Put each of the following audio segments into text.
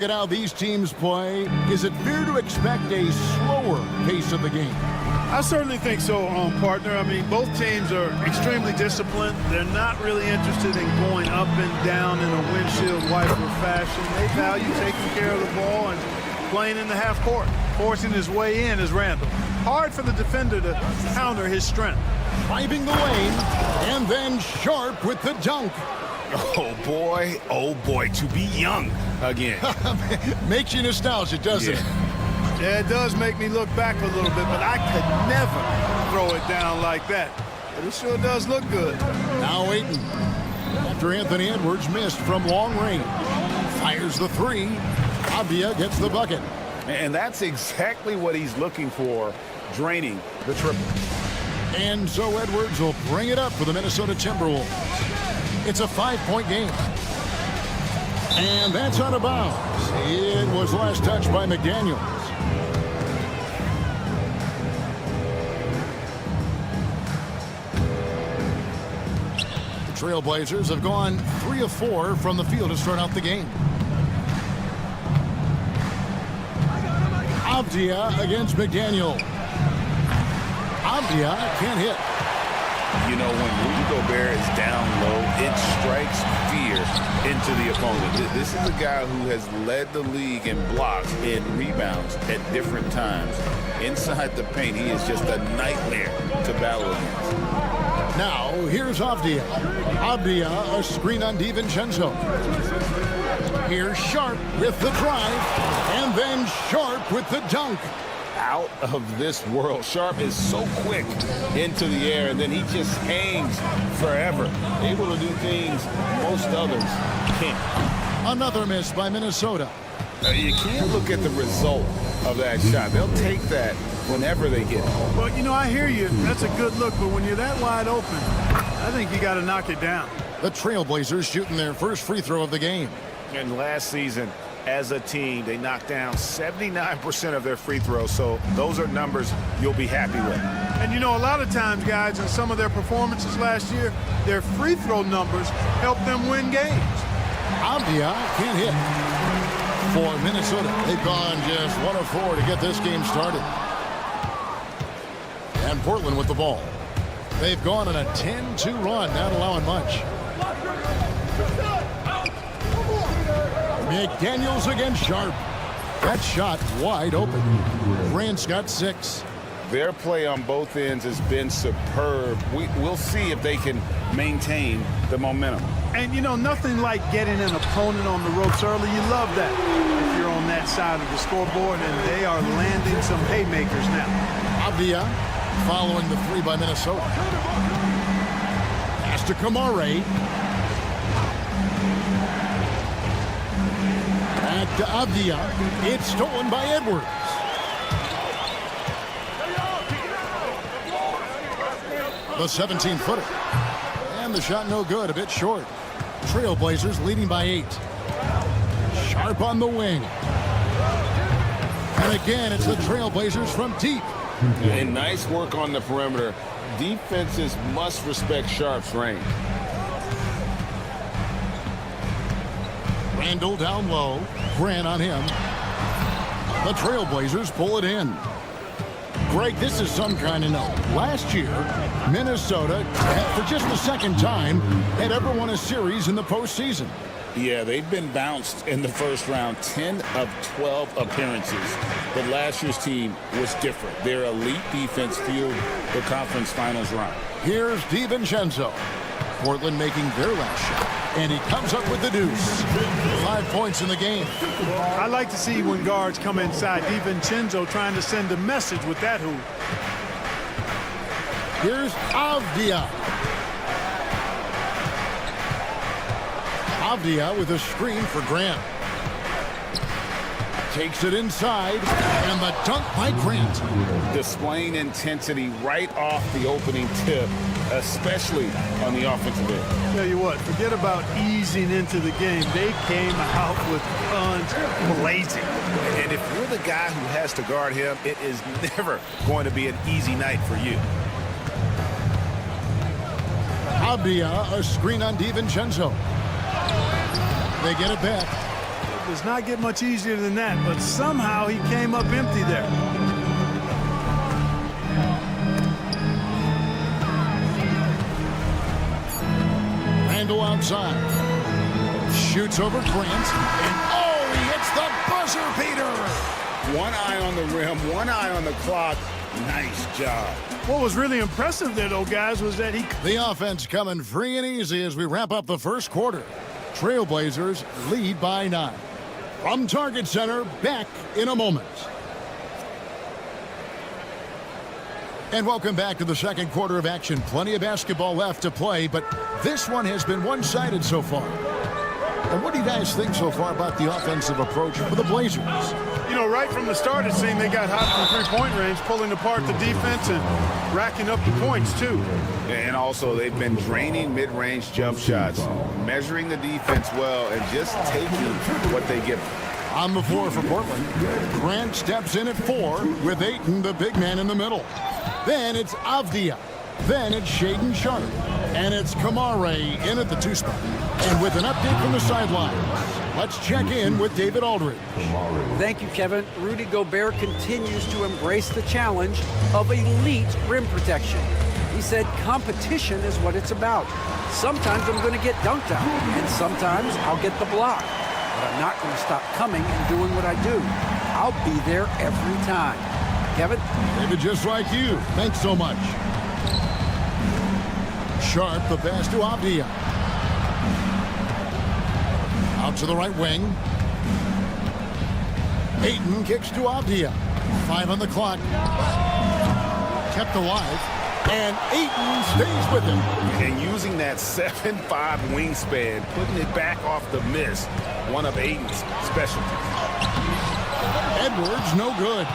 At how these teams play, is it fair to expect a slower pace of the game? I certainly think so, partner. I mean, both teams are extremely disciplined. They're not really interested in going up and down in a windshield wiper fashion. They value taking care of the ball and playing in the half court. Forcing his way in is Randall. Hard for the defender to counter his strength. Driving the lane, and then Sharp with the dunk. Oh boy, to be young again. Makes you nostalgic, doesn't it? Yeah, it does make me look back a little bit, but I could never throw it down like that. But it sure does look good. Now Ayton, after Anthony Edwards missed from long range, fires the three. Avdia gets the bucket. And that's exactly what he's looking for, draining the triple. And so Edwards will bring it up for the Minnesota Timberwolves. It's a 5-point game. And that's out of bounds. It was last touched by McDaniels. The Trailblazers have gone 3 of 4 from the field to start out the game. Avdia against McDaniel. Avdia can't hit. You know, when Rudy Gobert is down low, it strikes fear into the opponent. This is a guy who has led the league in blocks and rebounds at different times. Inside the paint, he is just a nightmare to battle against. Now, here's Avdia. Avdia, a screen on DiVincenzo. Here's Sharp with the drive, and then Sharp with the dunk. Out of this world. Sharp is so quick into the air, and then he just hangs forever. Able to do things most others can't. Another miss by Minnesota. You can't look at the result of that shot. They'll take that whenever they get it. Well, you know, I hear you. That's a good look, but when you're that wide open, I think you got to knock it down. The Trailblazers shooting their first free throw of the game. And last season, as a team, they knocked down 79% of their free throws, so those are numbers you'll be happy with. And you know, a lot of times, guys, in some of their performances last year, their free throw numbers helped them win games. Avdia can't hit. For Minnesota, they've gone just 1 of 4 to get this game started. And Portland with the ball. They've gone on a 10-2 run, not allowing much. McDaniels against Sharp. That shot wide open. Grant's got 6. Their play on both ends has been superb. We'll see if they can maintain the momentum. And, you know, nothing like getting an opponent on the ropes early. You love that if you're on that side of the scoreboard, and they are landing some haymakers now. Avdia following the 3 by Minnesota. Pass to Kamare. Back to Avdia. It's stolen by Edwards. The 17-footer. And the shot no good, a bit short. Trailblazers leading by 8. Sharp on the wing. And again, it's the Trailblazers from deep. And nice work on the perimeter. Defenses must respect Sharp's range. Randall down low. Grant on him. The Trailblazers pull it in. Greg, this is some kind of note. Last year, Minnesota, for just the second time, had ever won a series in the postseason. Yeah, they've been bounced in the first round, 10 of 12 appearances. But last year's team was different. Their elite defense fueled the conference finals run. Here's DiVincenzo. Portland making their last shot. And he comes up with the deuce. 5 points in the game. I like to see when guards come inside. DiVincenzo trying to send a message with that hoop. Here's Avdia. Avdia with a screen for Grant. Takes it inside, and the dunk by Grant. Displaying intensity right off the opening tip, especially on the offensive end. Tell you what, forget about easing into the game. They came out with guns blazing. And if you're the guy who has to guard him, it is never going to be an easy night for you. Avdia, a screen on DiVincenzo. They get it back. Does not get much easier than that, but somehow he came up empty there. Randall outside. Shoots over Grant. And oh, he hits the buzzer beater. One eye on the rim, one eye on the clock. Nice job. What was really impressive there, though, guys, was that he... The offense coming free and easy as we wrap up the first quarter. Trailblazers lead by 9. From Target Center, back in a moment. And welcome back to the second quarter of action. Plenty of basketball left to play, but this one has been one-sided so far. And what do you guys think so far about the offensive approach for the Blazers? You know, right from the start, it seemed they got hot from three-point range, pulling apart the defense and racking up the points, too. And also, they've been draining mid-range jump shots, measuring the defense well, and just taking what they give them. On the floor for Portland, Grant steps in at 4 with Ayton, the big man, in the middle. Then it's Avdia. Then it's Shaedon Sharpe. And it's Kamare in at the 2 spot. And with an update from the sidelines, let's check in with David Aldridge. Thank you, Kevin. Rudy Gobert continues to embrace the challenge of elite rim protection. He said competition is what it's about. Sometimes I'm going to get dunked out, and sometimes I'll get the block. But I'm not going to stop coming and doing what I do. I'll be there every time. Kevin? David, just like you. Thanks so much. Sharpe, the pass to Avdia. Out to the right wing. Ayton kicks to Avdia. 5 on the clock. Kept alive. And Ayton stays with him. And using that 7'5" wingspan, putting it back off the miss, one of Ayton's specialties. Edwards, no good.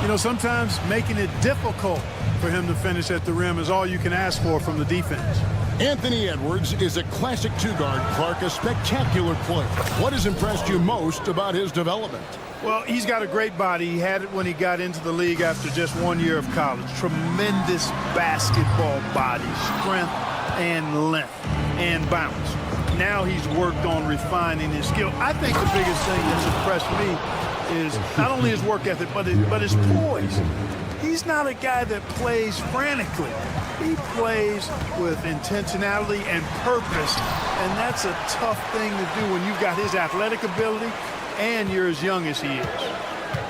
You know, sometimes making it difficult for him to finish at the rim is all you can ask for from the defense. Anthony Edwards is a classic 2-guard. Clark, a spectacular player. What has impressed you most about his development? Well, he's got a great body. He had it when he got into the league after just 1 year of college. Tremendous basketball body, strength and length and bounce. Now he's worked on refining his skill. I think the biggest thing that's impressed me is not only his work ethic, but his poise. He's not a guy that plays frantically. He plays with intentionality and purpose, and that's a tough thing to do when you've got his athletic ability and you're as young as he is.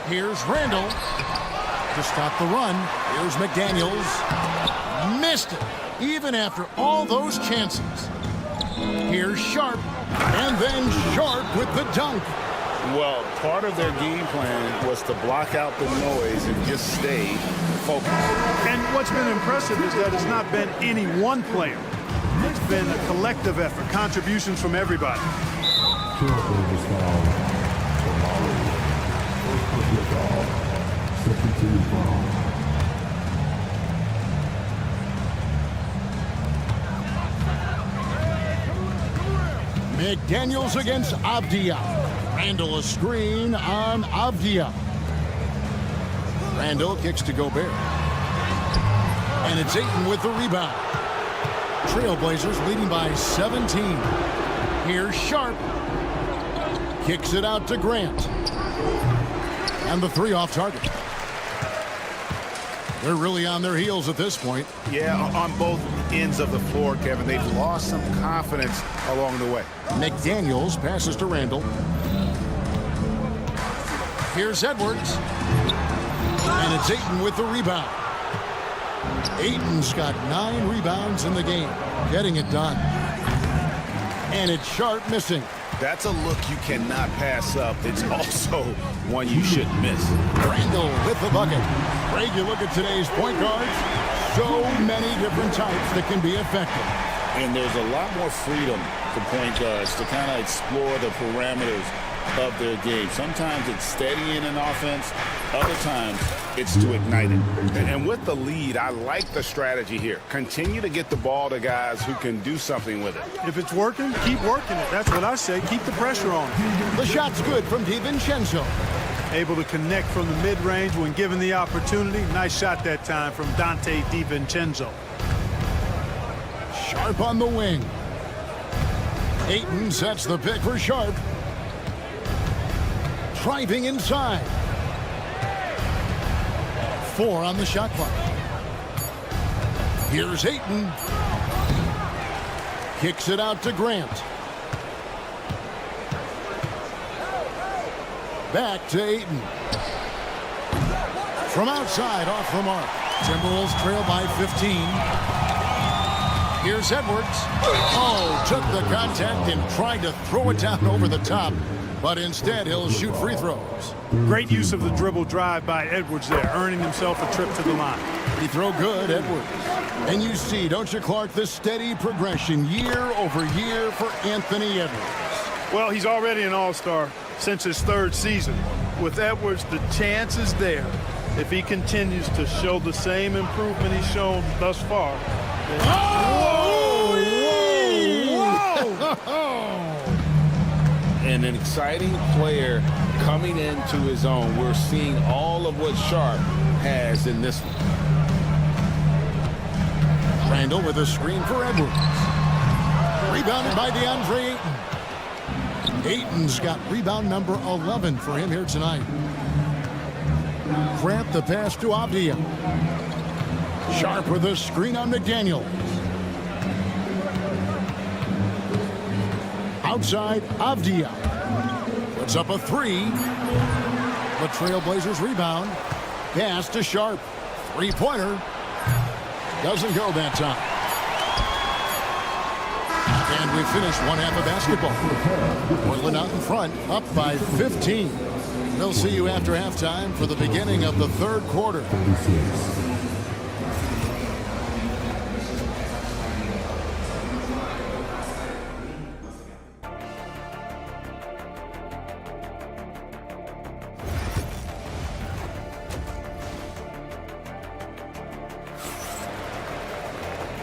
Here's Randall to stop the run. Here's McDaniels. Missed it, even after all those chances. Here's Sharpe, and then Sharpe with the dunk. Well, part of their game plan was to block out the noise and just stay focused. And what's been impressive is that it's not been any one player. It's been a collective effort, contributions from everybody. McDaniels against Avdia. Randall a screen on Avdia. Randall kicks to Gobert. And it's Ayton with the rebound. Trailblazers leading by 17. Here's Sharpe. Kicks it out to Grant. And the 3 off target. They're really on their heels at this point. Yeah, on both ends of the floor, Kevin. They've lost some confidence along the way. McDaniels passes to Randall. Here's Edwards. And it's Ayton with the rebound. Ayton's got 9 rebounds in the game, getting it done. And it's Sharpe missing. That's a look you cannot pass up. It's also one you shouldn't miss. Randall with the bucket. Greg, you look at today's point guards, so many different types that can be effective. And there's a lot more freedom for point guards to kind of explore the parameters of their game. Sometimes it's steadying an offense. Other times it's to ignite it. And with the lead, I like the strategy here. Continue to get the ball to guys who can do something with it. If it's working, keep working it. That's what I say. Keep the pressure on. The shot's good from DiVincenzo. Able to connect from the mid-range when given the opportunity. Nice shot that time from Dante DiVincenzo. Sharpe on the wing. Ayton sets the pick for Sharpe. driving inside. 4 on the shot clock. Here's Ayton. Kicks it out to Grant. Back to Ayton. From outside, off the mark. Timberwolves trail by 15. Here's Edwards. Oh, took the contact and tried to throw it down over the top. But instead, he'll shoot free throws. Great use of the dribble drive by Edwards there, earning himself a trip to the line. Free throw good, Edwards. And you see, don't you, Clark, the steady progression year over year for Anthony Edwards. Well, he's already an all-star since his 3rd season. With Edwards, the chance is there. If he continues to show the same improvement he's shown thus far. And an exciting player coming into his own. We're seeing all of what Sharp has in this one. Randall with a screen for Edwards. Rebounded by DeAndre Ayton. Ayton's got rebound number 11 for him here tonight. Grant the pass to Avdia. Sharp with a screen on McDaniel. Outside, Avdia. Puts up a 3. The Trailblazers rebound. Pass to Sharp. 3-pointer. Doesn't go that time. And we finish one half of basketball. Portland out in front, up by 15. We'll see you after halftime for the beginning of the 3rd quarter.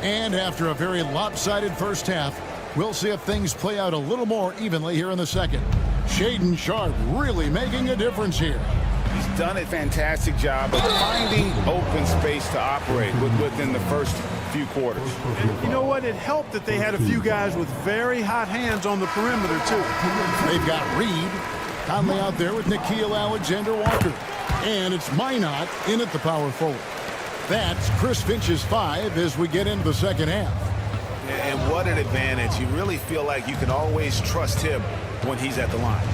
And after a very lopsided first half, we'll see if things play out a little more evenly here in the second. Shaedon Sharp really making a difference here. He's done a fantastic job of finding open space to operate within the first few quarters. And you know what? It helped that they had a few guys with very hot hands on the perimeter, too. They've got Reed. Conley out there with Nickeil Alexander-Walker. And it's Minot in at the power forward. That's Chris Finch's 5 as we get into the second half. And what an advantage. You really feel like you can always trust him when he's at the line.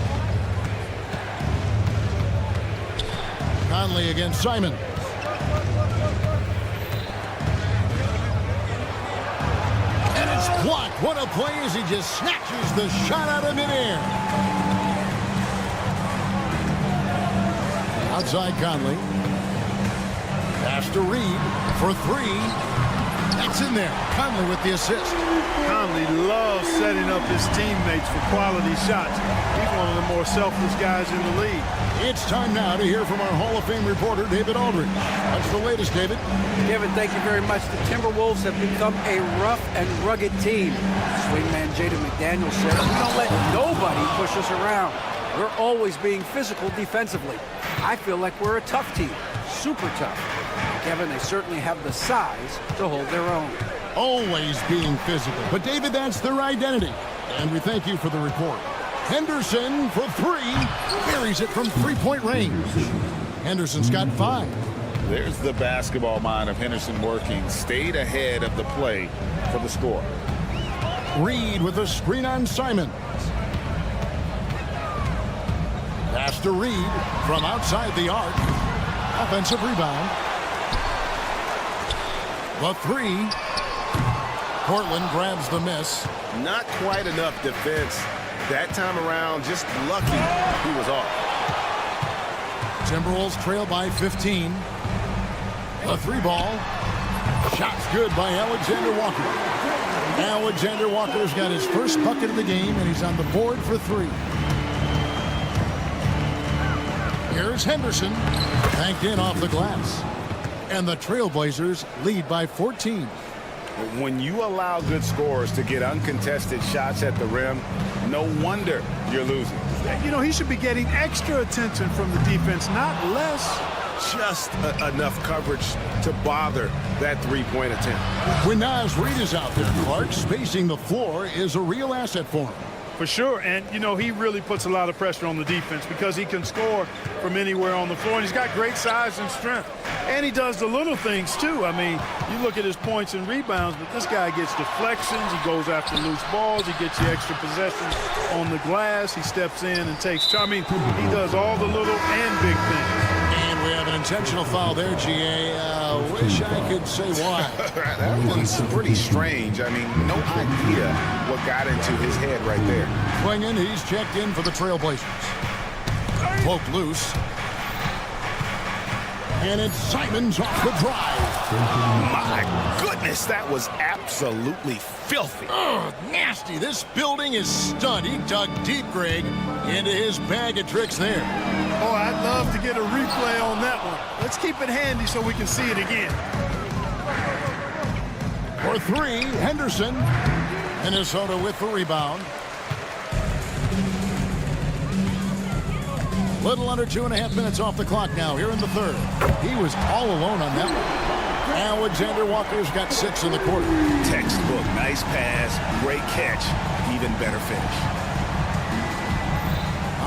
Conley against Simon. And it's blocked. What a play as he just snatches the shot out of midair. Outside Conley. Pass to Reed for 3. That's in there. Conley with the assist. Conley loves setting up his teammates for quality shots. He's one of the more selfless guys in the league. It's time now to hear from our Hall of Fame reporter, David Aldridge. What's the latest, David? Kevin, thank you very much. The Timberwolves have become a rough and rugged team. Swingman Jaden McDaniel said, "We don't let nobody push us around. We're always being physical defensively. I feel like we're a tough team, super tough." Kevin, they certainly have the size to hold their own. Always being physical. But, David, that's their identity. And we thank you for the report. Henderson for 3. Buries it from 3-point range. Henderson's got 5. There's the basketball mind of Henderson working. Stayed ahead of the play for the score. Reed with a screen on Simon. Pass to Reed from outside the arc. Offensive rebound. The 3. Portland grabs the miss. Not quite enough defense. That time around, just lucky he was off. Timberwolves trail by 15. The 3 ball. Shot's good by Alexander Walker. Alexander Walker's got his first bucket of the game, and he's on the board for 3. Here's Henderson. Banked in off the glass. And the Trailblazers lead by 14. When you allow good scorers to get uncontested shots at the rim, no wonder you're losing. You know, he should be getting extra attention from the defense, not less. Just enough coverage to bother that 3-point attempt. When Naz Reid is out there, Clark, spacing the floor is a real asset for him. For sure, and you know, he really puts a lot of pressure on the defense because he can score from anywhere on the floor, and he's got great size and strength. And he does the little things too. I mean, you look at his points and rebounds, but this guy gets deflections, he goes after loose balls, he gets you extra possessions on the glass, he steps in and takes. I mean, he does all the little and big things. And we have an intentional foul there, GA. Wish I could say why. That one's pretty strange. I mean, no idea what got into his head right there. Clingan, he's checked in for the Trailblazers. Poked loose. And it's Simons off the drive. My goodness, that was absolutely filthy. Oh, nasty. This building is stunned. He dug deep, Greg, into his bag of tricks there. Oh, I'd love to get a replay on that one. Let's keep it handy so we can see it again. For three, Henderson. Minnesota with the rebound. Little under 2.5 minutes off the clock now here in the third. He was all alone on that one. Alexander Walker's got 6 in the quarter. Textbook, nice pass, great catch, even better finish.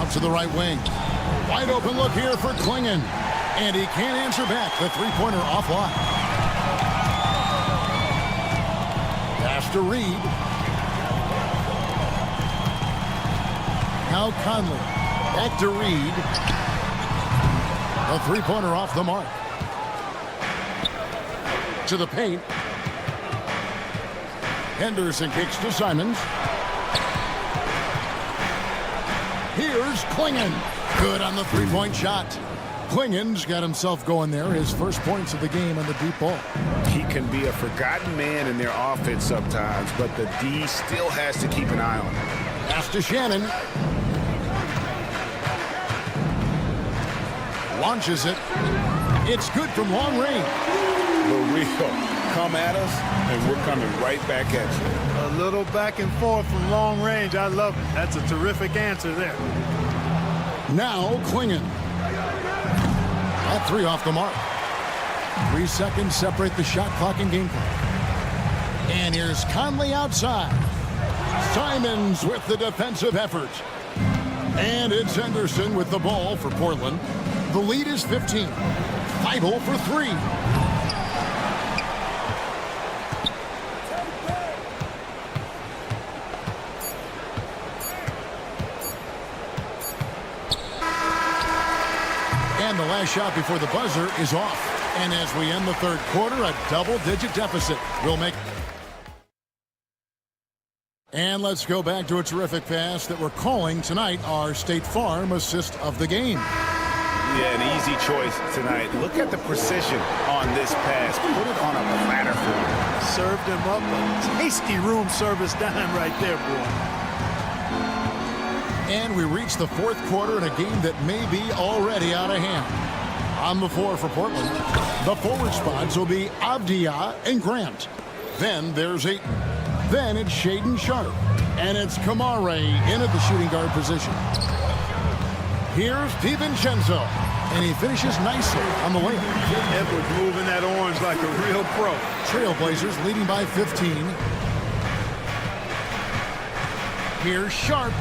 Out to the right wing. Wide open look here for Clingan. And he can't answer back. The three-pointer offline. Pass to Reed. Now Conley. Back to Reed. A three-pointer off the mark. To the paint. Henderson kicks to Simons. Here's Clingan. Good on the three-point shot. Clingan's got himself going there. His first points of the game on the deep ball. He can be a forgotten man in their offense sometimes, but the D still has to keep an eye on him. Pass to Shannon. Launches it. It's good from long range. The real come at us, and we're coming right back at you. A little back and forth from long range. I love it. That's a terrific answer there. Now Clingan. That three off the mark. 3 seconds separate the shot clock and game clock. And here's Conley outside. Simons with the defensive effort. And it's Henderson with the ball for Portland. The lead is 15. Feibel for 3. And the last shot before the buzzer is off. And as we end the third quarter, a double-digit deficit will make. And let's go back to a terrific pass that we're calling tonight our State Farm assist of the game. Yeah, an easy choice tonight. Look at the precision on this pass. Put it on a platter for him. Served him up a tasty room service dime right there, boy. And we reach the fourth quarter in a game that may be already out of hand. On the floor for Portland, the forward spots will be Avdia and Grant. Then there's Ayton. Then it's Shaedon Sharpe. And it's Kamare in at the shooting guard position. Here's DiVincenzo. And he finishes nicely on the layup. Edwards moving that orange like a real pro. Trailblazers leading by 15. Here's Sharpe.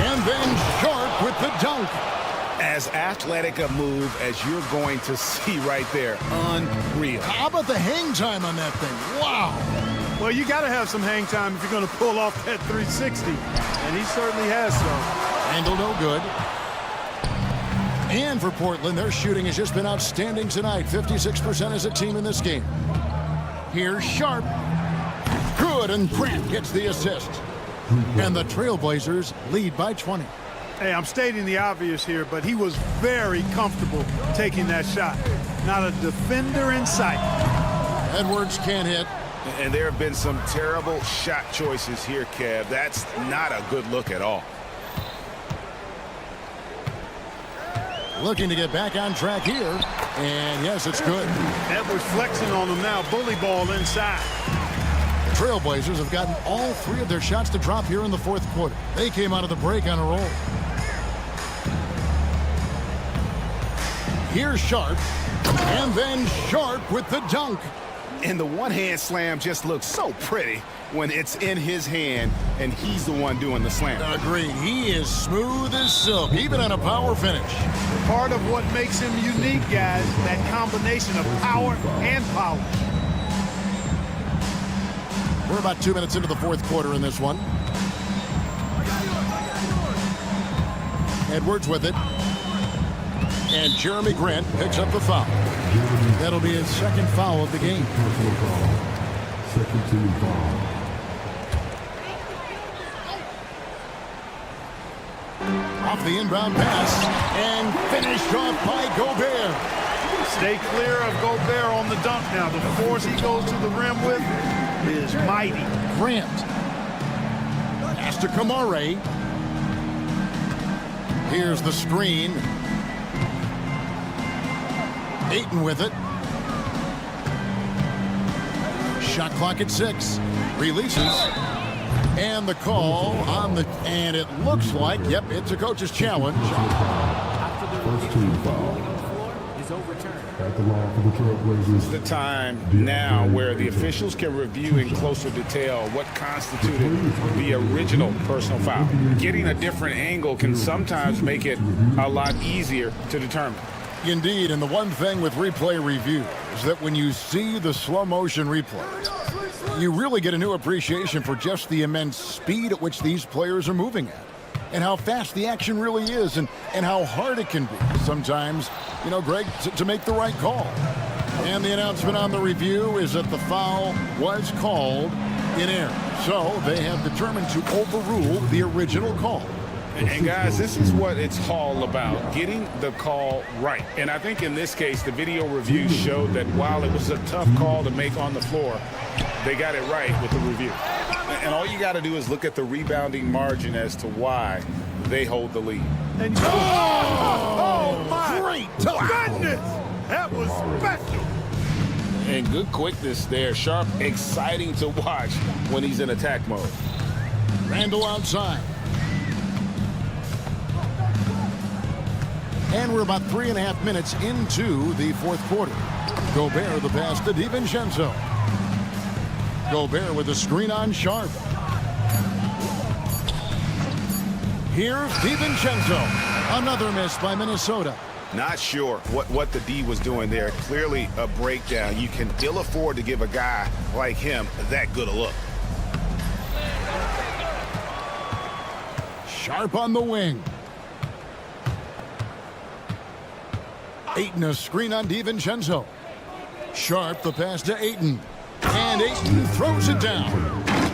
And then Sharpe with the dunk. As athletic a move as you're going to see right there. Unreal. How about the hang time on that thing? Wow. Well, you got to have some hang time if you're going to pull off that 360. And he certainly has some. Handle no good. And for Portland, their shooting has just been outstanding tonight. 56% as a team in this game. Here's Sharpe. Good, and Grant gets the assist. And the Trailblazers lead by 20. Hey, I'm stating the obvious here, but he was very comfortable taking that shot. Not a defender in sight. Edwards can't hit. And there have been some terrible shot choices here, Kev. That's not a good look at all. Looking to get back on track here. And yes, it's good. Edwards flexing on him now. Bully ball inside. The Trailblazers have gotten all 3 of their shots to drop here in the fourth quarter. They came out of the break on a roll. Here's Sharpe. And then Sharpe with the dunk. And the one-hand slam just looks so pretty. when it's in his hand and he's the one doing the slam. Agreed. He is smooth as silk, even on a power finish. Part of what makes him unique, guys, that combination of power and polish. We're about 2 minutes into the fourth quarter in this one. Edwards with it. And Jeremy Grant picks up the foul. That'll be his second foul of the game. Second team foul. Off the inbound pass and finished off by Gobert. Stay clear of Gobert on the dunk now. The force he goes to the rim with is mighty. Grant. Pass to Kamare. Here's the screen. Ayton with it. Shot clock at 6. Releases. And the call on the... And it looks like, yep, it's a coach's challenge. First team foul. At the line for the Trailblazers. The time now where the officials can review in closer detail what constituted the original personal foul. Getting a different angle can sometimes make it a lot easier to determine. Indeed, and the one thing with replay review is that when you see the slow motion replay, you really get a new appreciation for just the immense speed at which these players are moving at, and how fast the action really is, and how hard it can be sometimes, you know, Greg, to make the right call. And the announcement on the review is that the foul was called in error. So they have determined to overrule the original call. And guys, this is what it's all about, getting the call right. And I think in this case, the video review showed that while it was a tough call to make on the floor, they got it right with the review. And all you got to do is look at the rebounding margin as to why they hold the lead. And my Great goodness! That was special. And good quickness there. Sharp, exciting to watch when he's in attack mode. Randall outside. And we're about 3.5 minutes into the fourth quarter. Gobert the pass to DiVincenzo. Gobert with a screen on Sharp. Here's DiVincenzo. Another miss by Minnesota. Not sure what the D was doing there. Clearly a breakdown. You can ill afford to give a guy like him that good a look. Sharp on the wing. Ayton a screen on DiVincenzo. Sharp the pass to Ayton. And Ayton throws it down.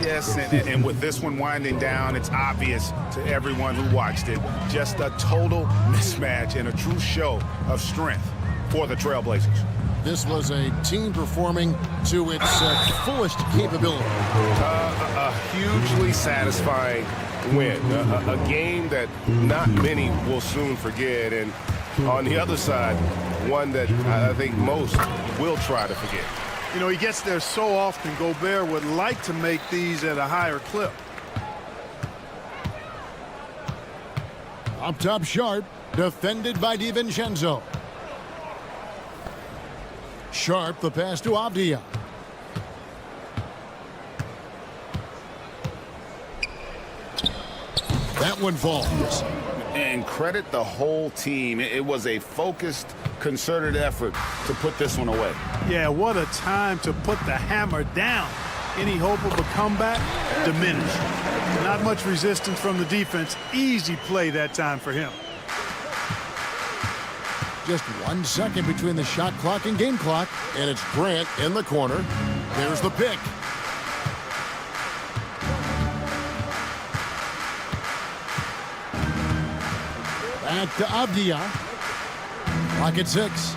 Yes, and with this one winding down, it's obvious to everyone who watched it. Just a total mismatch and a true show of strength for the Trailblazers. This was a team performing to its fullest capability. A hugely satisfying win. A game that not many will soon forget. And on the other side, one that I think most will try to forget. You know, he gets there so often. Gobert would like to make these at a higher clip. Up top Sharp, defended by DiVincenzo. Sharp the pass to Avdia. That one falls. And credit the whole team. It was a focused, concerted effort to put this one away. Yeah, what a time to put the hammer down. Any hope of a comeback? Diminished. Not much resistance from the defense. Easy play that time for him. Just 1 second between the shot clock and game clock, and it's Grant in the corner. There's the pick. Back to Avdia. Clock at 6.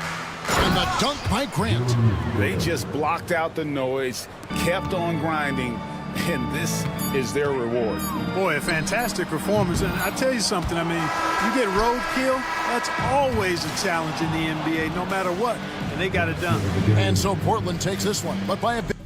And the dunk by Grant. They just blocked out the noise, kept on grinding, and this is their reward. Boy, a fantastic performance. And I tell you something, I mean, you get roadkill, that's always a challenge in the NBA, no matter what. And they got it done. And so Portland takes this one, but by a bit.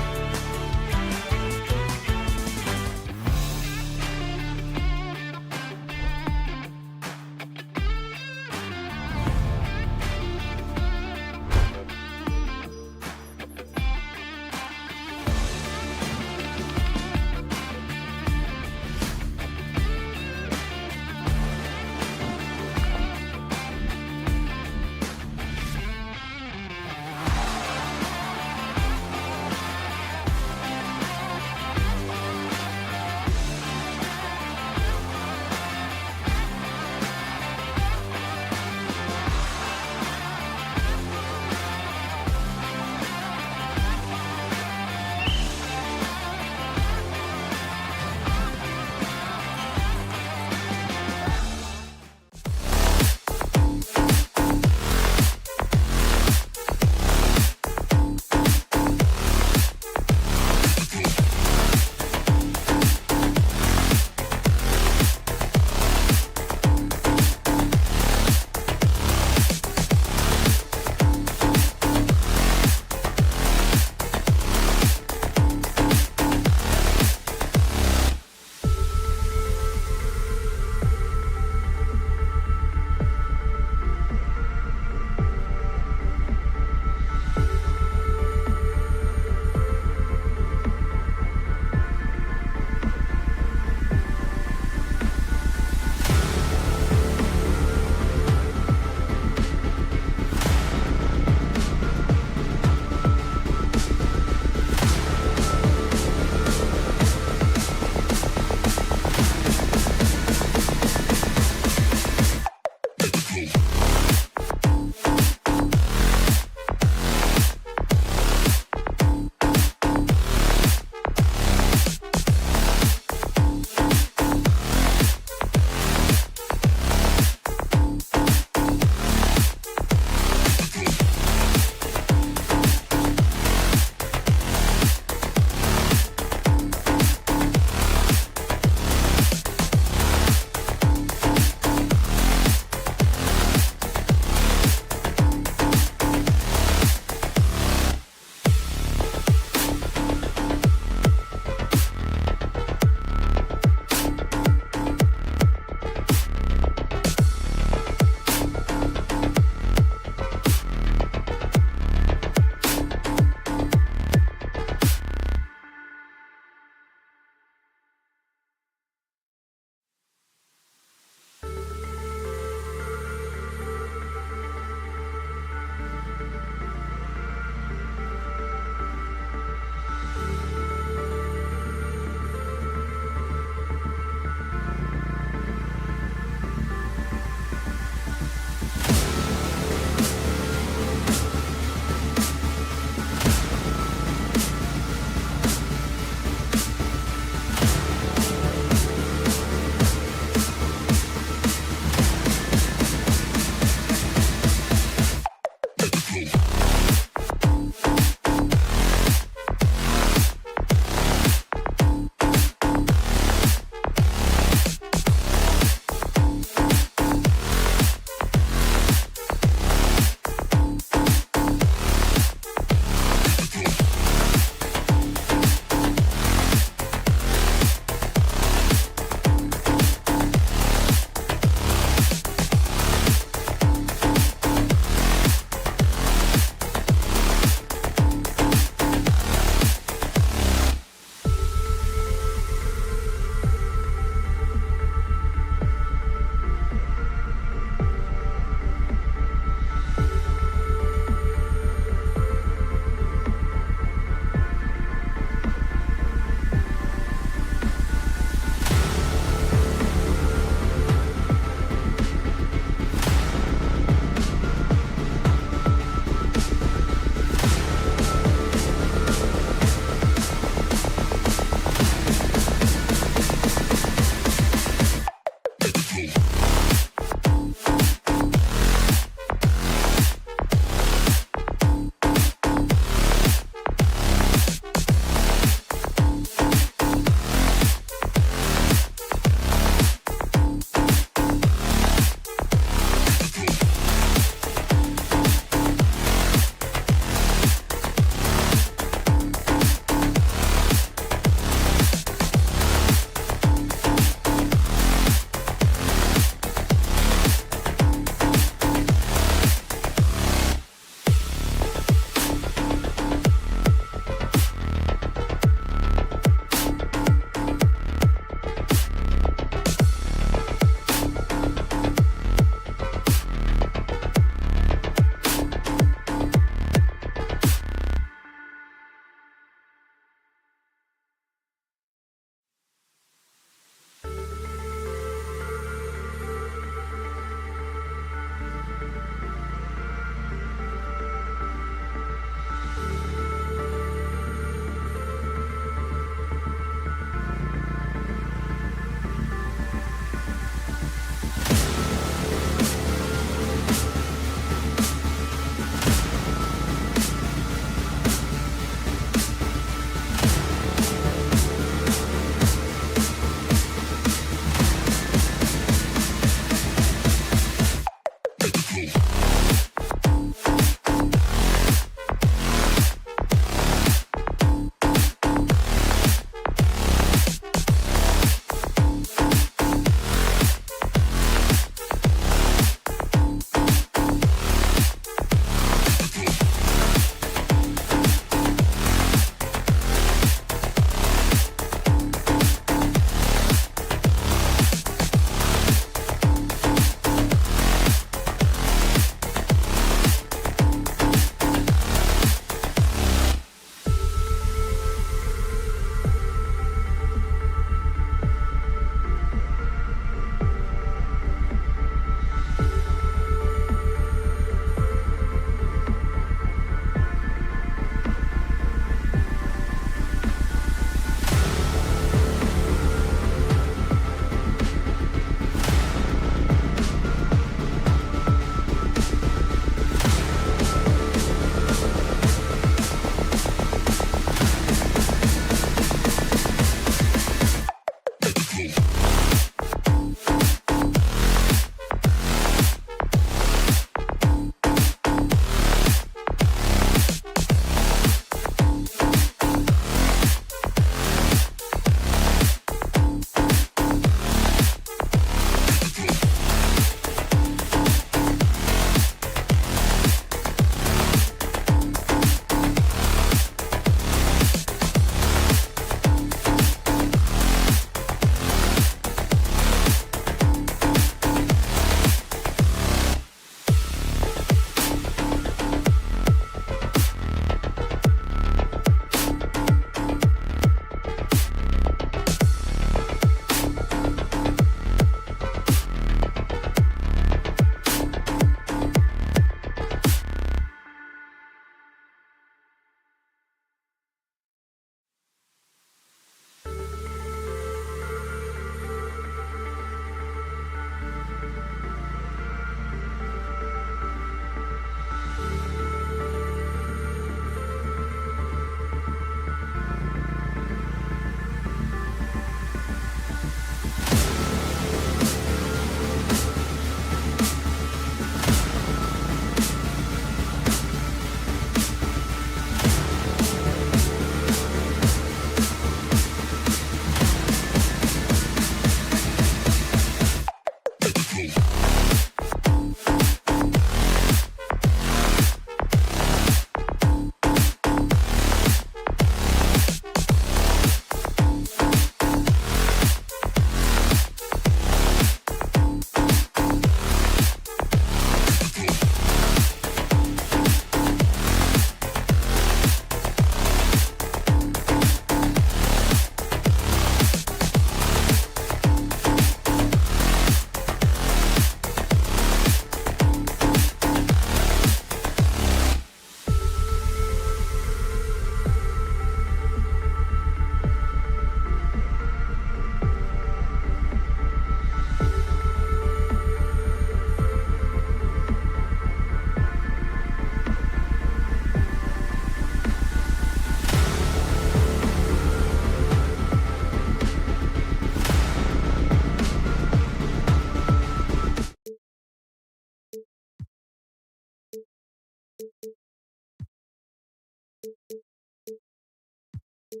You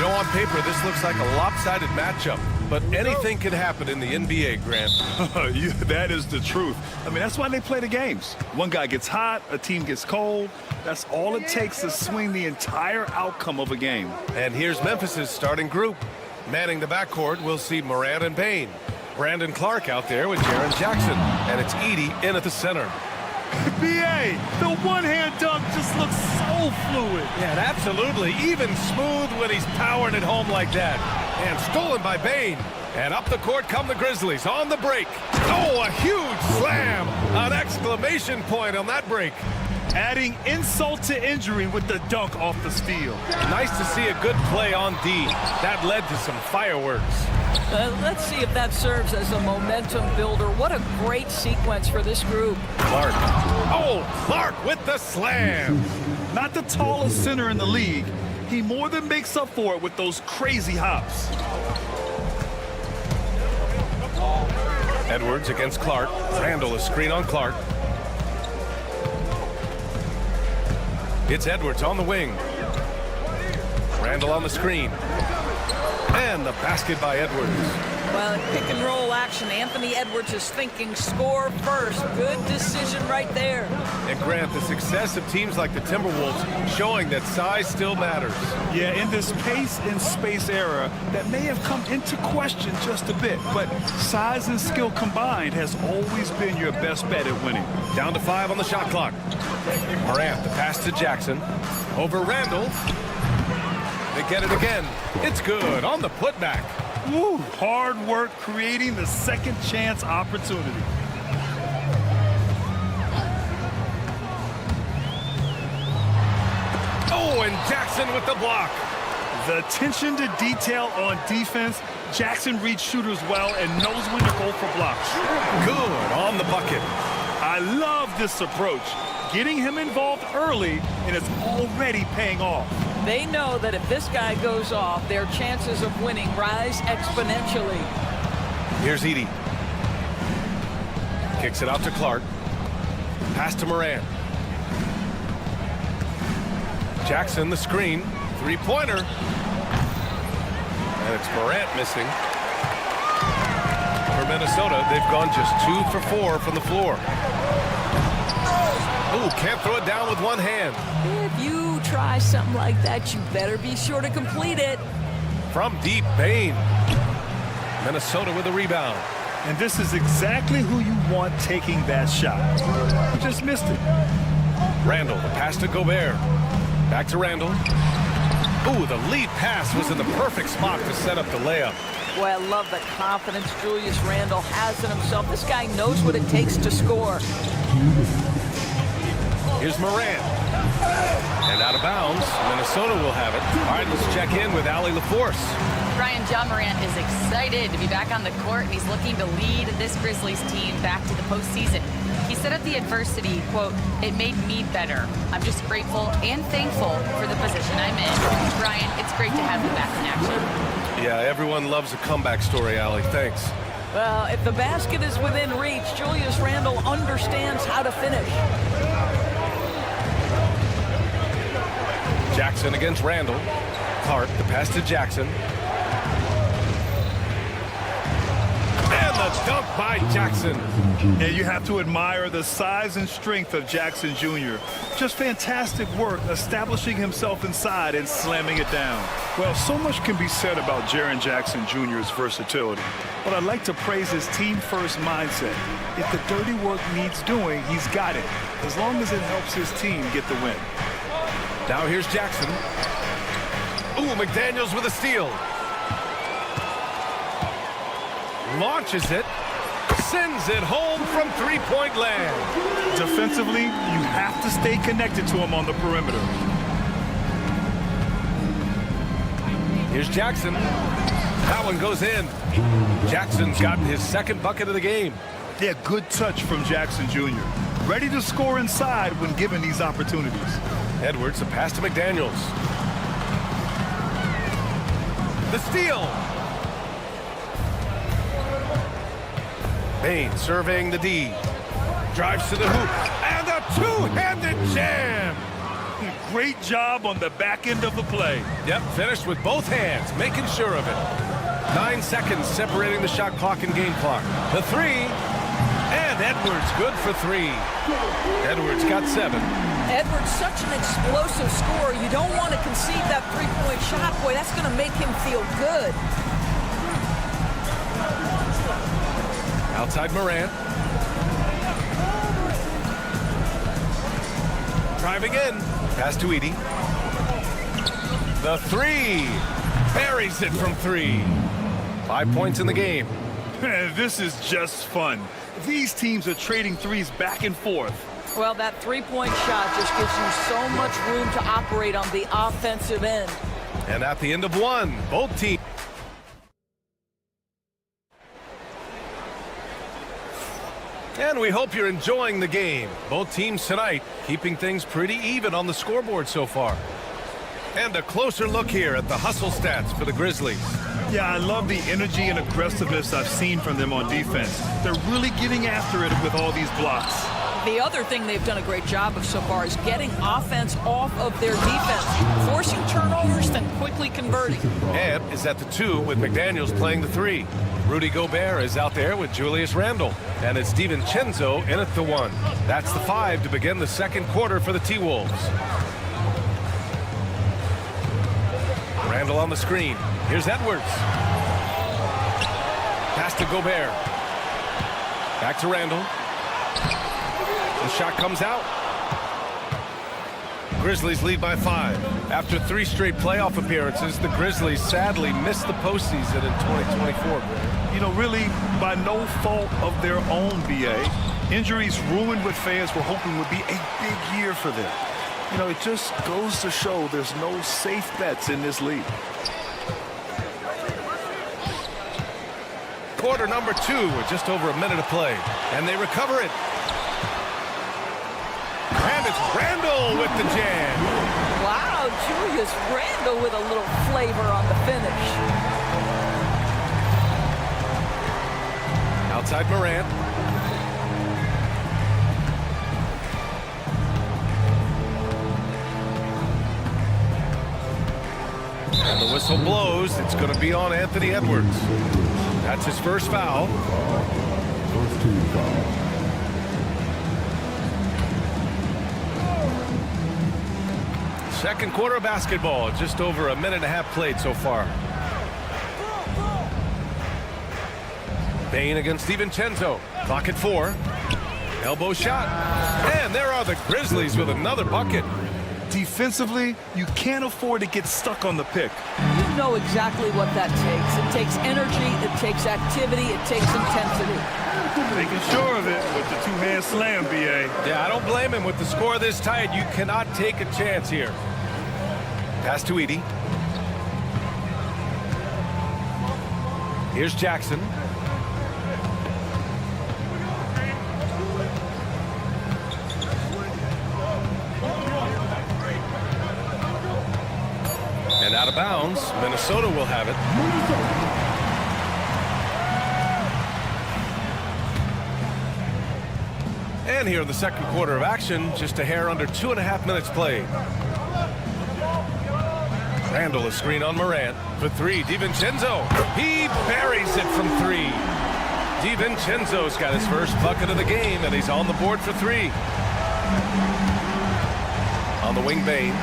know, on paper, this looks like a lopsided matchup, but anything can happen in the NBA, Grant. That is the truth. I mean, that's why they play the games. One guy gets hot, a team gets cold. That's all it takes to swing the entire outcome of a game. And here's Memphis's starting group. Manning the backcourt, we'll see Morant and Payne. Brandon Clark out there with Jaren Jackson. And it's Edey in at the center. B.A., the one-hand dunk just looks so fluid. Yeah, absolutely. Even smooth when he's powering it home like that. And stolen by Payne. And up the court come the Grizzlies on the break. Oh, a huge slam. An exclamation point on that break. Adding insult to injury with the dunk off the steal. Nice to see a good play on D. That led to some fireworks. Let's see if that serves as a momentum builder. What a great sequence for this group. Clark. Oh, Clark with the slam. Not the tallest center in the league. He more than makes up for it with those crazy hops. Edwards against Clark. Randall, a screen on Clark. It's Edwards on the wing. Randall on the screen. And the basket by Edwards. Well, pick and roll action. Anthony Edwards is thinking score first. Good decision right there. And Grant, the success of teams like the Timberwolves showing that size still matters. Yeah, in this pace and space era, that may have come into question just a bit, but size and skill combined has always been your best bet at winning. Down to 5 on the shot clock. Morant, the pass to Jackson. Over Randall. They get it again. It's good on the putback. Woo, hard work creating the second chance opportunity. Oh, and Jackson with the block. The attention to detail on defense. Jackson reads shooters well and knows when to go for blocks. Good on the bucket. I love this approach. Getting him involved early, and it's already paying off. They know that if this guy goes off, their chances of winning rise exponentially. Here's Edey. Kicks it out to Clark. Pass to Morant. Jackson, the screen. Three-pointer. And it's Morant missing. For Minnesota, they've gone just 2 for 4 from the floor. Ooh, can't throw it down with one hand. If you try something like that, you better be sure to complete it. From deep, Payne. Minnesota with a rebound. And this is exactly who you want taking that shot. You just missed it. Randall, the pass to Gobert. Back to Randall. Ooh, the lead pass was in the perfect spot to set up the layup. Boy, I love the confidence Julius Randle has in himself. This guy knows what it takes to score. Here's Morant. And out of bounds, Minnesota will have it. All right, let's check in with Allie LaForce. Brian, John Morant is excited to be back on the court, and he's looking to lead this Grizzlies team back to the postseason. He said at the adversity, quote, "It made me better. I'm just grateful and thankful for the position I'm in." Brian, it's great to have you back in action. Yeah, everyone loves a comeback story, Allie. Thanks. Well, if the basket is within reach, Julius Randle understands how to finish. Jackson against Randall. Clark, the pass to Jackson. And the dunk by Jackson. Yeah, you have to admire the size and strength of Jackson Jr. Just fantastic work establishing himself inside and slamming it down. Well, so much can be said about Jaren Jackson Jr.'s versatility, but I'd like to praise his team-first mindset. If the dirty work needs doing, he's got it, as long as it helps his team get the win. Now here's Jackson. Ooh, McDaniels with a steal. Launches it. Sends it home from three-point land. Defensively, you have to stay connected to him on the perimeter. Here's Jackson. That one goes in. Jackson's gotten his second bucket of the game. Yeah, good touch from Jackson Jr. Ready to score inside when given these opportunities. Edwards, a pass to McDaniels. The steal. Bain surveying the D. Drives to the hoop. And a two-handed jam. Great job on the back end of the play. Yep, finished with both hands, making sure of it. 9 seconds separating the shot clock and game clock. The three. And Edwards good for three. Edwards got 7. Edwards, such an explosive scorer. You don't want to concede that three-point shot. Boy, that's going to make him feel good. Outside Morant. Driving in. Pass to Edey. The three. Buries it from 3. 5 points in the game. This is just fun. These teams are trading threes back and forth. Well, that three-point shot just gives you so much room to operate on the offensive end. And at the end of one, both teams. And we hope you're enjoying the game. Both teams tonight keeping things pretty even on the scoreboard so far. And a closer look here at the hustle stats for the Grizzlies. Yeah, I love the energy and aggressiveness I've seen from them on defense. They're really getting after it with all these blocks. The other thing they've done a great job of so far is getting offense off of their defense, forcing turnovers, then quickly converting. Ebb is at the 2 with McDaniels playing the 3. Rudy Gobert is out there with Julius Randle. And it's DiVincenzo in at the 1. That's the 5 to begin the second quarter for the T-Wolves. Randle on the screen. Here's Edwards. Pass to Gobert. Back to Randle. The shot comes out. Grizzlies lead by 5. After 3 straight playoff appearances, the Grizzlies sadly missed the postseason in 2024. You know, really by no fault of their own, BA. Injuries ruined what fans were hoping would be a big year for them. You know, it just goes to show there's no safe bets in this league. Quarter number 2 with just over a minute to play. And they recover it. And it's Randle with the jam. Wow, Julius Randle with a little flavor on the finish. Outside Morant. And the whistle blows. It's going to be on Anthony Edwards. That's his first foul. First team foul. Second quarter of basketball. Just over a minute and a half played so far. Bain against DiVincenzo. Clock at 4. Elbow shot. And there are the Grizzlies with another bucket. Defensively, you can't afford to get stuck on the pick. You know exactly what that takes. It takes energy, it takes activity, it takes intensity. Making sure of it with the two-hand slam, BA. Yeah, I don't blame him. With the score this tight, you cannot take a chance here. Pass to Edey. Here's Jackson. And out of bounds, Minnesota will have it. And here in the second quarter of action, just a hair under 2.5 minutes played. Randle a screen on Morant for 3. DiVincenzo. He buries it from 3. DiVincenzo's got his first bucket of the game, and he's on the board for 3. On the wing, Bain.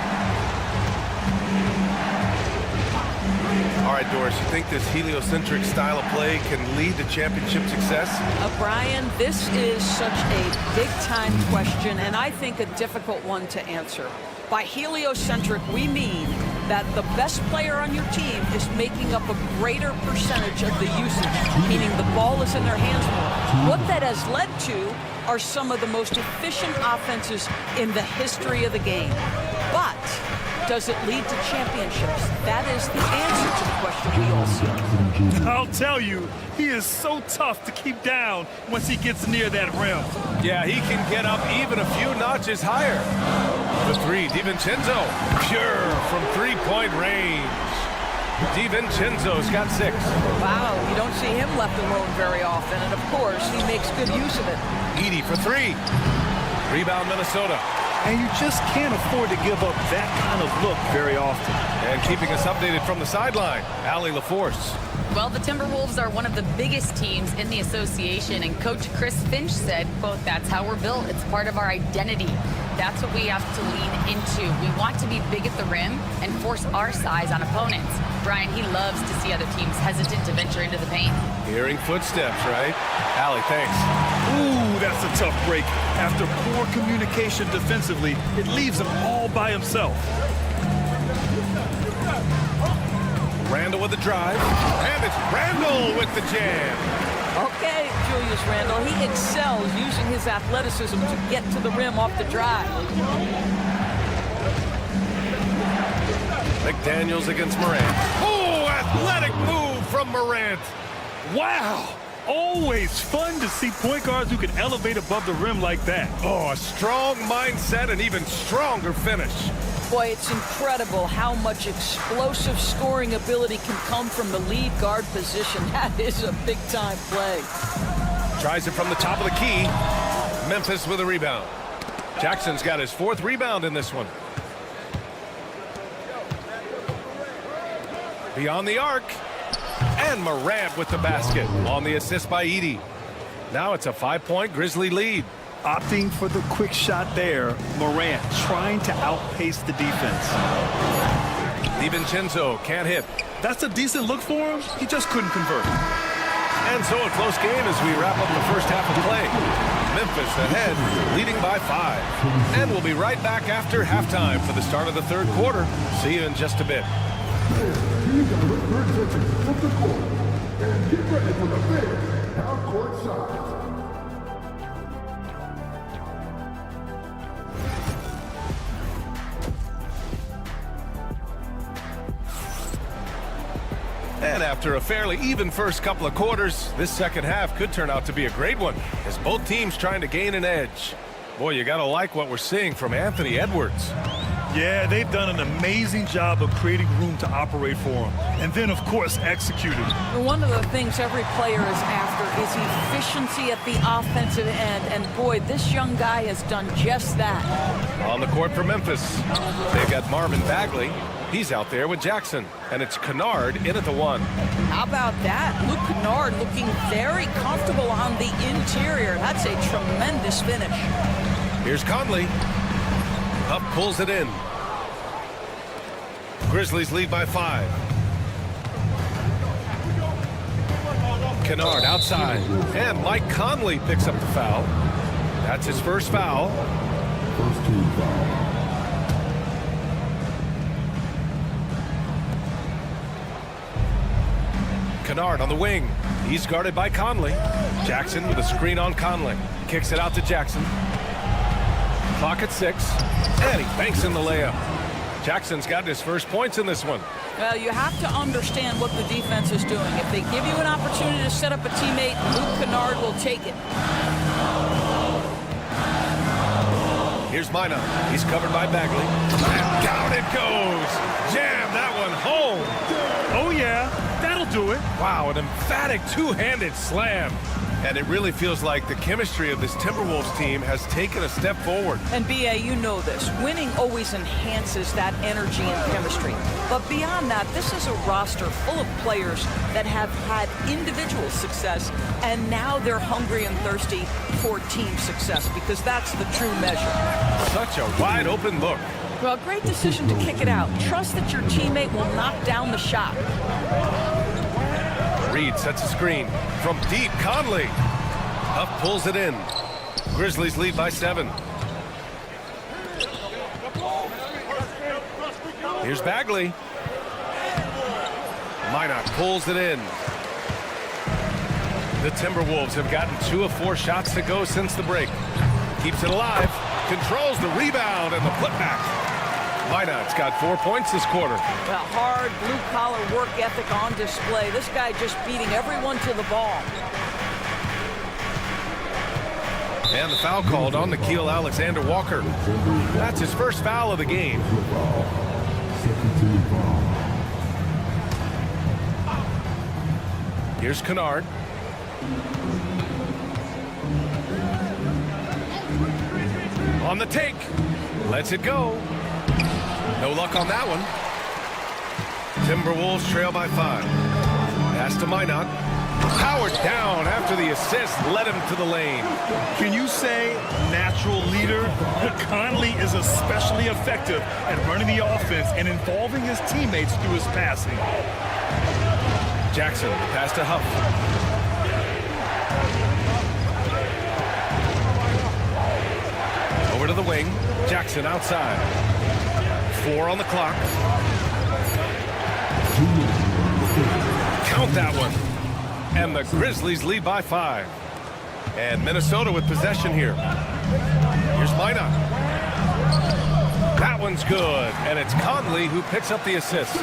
All right, Doris, you think this heliocentric style of play can lead to championship success? Brian, this is such a big-time question, and I think a difficult one to answer. By heliocentric, we mean that the best player on your team is making up a greater percentage of the usage, meaning the ball is in their hands more. What that has led to are some of the most efficient offenses in the history of the game. But does it lead to championships? That is the answer to the question we all see. I'll tell you, he is so tough to keep down once he gets near that rim. Yeah, he can get up even a few notches higher. The three, DiVincenzo, pure from three-point range. DiVincenzo's got 6. Wow, you don't see him left alone very often, and of course, he makes good use of it. Edie for 3. Rebound, Minnesota. And you just can't afford to give up that kind of look very often. And keeping us updated from the sideline, Allie LaForce. Well, the Timberwolves are one of the biggest teams in the association, and Coach Chris Finch said, quote, "That's how we're built. It's part of our identity. That's what we have to lean into. We want to be big at the rim and force our size on opponents." Brian, he loves to see other teams hesitant to venture into the paint. Hearing footsteps, right? Allie, thanks. Ooh, that's a tough break. After poor communication defensively, it leaves him all by himself. Randall with the drive, and it's Randall with the jam. Okay, Julius Randle, he excels using his athleticism to get to the rim off the drive. McDaniels against Morant. Oh, athletic move from Morant. Wow! Always fun to see point guards who can elevate above the rim like that. Oh, a strong mindset and even stronger finish. Boy, it's incredible how much explosive scoring ability can come from the lead guard position. That is a big-time play. Tries it from the top of the key. Memphis with a rebound. Jackson's got his 4th rebound in this one. Beyond the arc. And Morant with the basket on the assist by Edie. Now it's a 5-point Grizzly lead. Opting for the quick shot there, Morant trying to outpace the defense. DiVincenzo can't hit. That's a decent look for him. He just couldn't convert. And so a close game as we wrap up the first half of play. Memphis ahead, leading by 5. And we'll be right back after halftime for the start of the 3rd quarter. See you in just a bit. You got to return section from the court and get ready for the big half-court shot. And after a fairly even first couple of quarters, this second half could turn out to be a great one as both teams trying to gain an edge. Boy, you gotta like what we're seeing from Anthony Edwards. Yeah, they've done an amazing job of creating room to operate for him. And then, of course, executed. One of the things every player is after is efficiency at the offensive end. And boy, this young guy has done just that. On the court for Memphis, they've got Marvin Bagley. He's out there with Jackson. And it's Kennard in at the 1. How about that? Luke Kennard looking very comfortable on the interior. That's a tremendous finish. Here's Conley. Up pulls it in. Grizzlies lead by 5. Kennard outside. And Mike Conley picks up the foul. That's his first foul. First team foul. Kennard on the wing. He's guarded by Conley. Jackson with a screen on Conley. Kicks it out to Jackson. Clock at 6. And he banks in the layup. Jackson's got his first points in this one. Well, you have to understand what the defense is doing. If they give you an opportunity to set up a teammate, Luke Kennard will take it. Here's Mina. He's covered by Bagley. And down it goes. Jam that one home. Oh, yeah. That'll do it. Wow, an emphatic two-handed slam. And it really feels like the chemistry of this Timberwolves team has taken a step forward. And B.A., you know this. Winning always enhances that energy and chemistry. But beyond that, this is a roster full of players that have had individual success, and now they're hungry and thirsty for team success, because that's the true measure. Such a wide-open look. Well, great decision to kick it out. Trust that your teammate will knock down the shot. Reed sets a screen. From deep, Conley. Huff pulls it in. Grizzlies lead by 7. Here's Bagley. Minot pulls it in. The Timberwolves have gotten 2 of 4 shots to go since the break. Keeps it alive. Controls the rebound and the putback. Minot's got 4 points this quarter. Well, hard blue-collar work ethic on display. This guy just beating everyone to the ball. And the foul called on Nikhil Alexander-Walker. That's his first foul of the game. Here's Kennard. On the take. Lets it go. No luck on that one. Timberwolves trail by 5. Pass to Minot. Powered down after the assist led him to the lane. Can you say natural leader? Conley is especially effective at running the offense and involving his teammates through his passing. Jackson pass to Huff. Over to the wing. Jackson outside. 4 on the clock. Count that one. And the Grizzlies lead by 5. And Minnesota with possession here. Here's Minot. That one's good. And it's Conley who picks up the assist.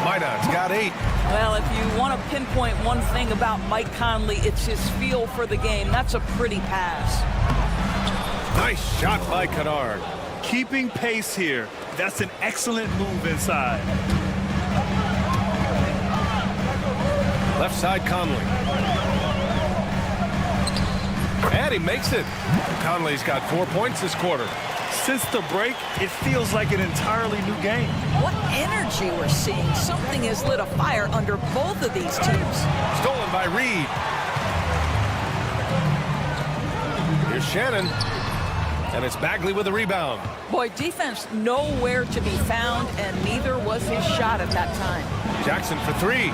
Minot's got 8. Well, if you want to pinpoint one thing about Mike Conley, it's his feel for the game. That's a pretty pass. Nice shot by Kennard. Keeping pace here. That's an excellent move inside. Left side, Conley. And he makes it. Conley's got 4 points this quarter. Since the break, it feels like an entirely new game. What energy we're seeing. Something has lit a fire under both of these teams. Stolen by Reed. Here's Shannon. And it's Bagley with the rebound. Boy, defense nowhere to be found, and neither was his shot at that time. Jackson for 3.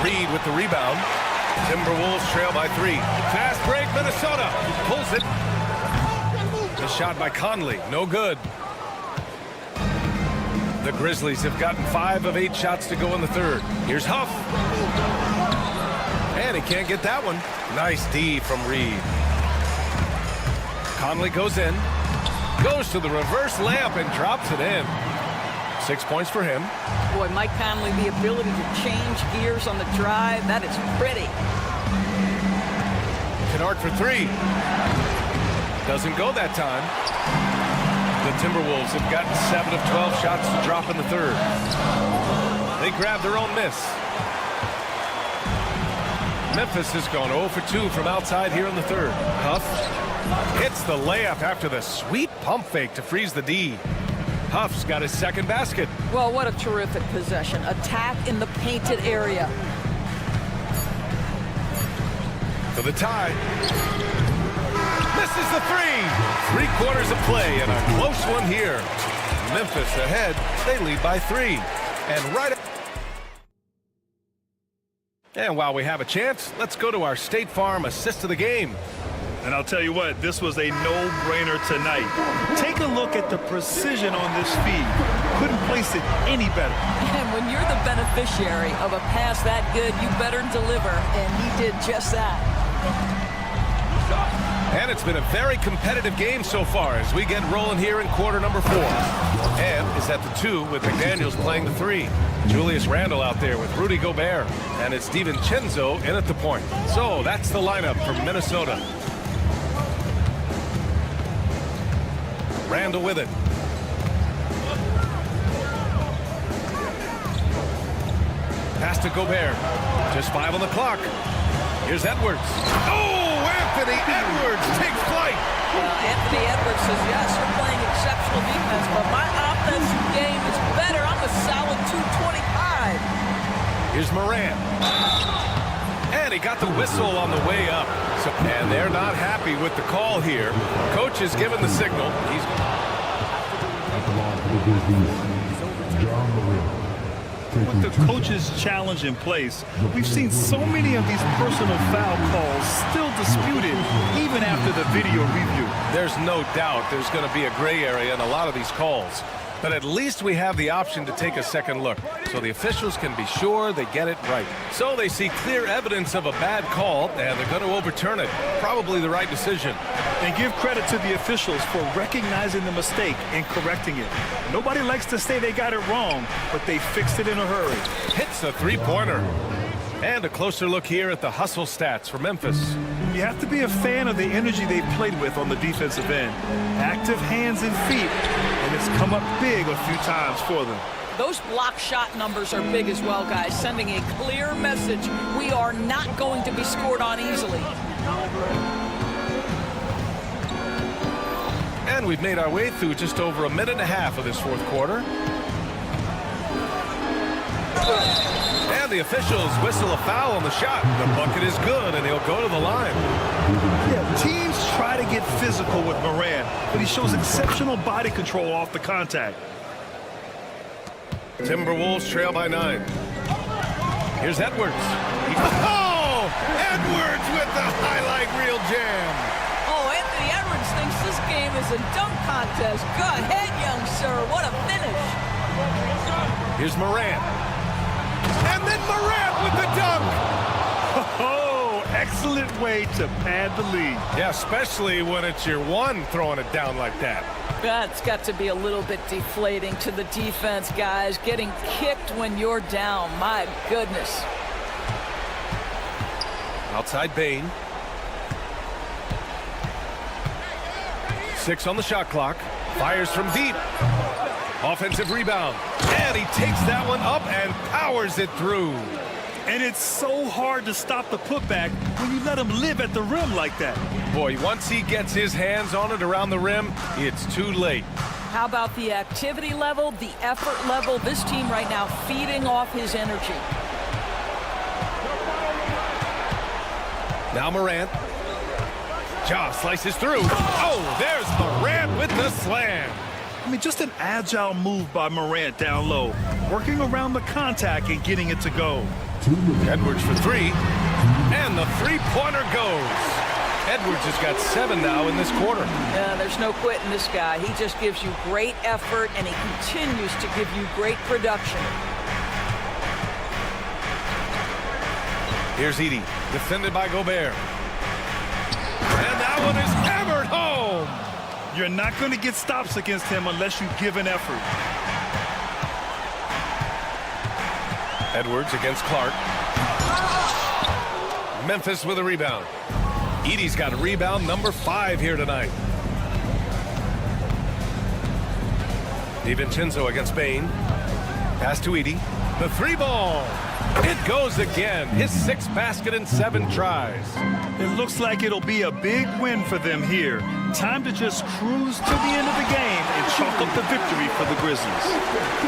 Reed with the rebound. Timberwolves trail by 3. Fast break, Minnesota. Pulls it. The shot by Conley. No good. The Grizzlies have gotten 5 of 8 shots to go in the third. Here's Huff. And he can't get that one. Nice D from Reed. Conley goes in. Goes to the reverse layup and drops it in. 6 points for him. Boy, Mike Conley, the ability to change gears on the drive, that is pretty. Kennard for 3. Doesn't go that time. The Timberwolves have gotten 7 of 12 shots to drop in the third. They grab their own miss. Memphis has gone 0 for 2 from outside here in the third. Huff hits the layup after the sweet pump fake to freeze the D. Huff's got his second basket. Well, what a terrific possession. Attack in the painted area. For the tie. Misses the 3. 3 quarters of play and a close one here. Memphis ahead. They lead by 3. And while we have a chance, let's go to our State Farm assist of the game. And I'll tell you what, this was a no-brainer tonight. Take a look at the precision on this feed. Couldn't place it any better. And when you're the beneficiary of a pass that good, you better deliver, and he did just that. And it's been a very competitive game so far as we get rolling here in quarter number 4. And is at the 2 with McDaniels playing the 3. Julius Randle out there with Rudy Gobert. And it's DiVincenzo in at the point. So that's the lineup from Minnesota. Randle with it. Pass to Gobert. Just 5 on the clock. Here's Edwards. Oh, Anthony Edwards takes flight. Anthony Edwards says, yes, you're playing exceptional defense, but my offensive game is better. I'm a solid 225. Here's Morant. And he got the whistle on the way up. And they're not happy with the call here. Coach has given the signal. With the coach's challenge in place, we've seen so many of these personal foul calls still disputed even after the video review. There's no doubt there's going to be a gray area in a lot of these calls. But at least we have the option to take a second look, so the officials can be sure they get it right. So they see clear evidence of a bad call, and they're going to overturn it. Probably the right decision. And give credit to the officials for recognizing the mistake and correcting it. Nobody likes to say they got it wrong, but they fixed it in a hurry. Hits the three-pointer. And a closer look here at the hustle stats for Memphis. You have to be a fan of the energy they've played with on the defensive end. Active hands and feet, and it's come up big a few times for them. Those block shot numbers are big as well, guys, sending a clear message. We are not going to be scored on easily. And we've made our way through just over a minute and a half of this fourth quarter. And the officials whistle a foul on the shot. The bucket is good, and he'll go to the line. Yeah, teams try to get physical with Morant, but he shows exceptional body control off the contact. Timberwolves trail by 9. Here's Edwards. Oh! Edwards with the highlight reel jam. Oh, Anthony Edwards thinks this game is a dunk contest. Go ahead, young sir. What a finish. Here's Morant. And then Morant with the dunk. Oh, excellent way to pad the lead. Yeah, especially when it's your one throwing it down like that. That's got to be a little bit deflating to the defense, guys. Getting kicked when you're down. My goodness. Outside Bane. 6 on the shot clock. Fires from deep. Offensive rebound. And he takes that one up and powers it through. And it's so hard to stop the putback when you let him live at the rim like that. Boy, once he gets his hands on it around the rim, it's too late. How about the activity level, the effort level? This team right now feeding off his energy. Now Morant. Ja slices through. Oh, there's Morant with the slam. I mean, just an agile move by Morant down low, working around the contact and getting it to go. Edwards for 3, and the three-pointer goes. Edwards has got 7 now in this quarter. Yeah, there's no quitting this guy. He just gives you great effort, and he continues to give you great production. Here's Edey, defended by Gobert. And that one is hammered home. You're not going to get stops against him unless you give an effort. Edwards against Clark. Memphis with a rebound. Edey's got a rebound number 5 here tonight. DiVincenzo against Bane. Pass to Edey. The 3-ball. It goes again. His 6th basket in 7 tries. It looks like it'll be a big win for them here. Time to just cruise to the end of the game and chalk up the victory for the Grizzlies.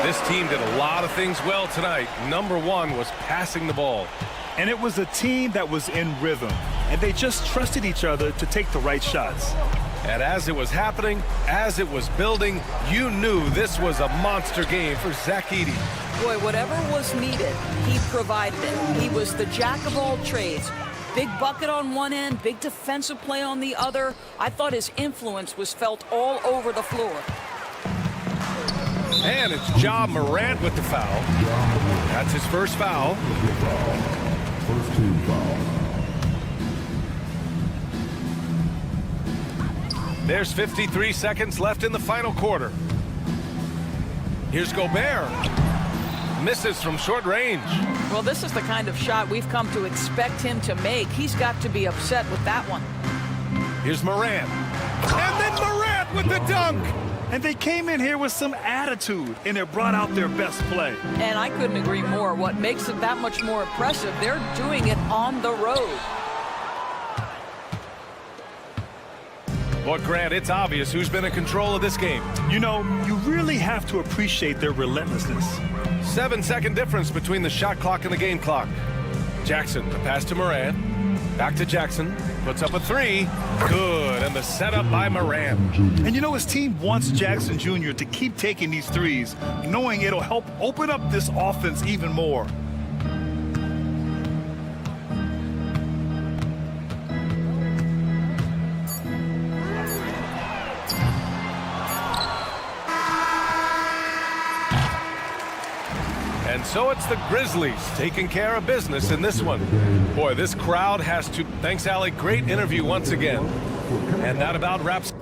This team did a lot of things well tonight. Number 1 was passing the ball. And it was a team that was in rhythm, and they just trusted each other to take the right shots. And as it was happening, as it was building, you knew this was a monster game for Zach Edey. Boy, whatever was needed, he provided it. He was the jack of all trades. Big bucket on one end, big defensive play on the other. I thought his influence was felt all over the floor. And it's Ja Morant with the foul. That's his first foul. First team foul. There's 53 seconds left in the final quarter. Here's Gobert. Misses from short range. Well, this is the kind of shot we've come to expect him to make. He's got to be upset with that one. Here's Morant. And then Morant with the dunk. And they came in here with some attitude, and it brought out their best play. And I couldn't agree more. What makes it that much more impressive, they're doing it on the road. Well, Grant, it's obvious who's been in control of this game. You know, you really have to appreciate their relentlessness. 7-second difference between the shot clock and the game clock. Jackson, the pass to Morant. Back to Jackson. Puts up a 3. Good. And the setup by Morant. And you know, his team wants Jackson Jr. to keep taking these threes, knowing it'll help open up this offense even more. And so it's the Grizzlies taking care of business in this one. Boy, this crowd has to... Thanks, Allie. Great interview once again. And that about wraps...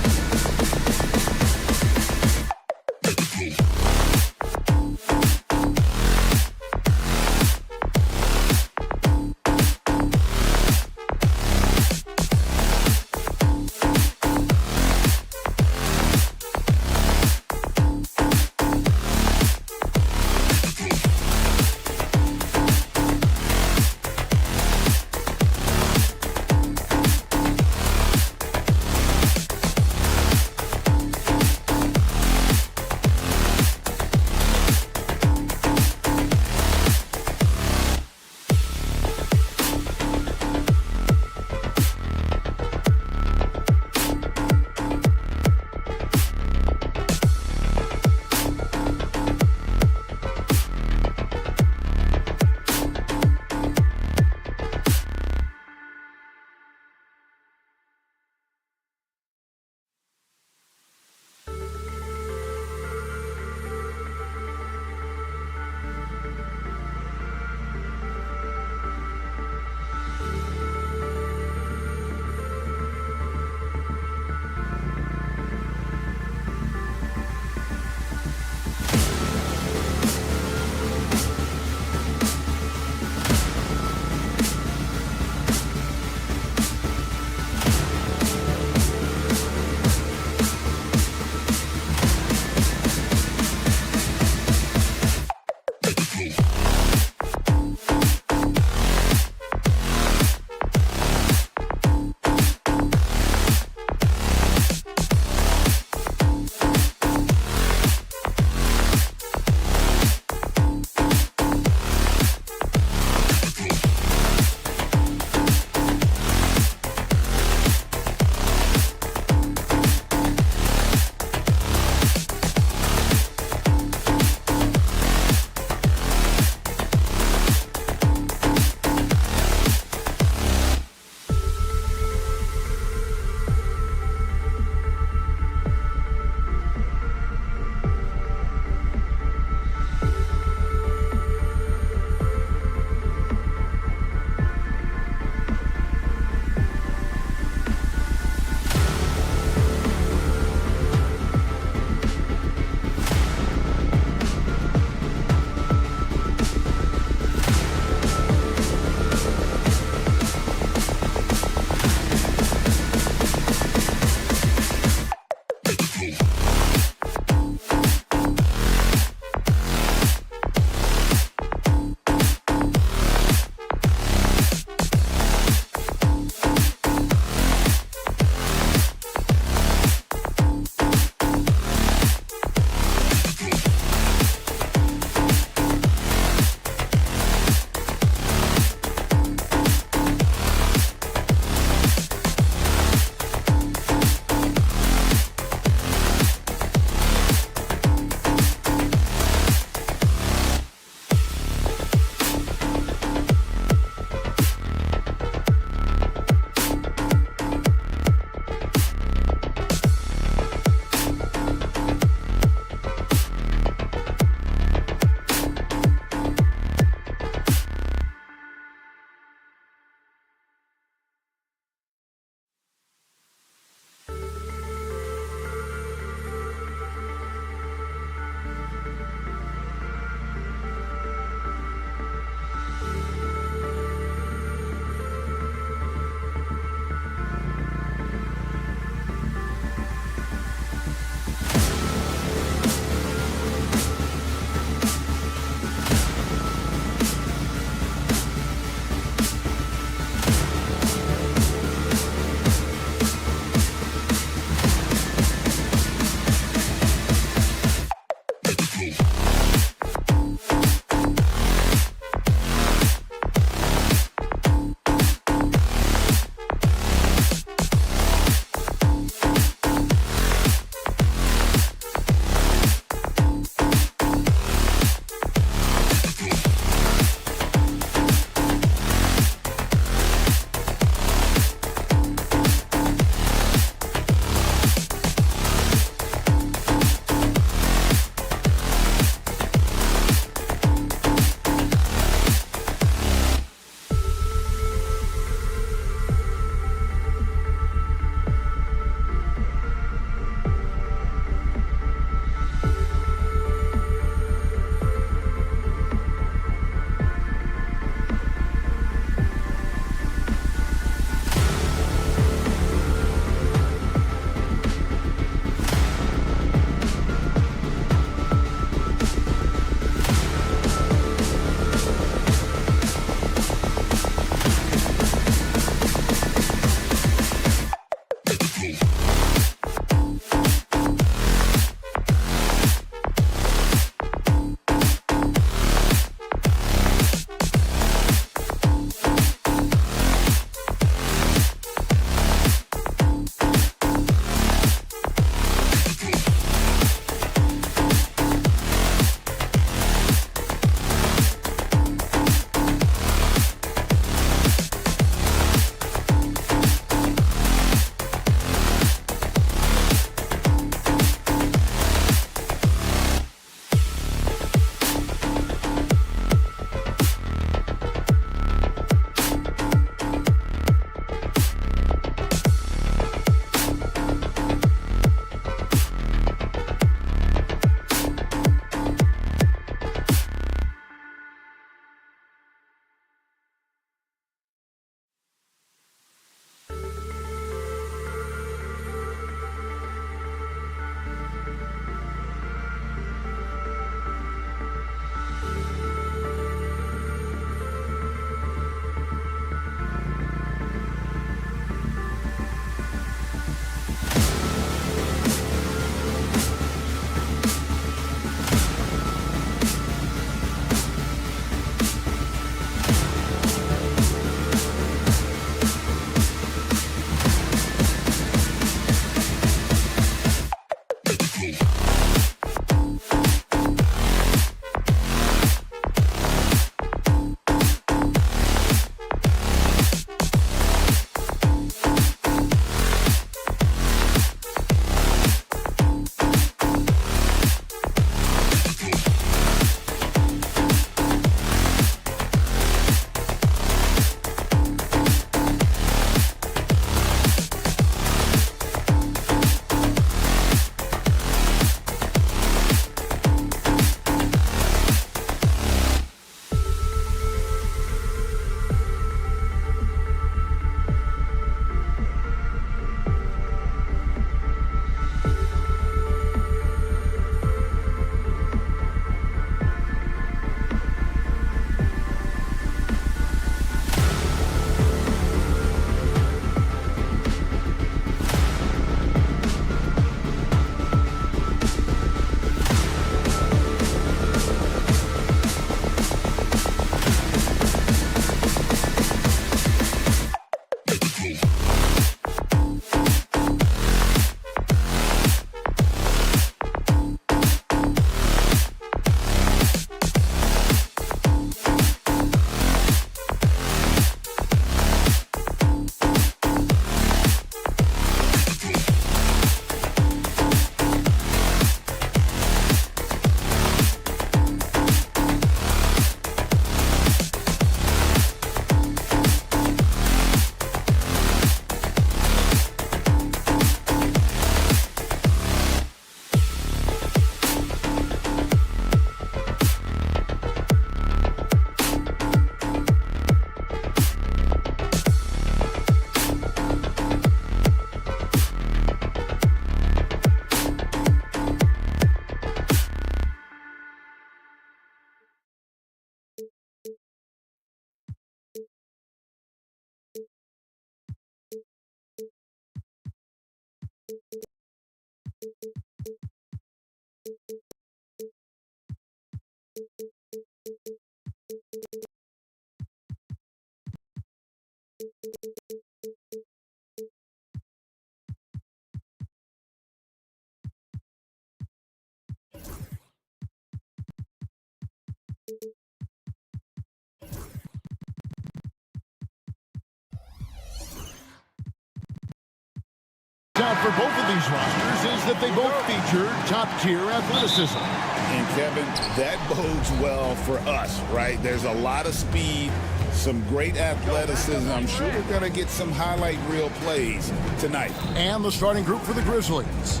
out for both of these rosters is that they both feature top-tier athleticism. And Kevin, that bodes well for us, right? There's a lot of speed, some great athleticism. I'm sure we're going to get some highlight reel plays tonight. And the starting group for the Grizzlies.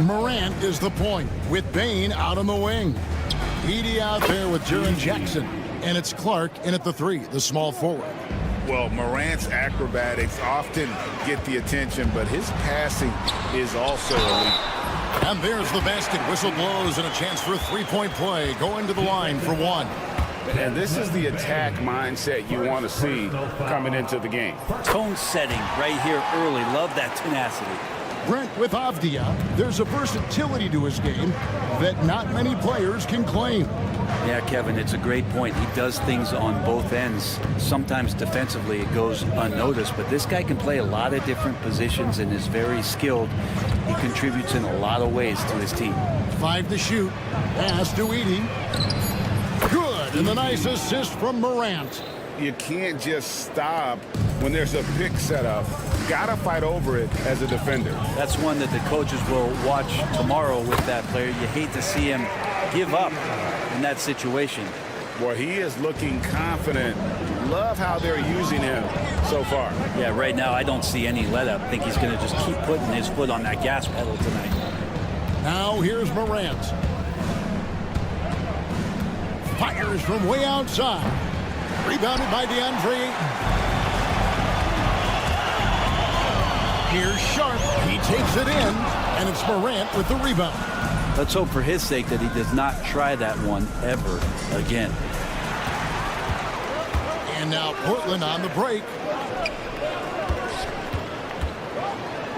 Morant is the point with Bane out on the wing. Edey out there with Jaren Jackson. And it's Clark in at the 3, the small forward. Well, Morant's acrobatics often get the attention, but his passing is also elite. And there's the basket. Whistle blows and a chance for a three-point play. Going to the line for one. And this is the attack mindset you want to see coming into the game. Tone setting right here early. Love that tenacity. Brent with Avdia, there's a versatility to his game that not many players can claim. Yeah, Kevin, it's a great point. He does things on both ends. Sometimes defensively it goes unnoticed, but this guy can play a lot of different positions and is very skilled. He contributes in a lot of ways to his team. 5 to shoot. Pass to Edey. Good, and the nice assist from Morant. You can't just stop when there's a pick set up. Gotta fight over it as a defender. That's one that the coaches will watch tomorrow with that player. You hate to see him give up in that situation. Boy, he is looking confident. Love how they're using him so far. Yeah, right now I don't see any let up. I think he's going to just keep putting his foot on that gas pedal tonight. Now here's Morant. Fires from way outside. Rebounded by DeAndre Ayton. Here's Sharp. He takes it in, and it's Morant with the rebound. Let's hope for his sake that he does not try that one ever again. And now Portland on the break.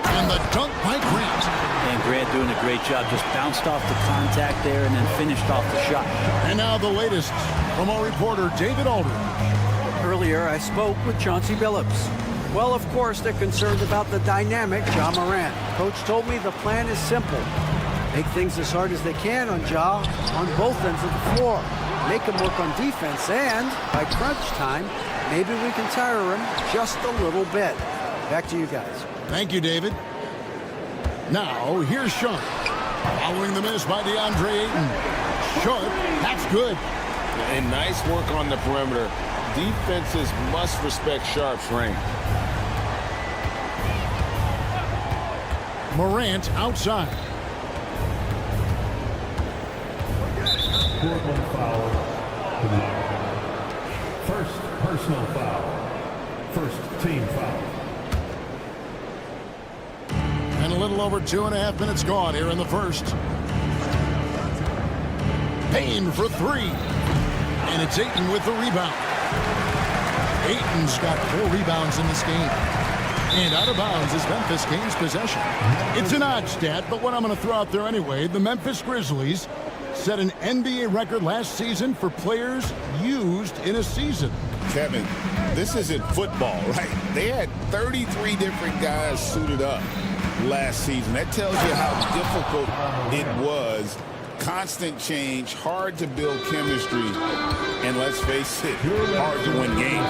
And the dunk by Grant. And Grant doing a great job. Just bounced off the contact there and then finished off the shot. And now the latest from our reporter, David Aldridge. Earlier, I spoke with Chauncey Billups. Well, of course, they're concerned about the dynamic Ja Morant. Coach told me the plan is simple. Make things as hard as they can on Ja on both ends of the floor. Make him work on defense, and by crunch time, maybe we can tire him just a little bit. Back to you guys. Thank you, David. Now, here's Sharp. Following the miss by DeAndre Ayton. Sharp, that's good. And nice work on the perimeter. Defenses must respect Sharp's range. Morant outside. Portland foul. First personal foul. First team foul. And a little over 2.5 minutes gone here in the first. Payne for 3. And it's Ayton with the rebound. Ayton's got 4 rebounds in this game. And out of bounds is Memphis gains possession. It's an odd stat, but what I'm going to throw out there anyway, the Memphis Grizzlies set an NBA record last season for players used in a season. Kevin, this isn't football, right? They had 33 different guys suited up last season. That tells you how difficult it was. Constant change, hard to build chemistry, and let's face it, hard to win games.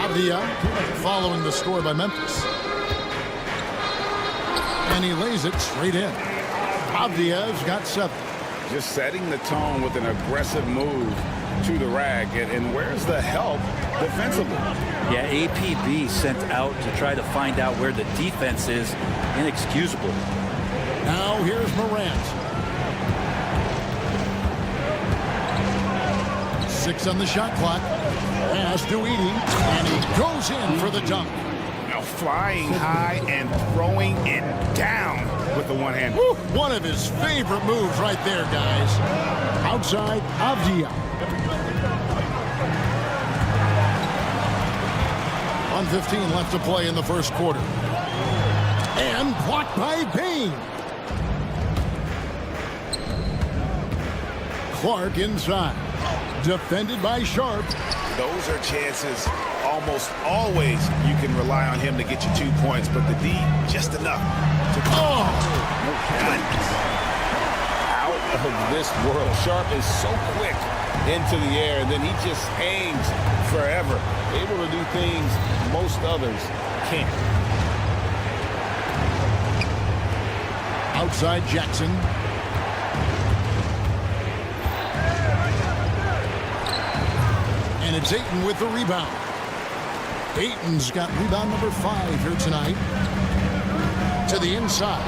Avdia following the score by Memphis. And he lays it straight in. Avdia's got 7. Just setting the tone with an aggressive move to the rack. And where's the help defensively? Yeah, APB sent out to try to find out where the defense is. Inexcusable. Now here's Morant. 6 on the shot clock. Pass to Edey, and he goes in for the dunk. Now flying high and throwing it down with the one hand. Woo, one of his favorite moves right there, guys. Outside, Avdia. 1:15 left to play in the first quarter. And blocked by Payne. Clark inside. Defended by Sharp. Those are chances almost always you can rely on him to get you 2 points, but the D, just enough to Oh! out of this world. Sharp is so quick into the air, and then he just hangs forever, able to do things most others can't. Outside Jackson. And it's Ayton with the rebound. Ayton's got rebound number 5 here tonight. To the inside.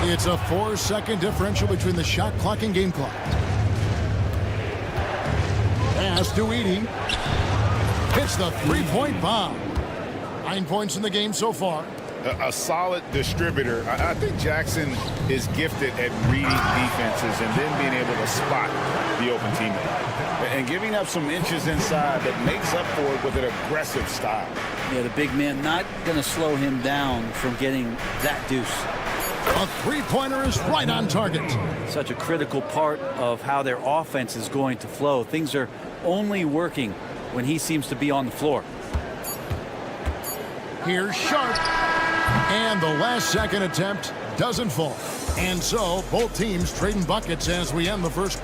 It's a 4-second differential between the shot clock and game clock. Pass to Edey. Hits the three-point bomb. 9 points in the game so far. A solid distributor. I think Jackson is gifted at reading defenses and then being able to spot the open teammate. And giving up some inches inside that makes up for it with an aggressive style. Yeah, the big man not going to slow him down from getting that deuce. A three-pointer is right on target. Such a critical part of how their offense is going to flow. Things are only working when he seems to be on the floor. Here's Sharp. And the last second attempt doesn't fall. And so both teams trading buckets as we end the first.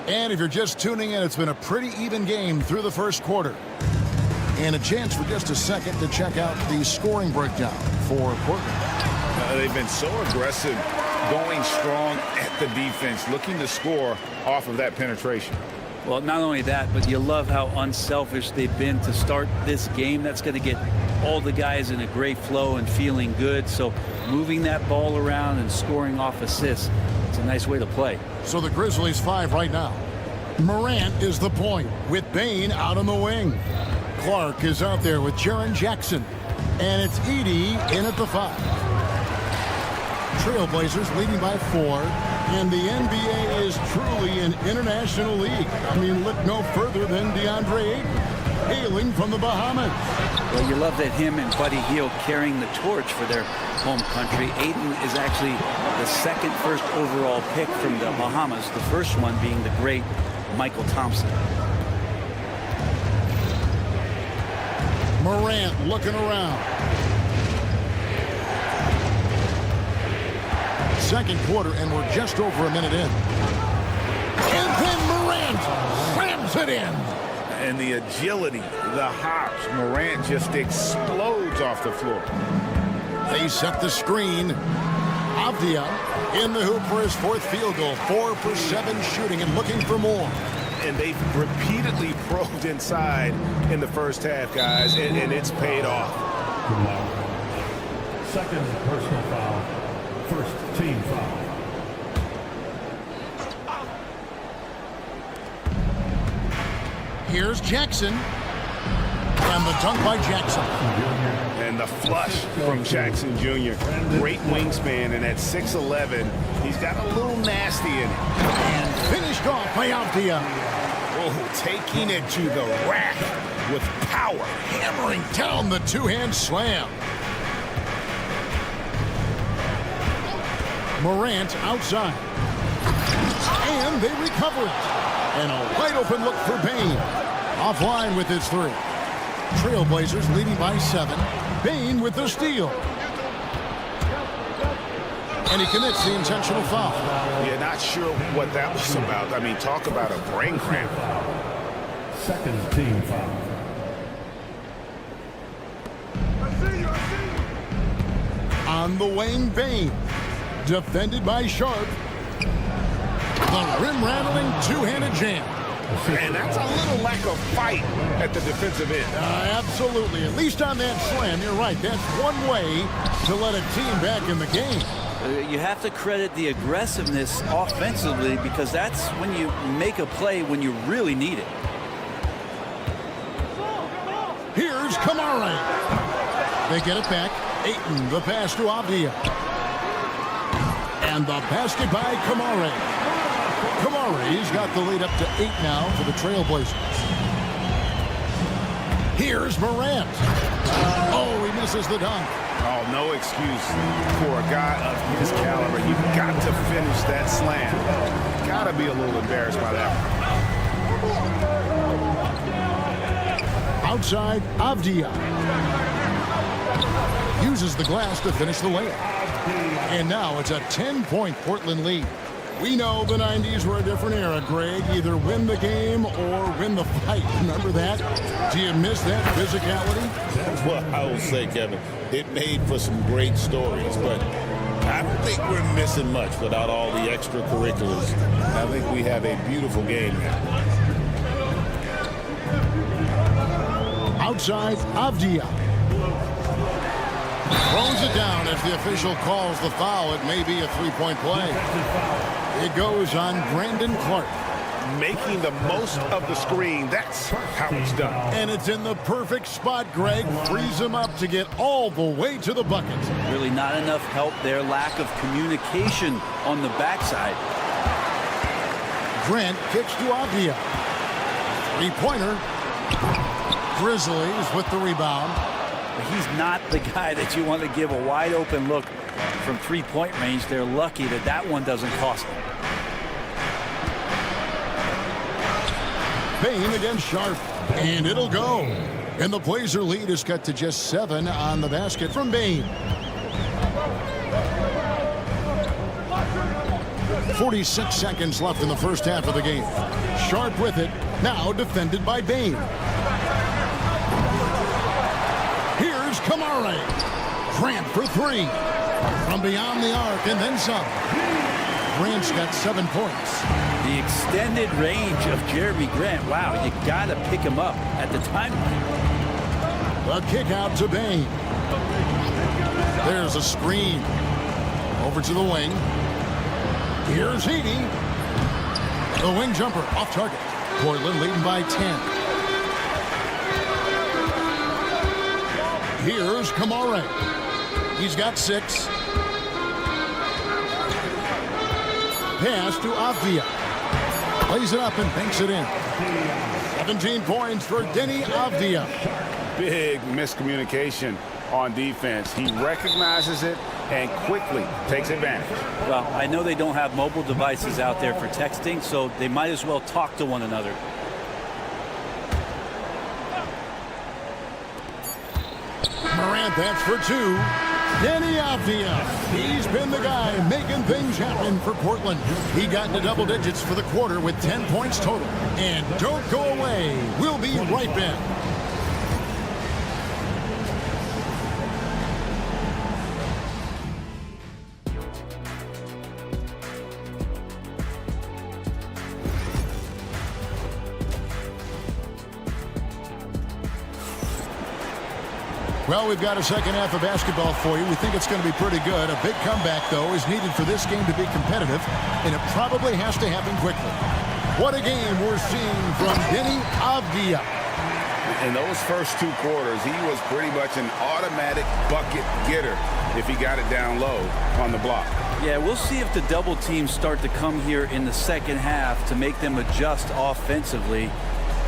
And if you're just tuning in, it's been a pretty even game through the first quarter. And a chance for just a second to check out the scoring breakdown for Portland. They've been so aggressive, going strong at the defense, looking to score off of that penetration. Well, not only that, but you love how unselfish they've been to start this game. That's going to get all the guys in a great flow and feeling good. So moving that ball around and scoring off assists, it's a nice way to play. So the Grizzlies 5 right now. Morant is the point with Bane out on the wing. Clark is out there with Jaren Jackson. And it's Edey in at the 5. Trailblazers leading by 4. And the NBA is truly an international league. I mean, look no further than DeAndre Ayton, hailing from the Bahamas. Well, you love that him and Buddy Hield carrying the torch for their home country. Ayton is actually the second first overall pick from the Bahamas, the first one being the great Michael Thompson. Morant looking around. Second quarter, and we're just over a minute in. And then Morant slams it in. And the agility, the hops, Morant just explodes off the floor. They set the screen. Avdia in the hoop for his 4th field goal. 4 for 7 shooting and looking for more. And they've repeatedly probed inside in the first half, guys, and it's paid off. Second personal foul. First team foul. Here's Jackson. And the dunk by Jackson. And the flush from Jackson Jr. Great wingspan, and at 6'11", he's got a little nasty in it. And finished off by Avdia. Oh, taking it to the rack with power. Hammering down the two-hand slam. Morant outside. And they recover it. And a wide open look for Bane. Offline with his 3. Trailblazers leading by 7. Bane with the steal. And he commits the intentional foul. Yeah, not sure what that was about. I mean, talk about a brain cramp. Second team foul. On the wing, Bane. Defended by Sharp. The rim-rattling two-handed jam. And that's a little lack of fight at the defensive end. Absolutely. At least on that slam, you're right. That's one way to let a team back in the game. You have to credit the aggressiveness offensively, because that's when you make a play when you really need it. Here's Kamara. They get it back. Ayton, the pass to Avdia. And the basket by Kamara. Kamara's got the lead up to 8 now for the Trailblazers. Here's Morant. Oh, he misses the dunk. Oh, no excuse for a guy of his caliber. You've got to finish that slam. Got to be a little embarrassed by that. Outside, Avdia. Uses the glass to finish the layup. And now it's a 10-point Portland lead. We know the 90s were a different era, Greg. Either win the game or win in the fight. Remember that? Do you miss that physicality? Well, I will say, Kevin, it made for some great stories, but I don't think we're missing much without all the extracurriculars. I think we have a beautiful game now. Outside, Avdia. Throws it down as the official calls the foul. It may be a three-point play. It goes on Brandon Clark. Making the most of the screen. That's how it's done. And it's in the perfect spot. Greg frees him up to get all the way to the bucket. Really not enough help there. Lack of communication on the backside. Grant kicks to Avdia. Three-pointer. Grizzlies with the rebound. But he's not the guy that you want to give a wide open look from three-point range. They're lucky that that one doesn't cost them. Bain against Sharp, and it'll go. And the Blazer lead is cut to just 7 on the basket from Bain. 46 seconds left in the first half of the game. Sharp with it, now defended by Bain. Here's Kamare. Grant for 3. From beyond the arc and then some. Grant's got 7 points. The extended range of Jeremy Grant. Wow, you got to pick him up at the timeline. A kick out to Bain. There's a screen. Over to the wing. Here's Heaney. The wing jumper off target. Portland leading by 10. Here's Kamare. He's got 6. Pass to Avdia. Plays it up and banks it in. 17 points for Denny Avdia. Big miscommunication on defense. He recognizes it and quickly takes advantage. Well, I know they don't have mobile devices out there for texting, so they might as well talk to one another. Morant, that's for 2. Denny Avdia. He's been the guy making things happen for Portland. He got into double digits for the quarter with 10 points total. And don't go away. We'll be right back. Well, we've got a second half of basketball for you. We think it's going to be pretty good. A big comeback, though, is needed for this game to be competitive, and it probably has to happen quickly. What a game we're seeing from Denny Avdia. In those first 2 quarters, he was pretty much an automatic bucket getter if he got it down low on the block. Yeah, we'll see if the double teams start to come here in the second half to make them adjust offensively,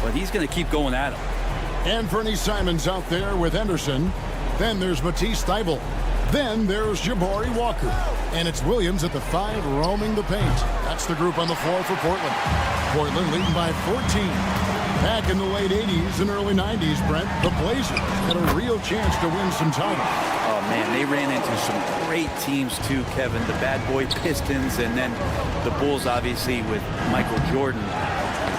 but he's going to keep going at them. And Fernie Simons out there with Henderson. Then there's Matisse Thybulle. Then there's Jabari Walker. And it's Williams at the 5 roaming the paint. That's the group on the floor for Portland. Portland leading by 14. Back in the late 80s and early 90s, Brent, the Blazers had a real chance to win some titles. Oh, man, they ran into some great teams, too, Kevin. The bad boy Pistons and then the Bulls, obviously, with Michael Jordan.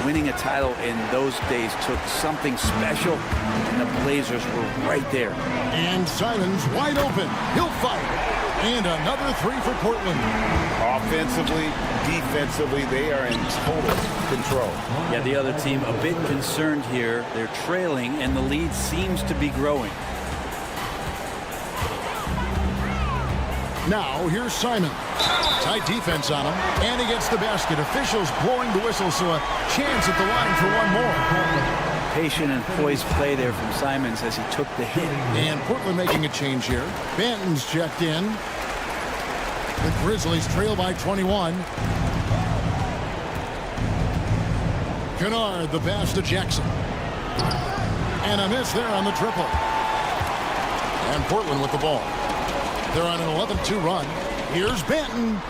Winning a title in those days took something special, and the Blazers were right there. And Simons wide open. He'll fight. And another 3 for Portland. Offensively, defensively, they are in total control. Yeah, the other team a bit concerned here. They're trailing, and the lead seems to be growing. Now, here's Simon. Tight defense on him, and he gets the basket. Officials blowing the whistle, so a chance at the line for one more. Patient and poised play there from Simons as he took the hit. And Portland making a change here. Banton's checked in. The Grizzlies trail by 21. Kennard, the pass to Jackson. And a miss there on the triple. And Portland with the ball. They're on an 11-2 run. Here's Banton.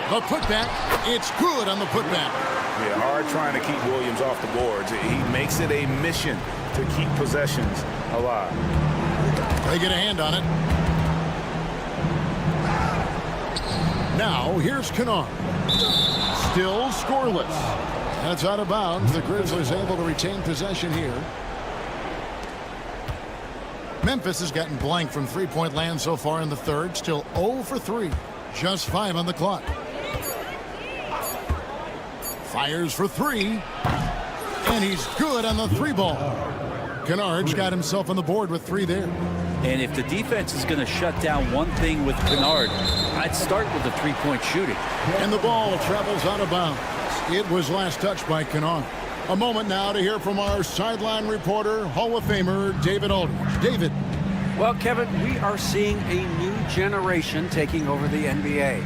The putback. It's good on the putback. Yeah, hard trying to keep Williams off the boards. He makes it a mission to keep possessions alive. They get a hand on it. Now, here's Kennard. Still scoreless. And it's out of bounds. The Grizzlies able to retain possession here. Memphis has gotten blank from three-point land so far in the third. Still 0 for 3. Just 5 on the clock. Fires for 3. And he's good on the 3-ball. Kennard's got himself on the board with 3 there. And if the defense is going to shut down one thing with Kennard, I'd start with the three-point shooting. And the ball travels out of bounds. It was last touched by Kennard. A moment now to hear from our sideline reporter, Hall of Famer David Aldridge. David. Well, Kevin, we are seeing a new generation taking over the NBA.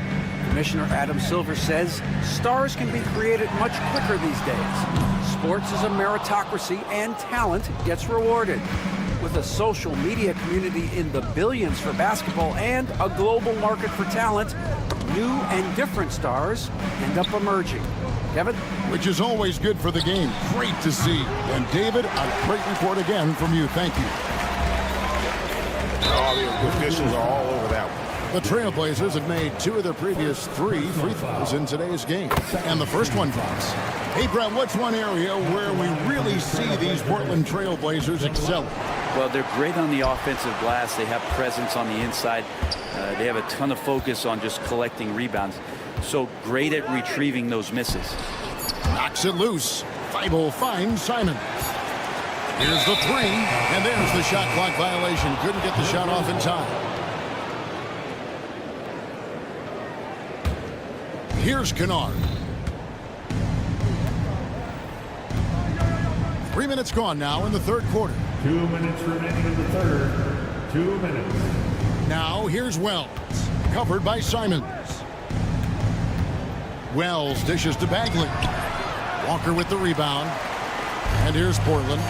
Commissioner Adam Silver says stars can be created much quicker these days. Sports is a meritocracy and talent gets rewarded. With a social media community in the billions for basketball and a global market for talent, new and different stars end up emerging. Kevin? Which is always good for the game. Great to see. And David, a great report again from you. Thank you. All the officials are all over that one. The Trailblazers have made 2 of their previous 3 free throws in today's game. And the first one drops. Hey, Brett, what's one area where we really see these Portland Trailblazers excel? Well, they're great on the offensive glass. They have presence on the inside. They have a ton of focus on just collecting rebounds. So great at retrieving those misses. Knocks it loose. Thibault finds Simon. Here's the 3, and there's the shot clock violation. Couldn't get the shot off in time. Here's Kennard. 3 minutes gone now in the third quarter. 2 minutes remaining in the third. 2 minutes. Now here's Wells. Covered by Simons. Wells dishes to Bagley. Walker with the rebound. And here's Portland.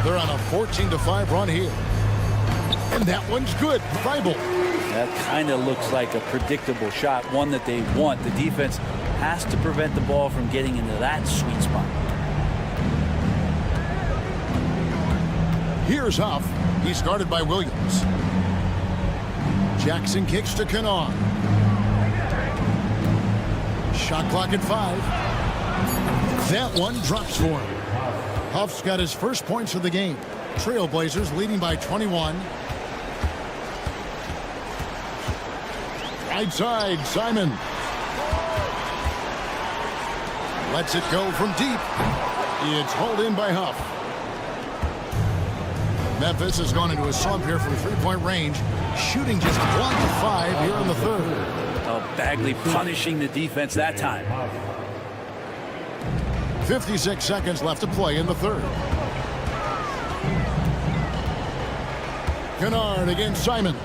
They're on a 14-5 run here. And that one's good. Thibault. That kind of looks like a predictable shot, one that they want. The defense has to prevent the ball from getting into that sweet spot. Here's Huff. He's guarded by Williams. Jackson kicks to Kennard. Shot clock at 5. That one drops for him. Huff's got his first points of the game. Trailblazers leading by 21. Right side, Simon. Lets it go from deep. It's hauled in by Huff. Memphis has gone into a slump here from three-point range, shooting just 1 of 5 here in the third. Bagley punishing the defense that time. 56 seconds left to play in the third. Kennard against Simon.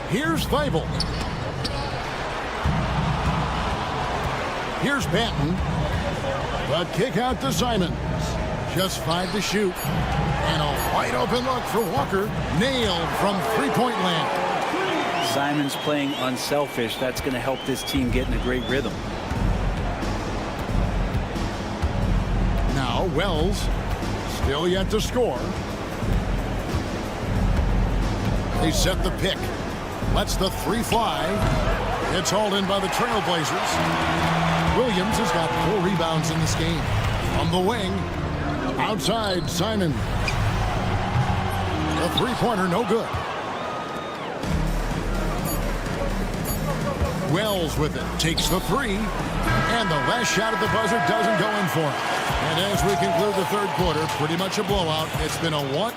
Here's Thibault. Here's Banton. The kick out to Simon. Just 5 to shoot. And a wide open look for Walker. Nailed from three-point land. Simon's playing unselfish. That's going to help this team get in a great rhythm. Now Wells, still yet to score. They set the pick. Lets the 3 fly. It's hauled in by the Trailblazers. Williams has got 4 rebounds in this game. On the wing, outside Simon. The three-pointer no good. Wells with it, takes the 3, and the last shot at the buzzer doesn't go in for him. And as we conclude the third quarter, pretty much a blowout. It's been a 1.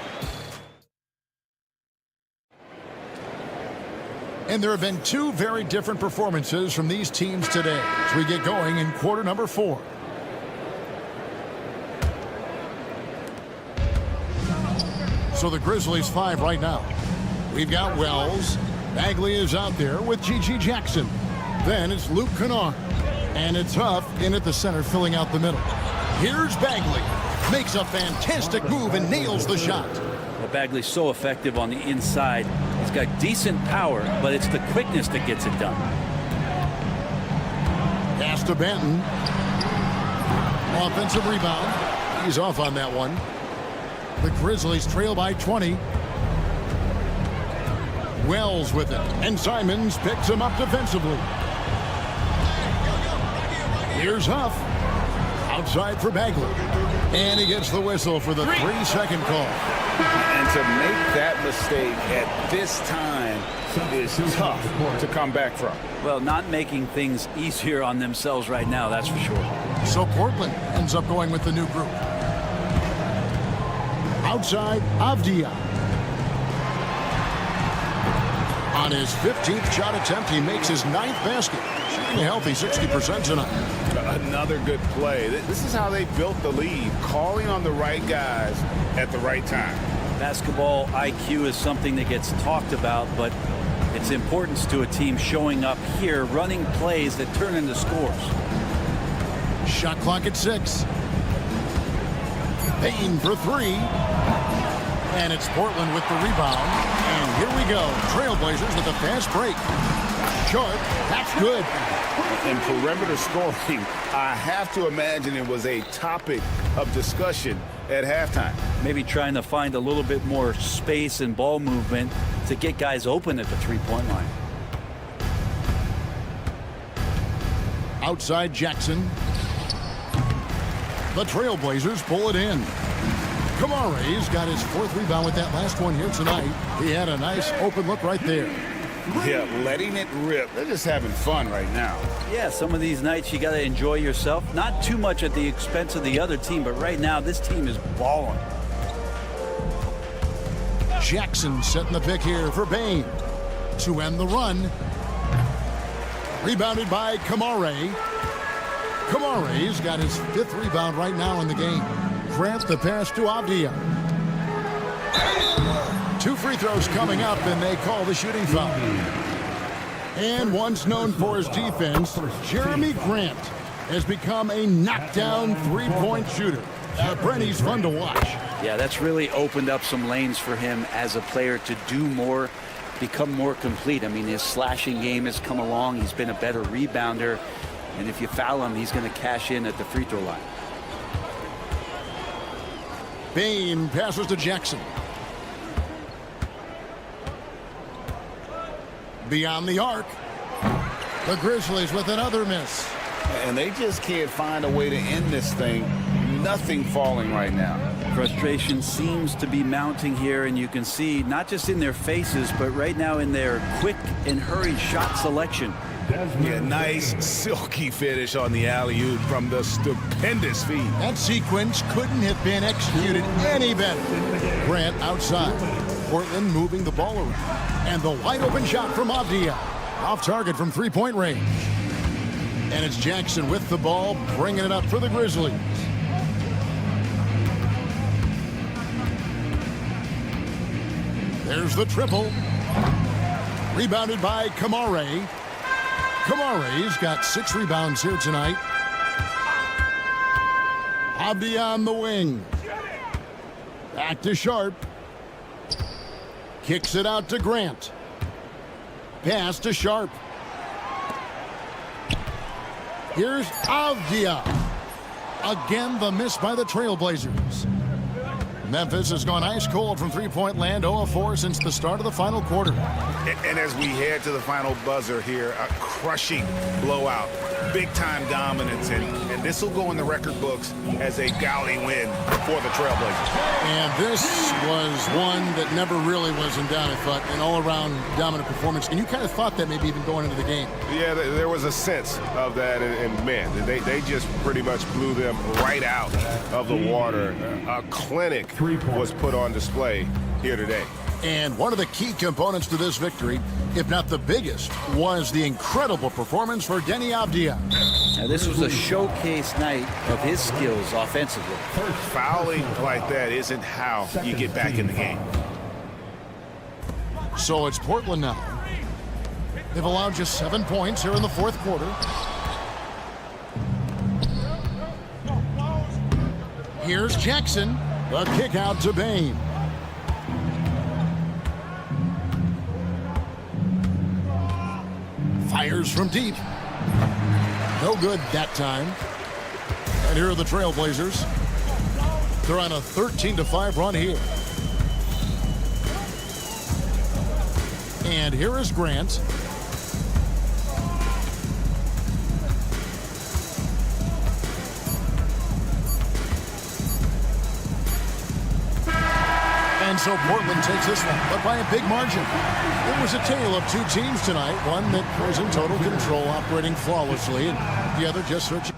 And there have been 2 very different performances from these teams today as we get going in quarter number 4. So the Grizzlies 5 right now. We've got Wells. Bagley is out there with G.G. Jackson. Then it's Luke Kennard. And it's Huff in at the center, filling out the middle. Here's Bagley. Makes a fantastic move and nails the shot. Well, Bagley's so effective on the inside. He's got decent power, but it's the quickness that gets it done. Pass to Banton. Offensive rebound. He's off on that one. The Grizzlies trail by 20. Wells with it. And Simons picks him up defensively. Here's Huff. Outside for Bagley. And he gets the whistle for the 3-second call. And to make that mistake at this time is tough to come back from. Well, not making things easier on themselves right now, that's for sure. So Portland ends up going with the new group. Outside, Avdia. On his 15th shot attempt, he makes his 9th basket. Shooting a healthy 60% tonight. Another good play. This is how they built the lead, calling on the right guys at the right time. Basketball IQ is something that gets talked about, but its importance to a team showing up here, running plays that turn into scores. Shot clock at 6. Payne for 3. And it's Portland with the rebound. And here we go. Trailblazers with a fast break. Short. That's good. In perimeter scoring, I have to imagine it was a topic of discussion at halftime. Maybe trying to find a little bit more space and ball movement to get guys open at the three-point line. Outside Jackson. The Trailblazers pull it in. Kamare's got his 4th rebound with that last one here tonight. He had a nice open look right there. Yeah, letting it rip. They're just having fun right now. Yeah, some of these nights you got to enjoy yourself. Not too much at the expense of the other team, but right now this team is balling. Jackson setting the pick here for Payne to end the run. Rebounded by Kamare. Kamare's got his 5th rebound right now in the game. Grant the pass to Avdia. 2 free throws coming up, and they call the shooting foul. And once known for his defense, Jeremy Grant has become a knockdown 3-point shooter. Brent, he's fun to watch. Yeah, that's really opened up some lanes for him as a player to do more, become more complete. I mean, his slashing game has come along. He's been a better rebounder. And if you foul him, he's going to cash in at the free throw line. Payne passes to Jackson. Beyond the arc. The Grizzlies with another miss. And they just can't find a way to end this thing. Nothing falling right now. Frustration seems to be mounting here, and you can see not just in their faces, but right now in their quick and hurried shot selection. Yeah, nice silky finish on the alley-oop from the stupendous feed. That sequence couldn't have been executed any better. Grant outside. Portland moving the ball around. And the wide open shot from Avdia. Off target from 3-point range. And it's Jackson with the ball, bringing it up for the Grizzlies. There's the triple. Rebounded by Kamare. Kamare's got 6 rebounds here tonight. Avdia on the wing. Back to Sharp. Kicks it out to Grant. Pass to Sharp. Here's Avdia. Again, the miss by the Trailblazers. Memphis has gone ice cold from 3-point land, 0-4 since the start of the final quarter. And as we head to the final buzzer here, a crushing blowout, big-time dominance, and this will go in the record books as a gaudy win for the Trailblazers. And this was one that never really was in doubt, I thought, an all-around dominant performance. And you kind of thought that maybe even going into the game. Yeah, there was a sense of that, and man, they just pretty much blew them right out of the water. A clinic was put on display here today. And one of the key components to this victory, if not the biggest, was the incredible performance for Deni Avdia. Now, this was a showcase night of his skills offensively. Fouling like that isn't how you get back in the game. So it's Portland now. They've allowed just 7 points here in the 4th quarter. Here's Jackson. The kick out to Payne. Fires from deep. No good that time. And here are the Trailblazers. They're on a 13-5 run here. And here is Grant. so Portland takes this one, but by a big margin. It was a tale of two teams tonight, one that was in total control, operating flawlessly, and the other just searching.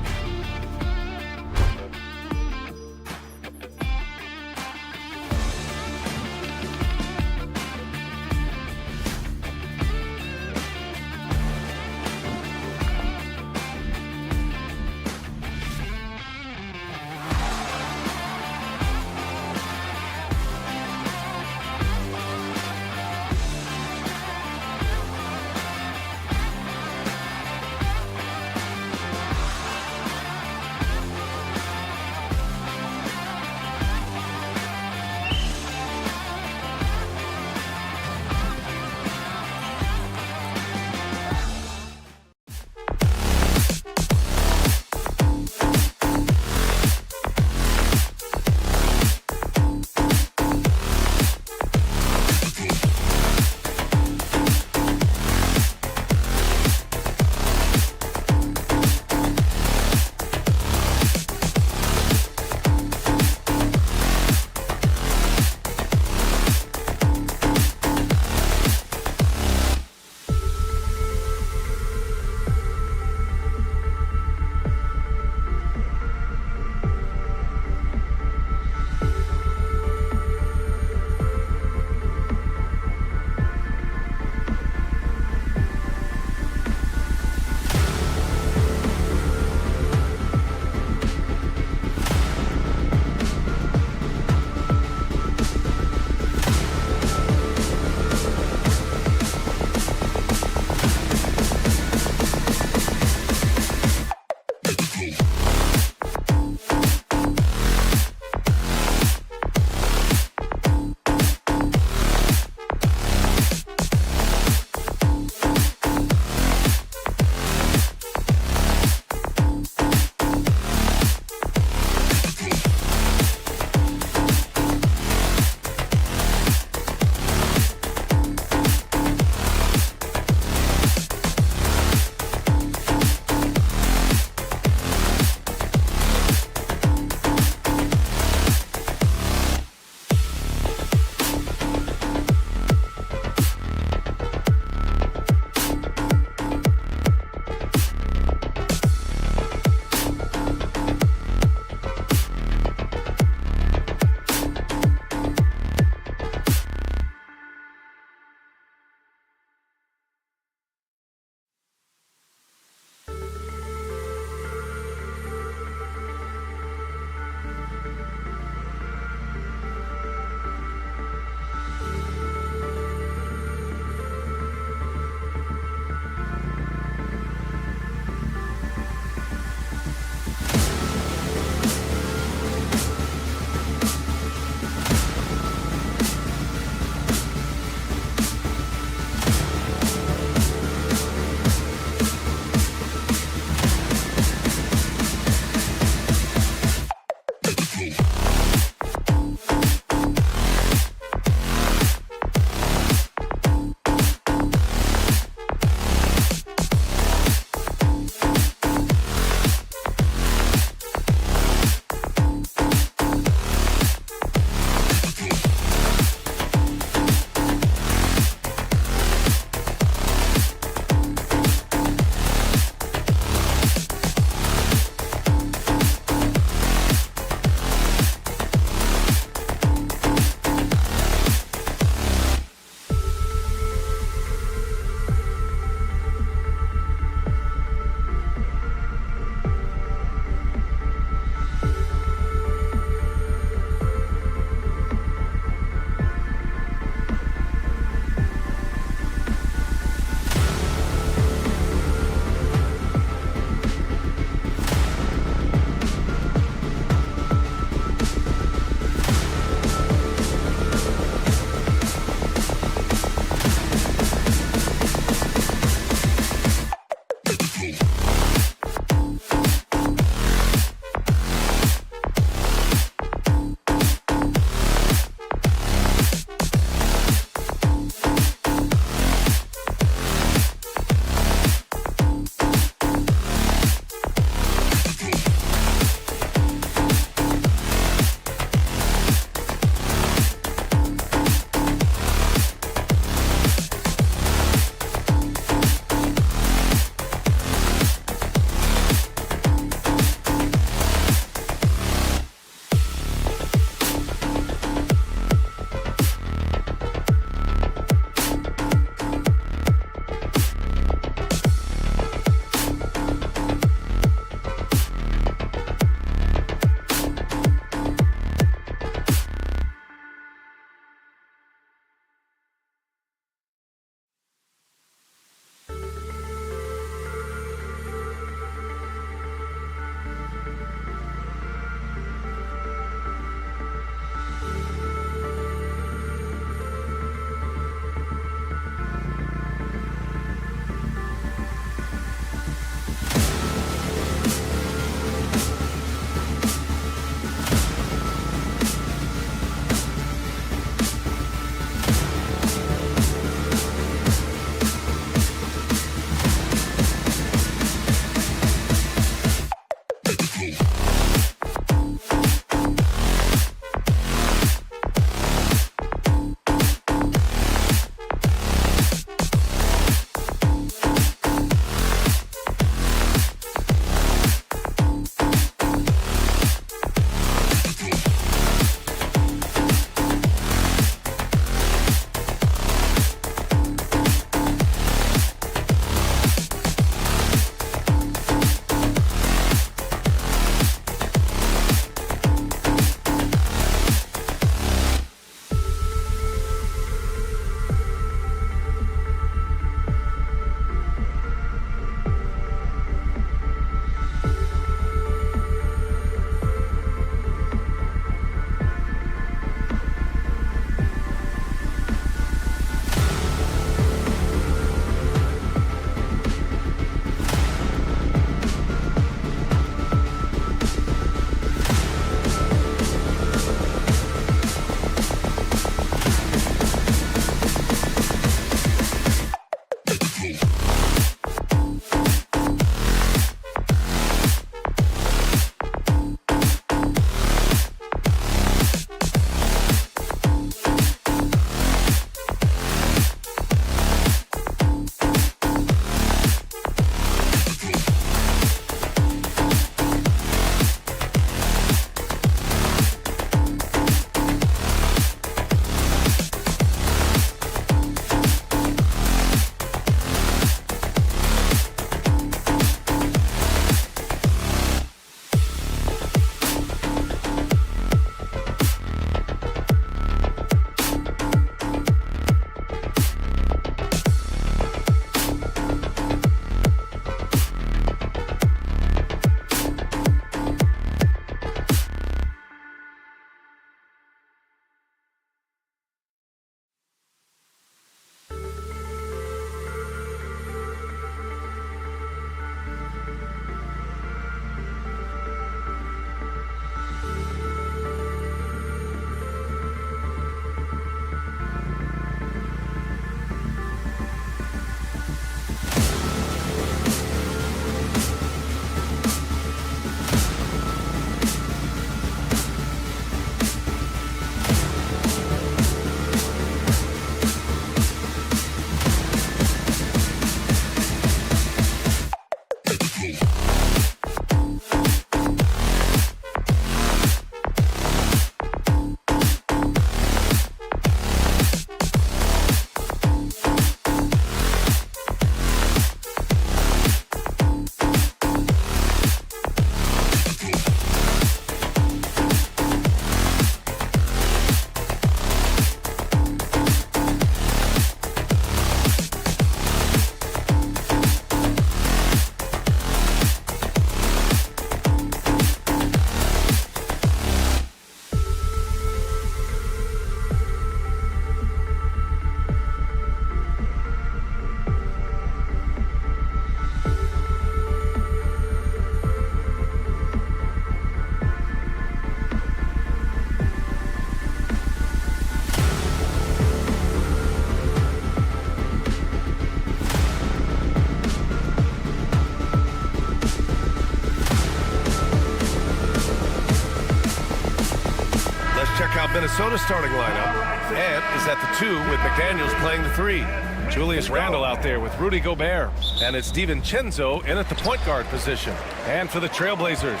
Minnesota's starting lineup. Ed is at the 2 with McDaniels playing the 3. Julius Randle out there with Rudy Gobert. And it's DiVincenzo in at the point guard position. And for the Trailblazers,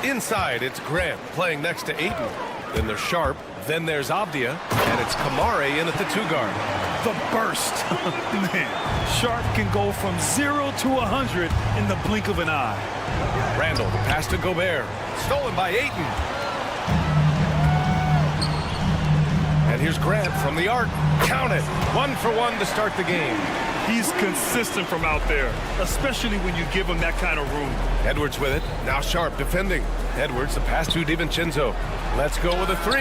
inside it's Grant playing next to Ayton. Then there's Sharp. Then there's Avdia. And it's Kamare in at the 2 guard. The burst. Man, Sharp can go from 0 to 100 in the blink of an eye. Randle, the pass to Gobert. Stolen by Ayton. And here's Grant from the arc. Count it. 1 for 1 to start the game. He's consistent from out there, especially when you give him that kind of room. Edwards with it. Now Sharp defending. Edwards, the pass to DiVincenzo. Let's go with a 3.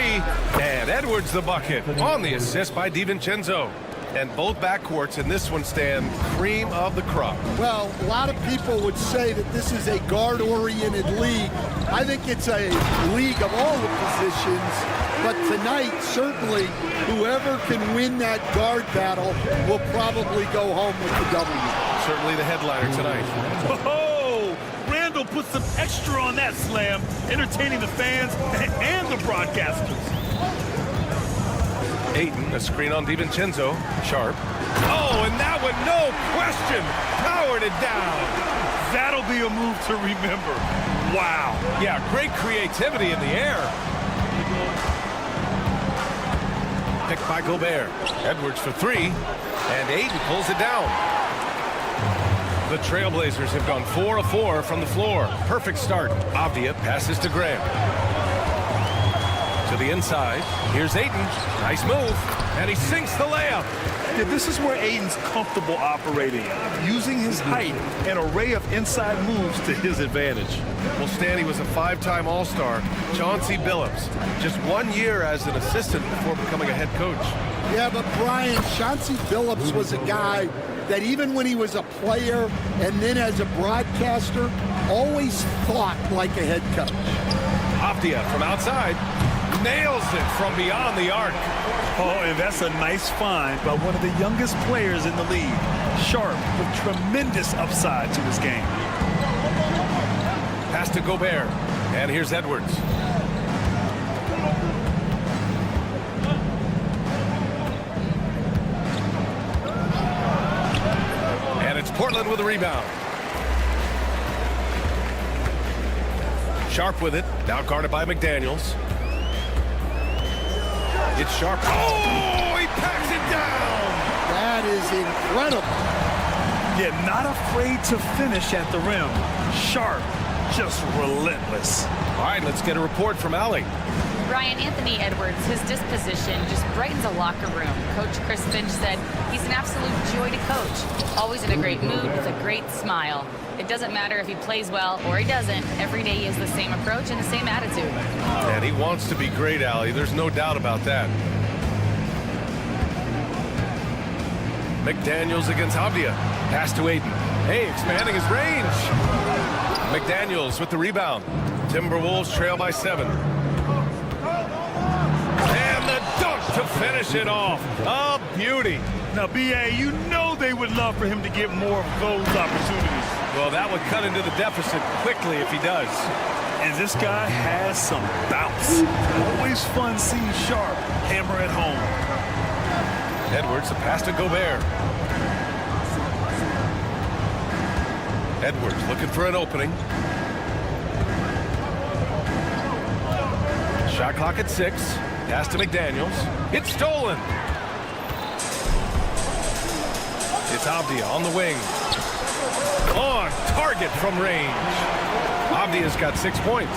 And Edwards the bucket on the assist by DiVincenzo. And both backcourts in this one stand cream of the crop. Well, a lot of people would say that this is a guard-oriented league. I think it's a league of all the positions. But tonight, certainly, whoever can win that guard battle will probably go home with the W. Certainly the headliner tonight. Oh, Randle put some extra on that slam, entertaining the fans and the broadcasters. Ayton, a screen on DiVincenzo. Sharp. Oh, and that one, no question, powered it down. That'll be a move to remember. Wow. Yeah, great creativity in the air. Picked by Gobert. Edwards for 3. And Ayton pulls it down. The Trailblazers have gone 4 of 4 from the floor. Perfect start. Avdia passes to Graham. To the inside. Here's Ayton. Nice move. And he sinks the layup. Yeah, this is where Ayton's comfortable operating, using his height and array of inside moves to his advantage. Well, Stanley was a 5-time All-Star. Chauncey Billups, just 1 year as an assistant before becoming a head coach. Yeah, but Brian, Chauncey Billups was a guy that even when he was a player and then as a broadcaster, always thought like a head coach. Avdia from outside. Nails it from beyond the arc. Oh, and that's a nice find by one of the youngest players in the league. Sharp with tremendous upside to his game. Pass to Gobert. And here's Edwards. And it's Portland with a rebound. Sharp with it. Now guarded by McDaniels. It's Sharp. Oh, he packs it down. That is incredible. Yeah, not afraid to finish at the rim. Sharp, just relentless. All right, let's get a report from Allie. Ryan, Anthony Edwards, his disposition just brightens a locker room. Coach Chris Finch said he's an absolute joy to coach. Always in a great mood with a great smile. It doesn't matter if he plays well or he doesn't. Every day he has the same approach and the same attitude. And he wants to be great, Allie. There's no doubt about that. McDaniels against Avdia. Pass to Ayton. Hey, expanding his range. McDaniels with the rebound. Timberwolves trail by 7. And the dunk to finish it off. A beauty. Now, B.A., you know they would love for him to get more of those opportunities. Well, that would cut into the deficit quickly if he does. And this guy has some bounce. Always fun seeing Sharp hammer at home. Edwards, the pass to Gobert. Edwards looking for an opening. Shot clock at 6. Pass to McDaniels. It's stolen. It's Avdia on the wing. On target from range. Avdia's got 6 points.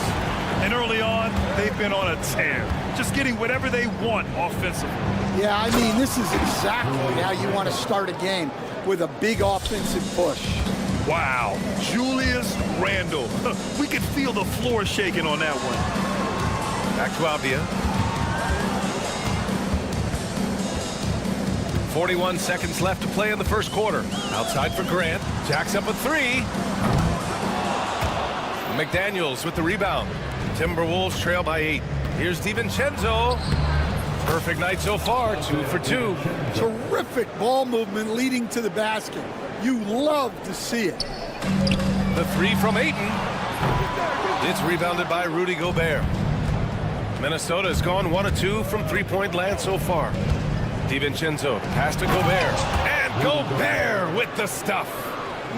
And early on, they've been on a tear. Just getting whatever they want offensively. Yeah, I mean, this is exactly how you want to start a game, with a big offensive push. Wow, Julius Randle. We could feel the floor shaking on that one. Back to Avdia. 41 seconds left to play in the first quarter. Outside for Grant. Jacks up a 3. McDaniels with the rebound. Timberwolves trail by 8. Here's DiVincenzo. Perfect night so far, 2 for 2. Terrific ball movement leading to the basket. You love to see it. The 3 from Ayton. It's rebounded by Rudy Gobert. Minnesota has gone 1 of 2 from three-point land so far. DiVincenzo pass to Gobert. And Gobert with the stuff.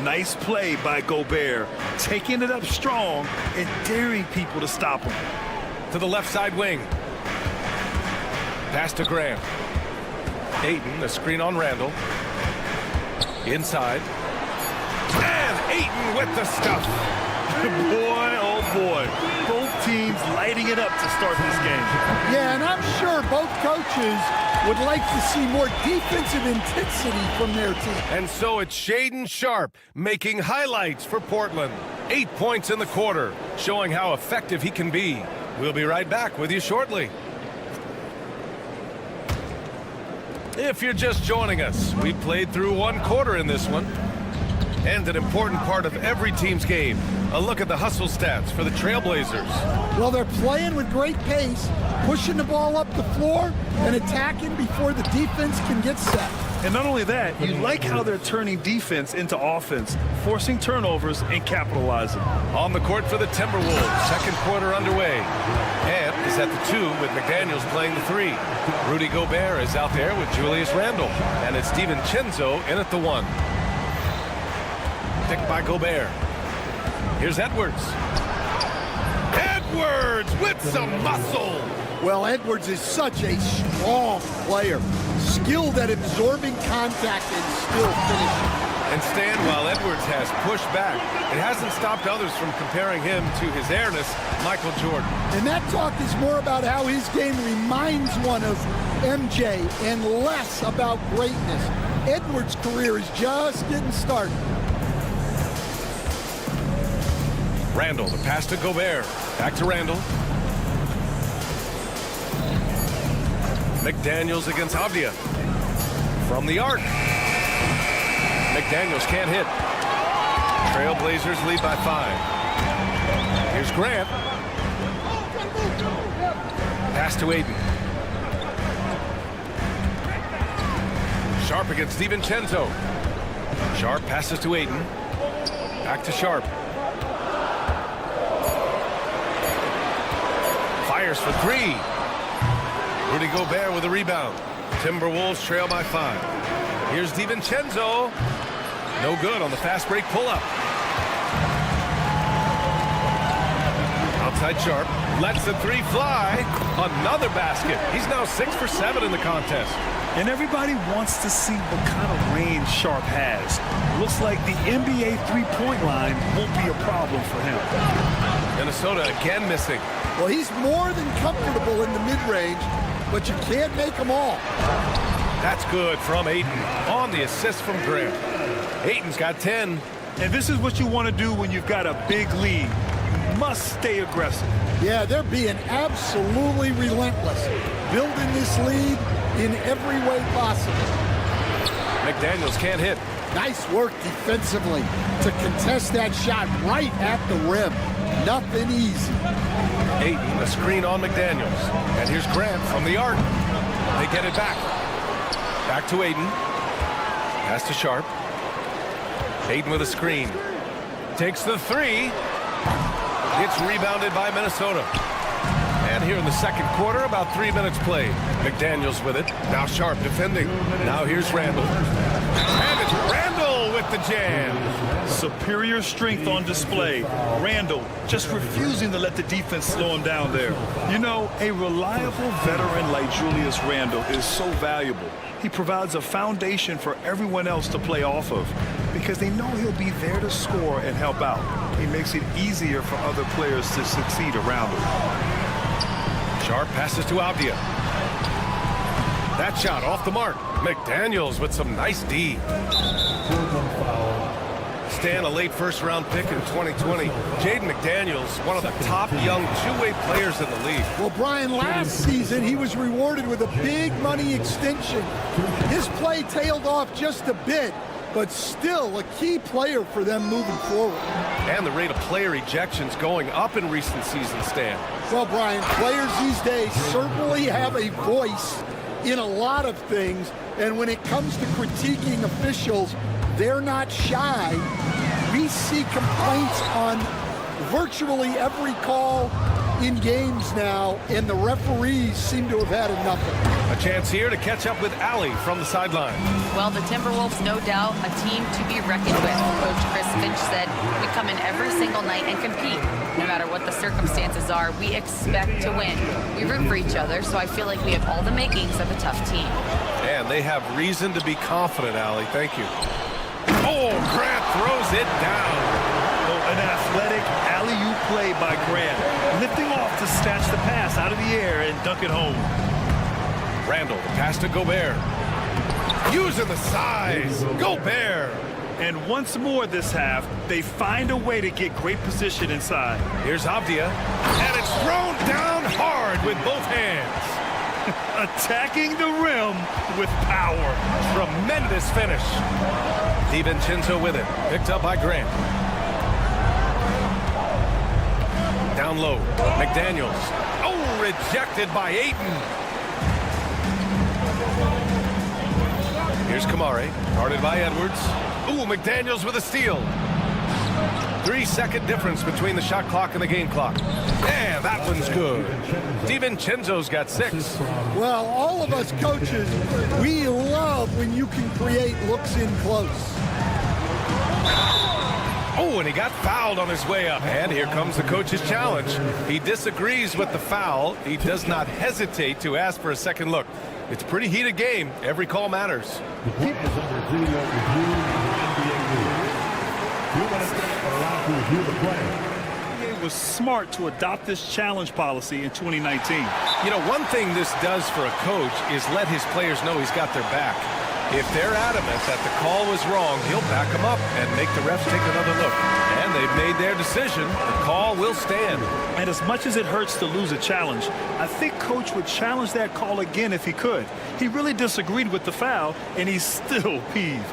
Nice play by Gobert, taking it up strong and daring people to stop him. To the left side wing. Pass to Grant. Ayton, the screen on Randall. Inside. And Ayton with the stuff. Boy, oh boy. Both teams lighting it up to start this game. Yeah, and I'm sure both coaches would like to see more defensive intensity from their team. And so it's Shaedon Sharpe making highlights for Portland. 8 points in the quarter, showing how effective he can be. We'll be right back with you shortly. If you're just joining us, we played through 1 quarter in this one. And an important part of every team's game, a look at the hustle stats for the Trailblazers. Well, they're playing with great pace, pushing the ball up the floor and attacking before the defense can get set. And not only that, you like how they're turning defense into offense, forcing turnovers and capitalizing. On the court for the Timberwolves, second quarter underway. Ant is at the 2 with McDaniels playing the 3. Rudy Gobert is out there with Julius Randle. And it's DiVincenzo in at the 1. Picked by Gobert. Here's Edwards. Edwards with some muscle. Well, Edwards is such a strong player, skilled at absorbing contact and still finishing. And Stan, while Edwards has pushed back, it hasn't stopped others from comparing him to his airness, Michael Jordan. And that talk is more about how his game reminds one of MJ and less about greatness. Edwards' career is just getting started. Randall, the pass to Gobert. Back to Randall. McDaniels against Avdia. From the arc. McDaniels can't hit. Trailblazers lead by 5. Here's Grant. Pass to Ayton. Sharpe against DiVincenzo. Sharpe passes to Ayton. Back to Sharpe. Fires for 3. Rudy Gobert with a rebound. Timberwolves trail by 5. Here's DiVincenzo. No good on the fast break pull-up. Outside Sharpe. Lets the 3 fly. Another basket. He's now 6 for 7 in the contest. And everybody wants to see what kind of range Sharpe has. Looks like the NBA three-point line won't be a problem for him. Minnesota again missing. Well, he's more than comfortable in the mid-range, but you can't make them all. That's good from Ayton on the assist from Grant. Ayton's got 10. And this is what you want to do when you've got a big lead. You must stay aggressive. Yeah, they're being absolutely relentless, building this lead in every way possible. McDaniels can't hit. Nice work defensively to contest that shot right at the rim. Nothing easy. Ayton, a screen on McDaniels. And here's Grant from the arc. They get it back. Back to Ayton. Pass to Sharpe. Ayton with a screen. Takes the 3. It's rebounded by Minnesota. And here in the second quarter, about 3 minutes played. McDaniels with it. Now Sharpe defending. Now here's Randall. And it's Randall with the jam. Superior strength on display. Randall just refusing to let the defense slow him down there. You know, a reliable veteran like Julius Randall is so valuable. He provides a foundation for everyone else to play off of because they know he'll be there to score and help out. He makes it easier for other players to succeed around him. Sharpe passes to Avdia. That shot off the mark. McDaniels with some nice D. Stan, a late first-round pick in 2020. Jaden McDaniels, one of the top young two-way players in the league. Well, Brian, last season he was rewarded with a big money extension. His play tailed off just a bit, but still a key player for them moving forward. And the rate of player ejections going up in recent seasons, Stan. Well, Brian, players these days certainly have a voice in a lot of things, and when it comes to critiquing officials, they're not shy. We see complaints on virtually every call in games now, and the referees seem to have had enough of it. A chance here to catch up with Allie from the sideline. Well, the Timberwolves, no doubt, a team to be reckoned with. Coach Chris Finch said, we come in every single night and compete. No matter what the circumstances are, we expect to win. We root for each other, so I feel like we have all the makings of a tough team. And they have reason to be confident, Allie. Thank you. Oh, Grant throws it down. Oh, an athletic alley-oop play by Grant, lifting off to snatch the pass out of the air and dunk it home. Randall, pass to Gobert. Using the size. Gobert. And once more this half, they find a way to get great position inside. Here's Avdia. And it's thrown down hard with both hands. Attacking the rim with power. Tremendous finish. DiVincenzo with it. Picked up by Grant. Down low. McDaniels. Oh, rejected by Ayton. Here's Kamare. Guarded by Edwards. Ooh, McDaniels with a steal. 3-second difference between the shot clock and the game clock. And that one's good. DiVincenzo's got 6. Well, all of us coaches, we love when you can create looks in close. Oh, and he got fouled on his way up. And here comes the coach's challenge. He disagrees with the foul. He does not hesitate to ask for a second look. It's a pretty heated game. Every call matters. The play is under video review in the NBA rules. 2 minutes are allowed to review the play. The NBA was smart to adopt this challenge policy in 2019. You know, one thing this does for a coach is let his players know he's got their back. If they're adamant that the call was wrong, he'll back them up and make the refs take another look. And they've made their decision. The call will stand. And as much as it hurts to lose a challenge, I think Coach would challenge that call again if he could. He really disagreed with the foul, and he's still peeved.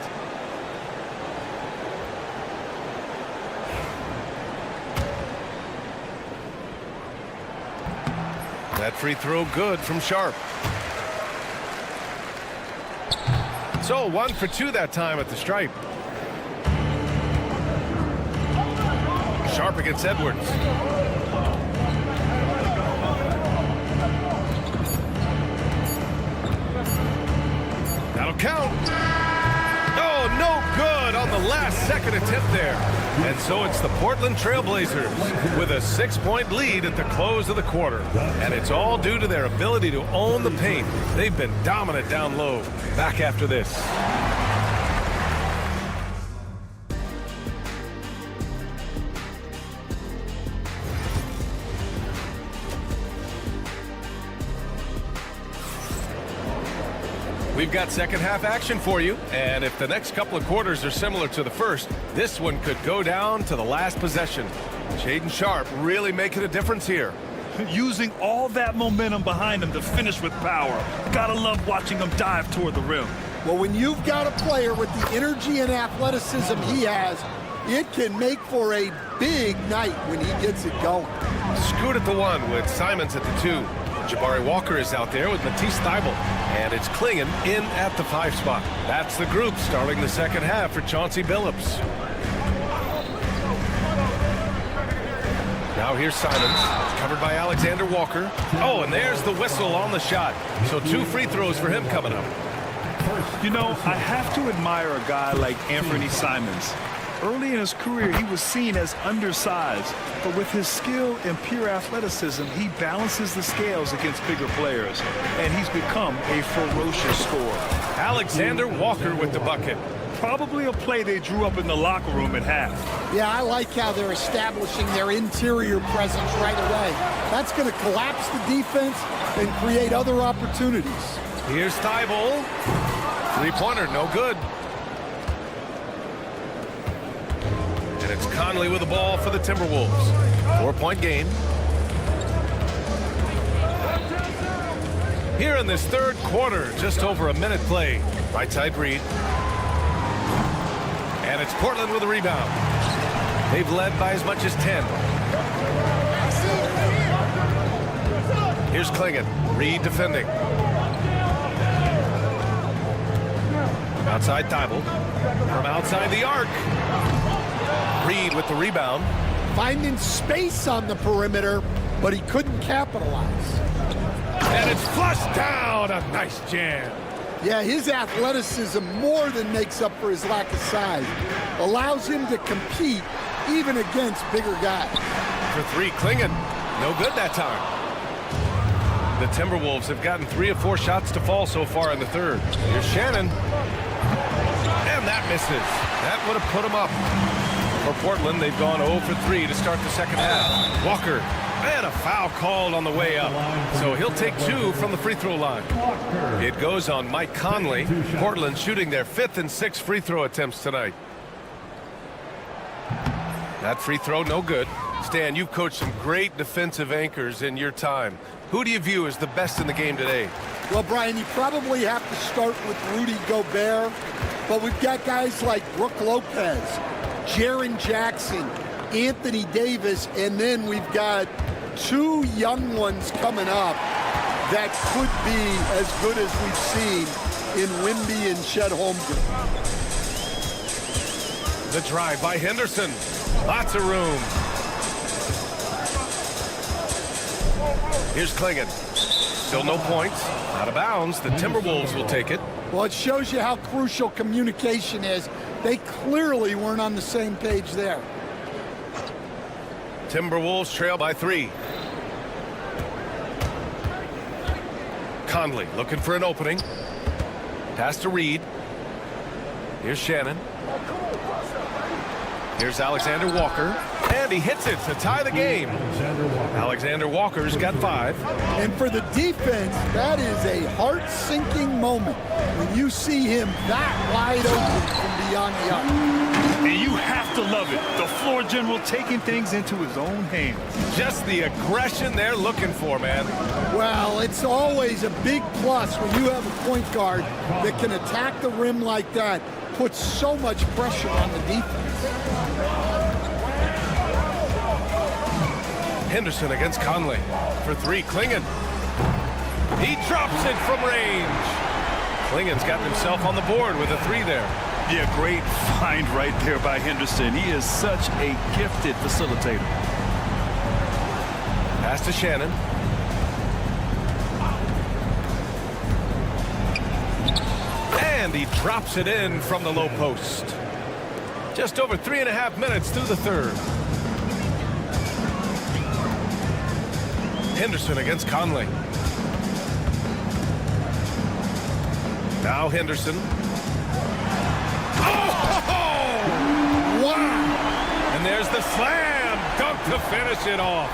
That free throw good from Sharp. So 1 for 2 that time at the stripe. Sharp against Edwards. That'll count. Oh, no good on the last second attempt there. And so it's the Portland Trailblazers with a 6-point lead at the close of the quarter. And it's all due to their ability to own the paint. They've been dominant down low. Back after this. We've got second half action for you, and if the next couple of quarters are similar to the first, this one could go down to the last possession. Shaedon Sharp really making a difference here. Using all that momentum behind him to finish with power. Gotta love watching him dive toward the rim. Well, when you've got a player with the energy and athleticism he has, it can make for a big night when he gets it going. Scoot at the 1 with Simons at the 2. Jabari Walker is out there with Matisse Thybulle. And it's Klingon in at the 5 spot. That's the group starting the second half for Chauncey Billups. Now here's Simons, covered by Alexander Walker. Oh, and there's the whistle on the shot. So 2 free throws for him coming up. You know, I have to admire a guy like Anthony Simons. Early in his career, he was seen as undersized, but with his skill and pure athleticism, he balances the scales against bigger players, and he's become a ferocious scorer. Alexander Walker with the bucket. Probably a play they drew up in the locker room at half. Yeah, I like how they're establishing their interior presence right away. That's going to collapse the defense and create other opportunities. Here's Thybulle. Three-pointer, no good. And it's Conley with the ball for the Timberwolves. 4-point game. Here in this third quarter, just over a minute played. Right side Reed. And it's Portland with a rebound. They've led by as much as 10. Here's Klingon. Reed defending. Outside Thybulle. From outside the arc. Reed with the rebound. Finding space on the perimeter but he couldn't capitalize. And it's flushed down. A nice jam. Yeah, his athleticism more than makes up for his lack of size. Allows him to compete even against bigger guys. For three, Klingon. No good that time. The Timberwolves have gotten 3 of 4 shots to fall so far in the third. Here's Shannon. And that misses. That would have put him up. For Portland, they've gone 0 for 3 to start the second half. Walker. And a foul called on the way up. So he'll take 2 from the free throw line. It goes on Mike Conley. Portland shooting their 5th and 6th free throw attempts tonight. That free throw, no good. Stan, you've coached some great defensive anchors in your time. Who do you view as the best in the game today? Well, Brian, you probably have to start with Rudy Gobert, but we've got guys like Brook Lopez, Jaren Jackson, Anthony Davis, and then we've got 2 young ones coming up that could be as good as we've seen in Wimby and Chet Holmgren. The drive by Henderson. Lots of room. Here's Klingon. Still no points. Out of bounds. The Timberwolves will take it. Well, it shows you how crucial communication is. They clearly weren't on the same page there. Timberwolves trail by 3. Conley looking for an opening. Pass to Reed. Here's Shannon. Here's Alexander Walker. And he hits it to tie the game. Alexander Walker's got 5. And for the defense, that is a heart-sinking moment when you see him that wide open from beyond the arc. And you have to love it. The floor general taking things into his own hands. Just the aggression they're looking for, man. Well, it's always a big plus when you have a point guard that can attack the rim like that, puts so much pressure on the defense. Henderson against Conley. For 3, Klingon. He drops it from range. Klingon's got himself on the board with a 3 there. Yeah, great find right there by Henderson. He is such a gifted facilitator. Pass to Shannon. And he drops it in from the low post. Just over 3.5 minutes through the third. Henderson against Conley. Now Henderson. Oh! Wow! And there's the slam dunk to finish it off.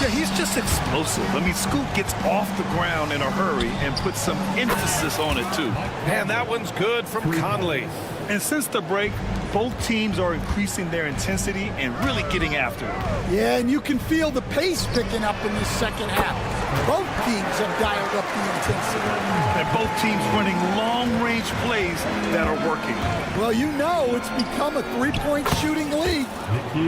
Yeah, he's just explosive. I mean, Scoot gets off the ground in a hurry and puts some emphasis on it, too. And that one's good from Conley. And since the break, both teams are increasing their intensity and really getting after it. Yeah, and you can feel the pace picking up in this second half. Both teams have dialed up the intensity. And both teams running long-range plays that are working. Well, you know it's become a three-point shooting league.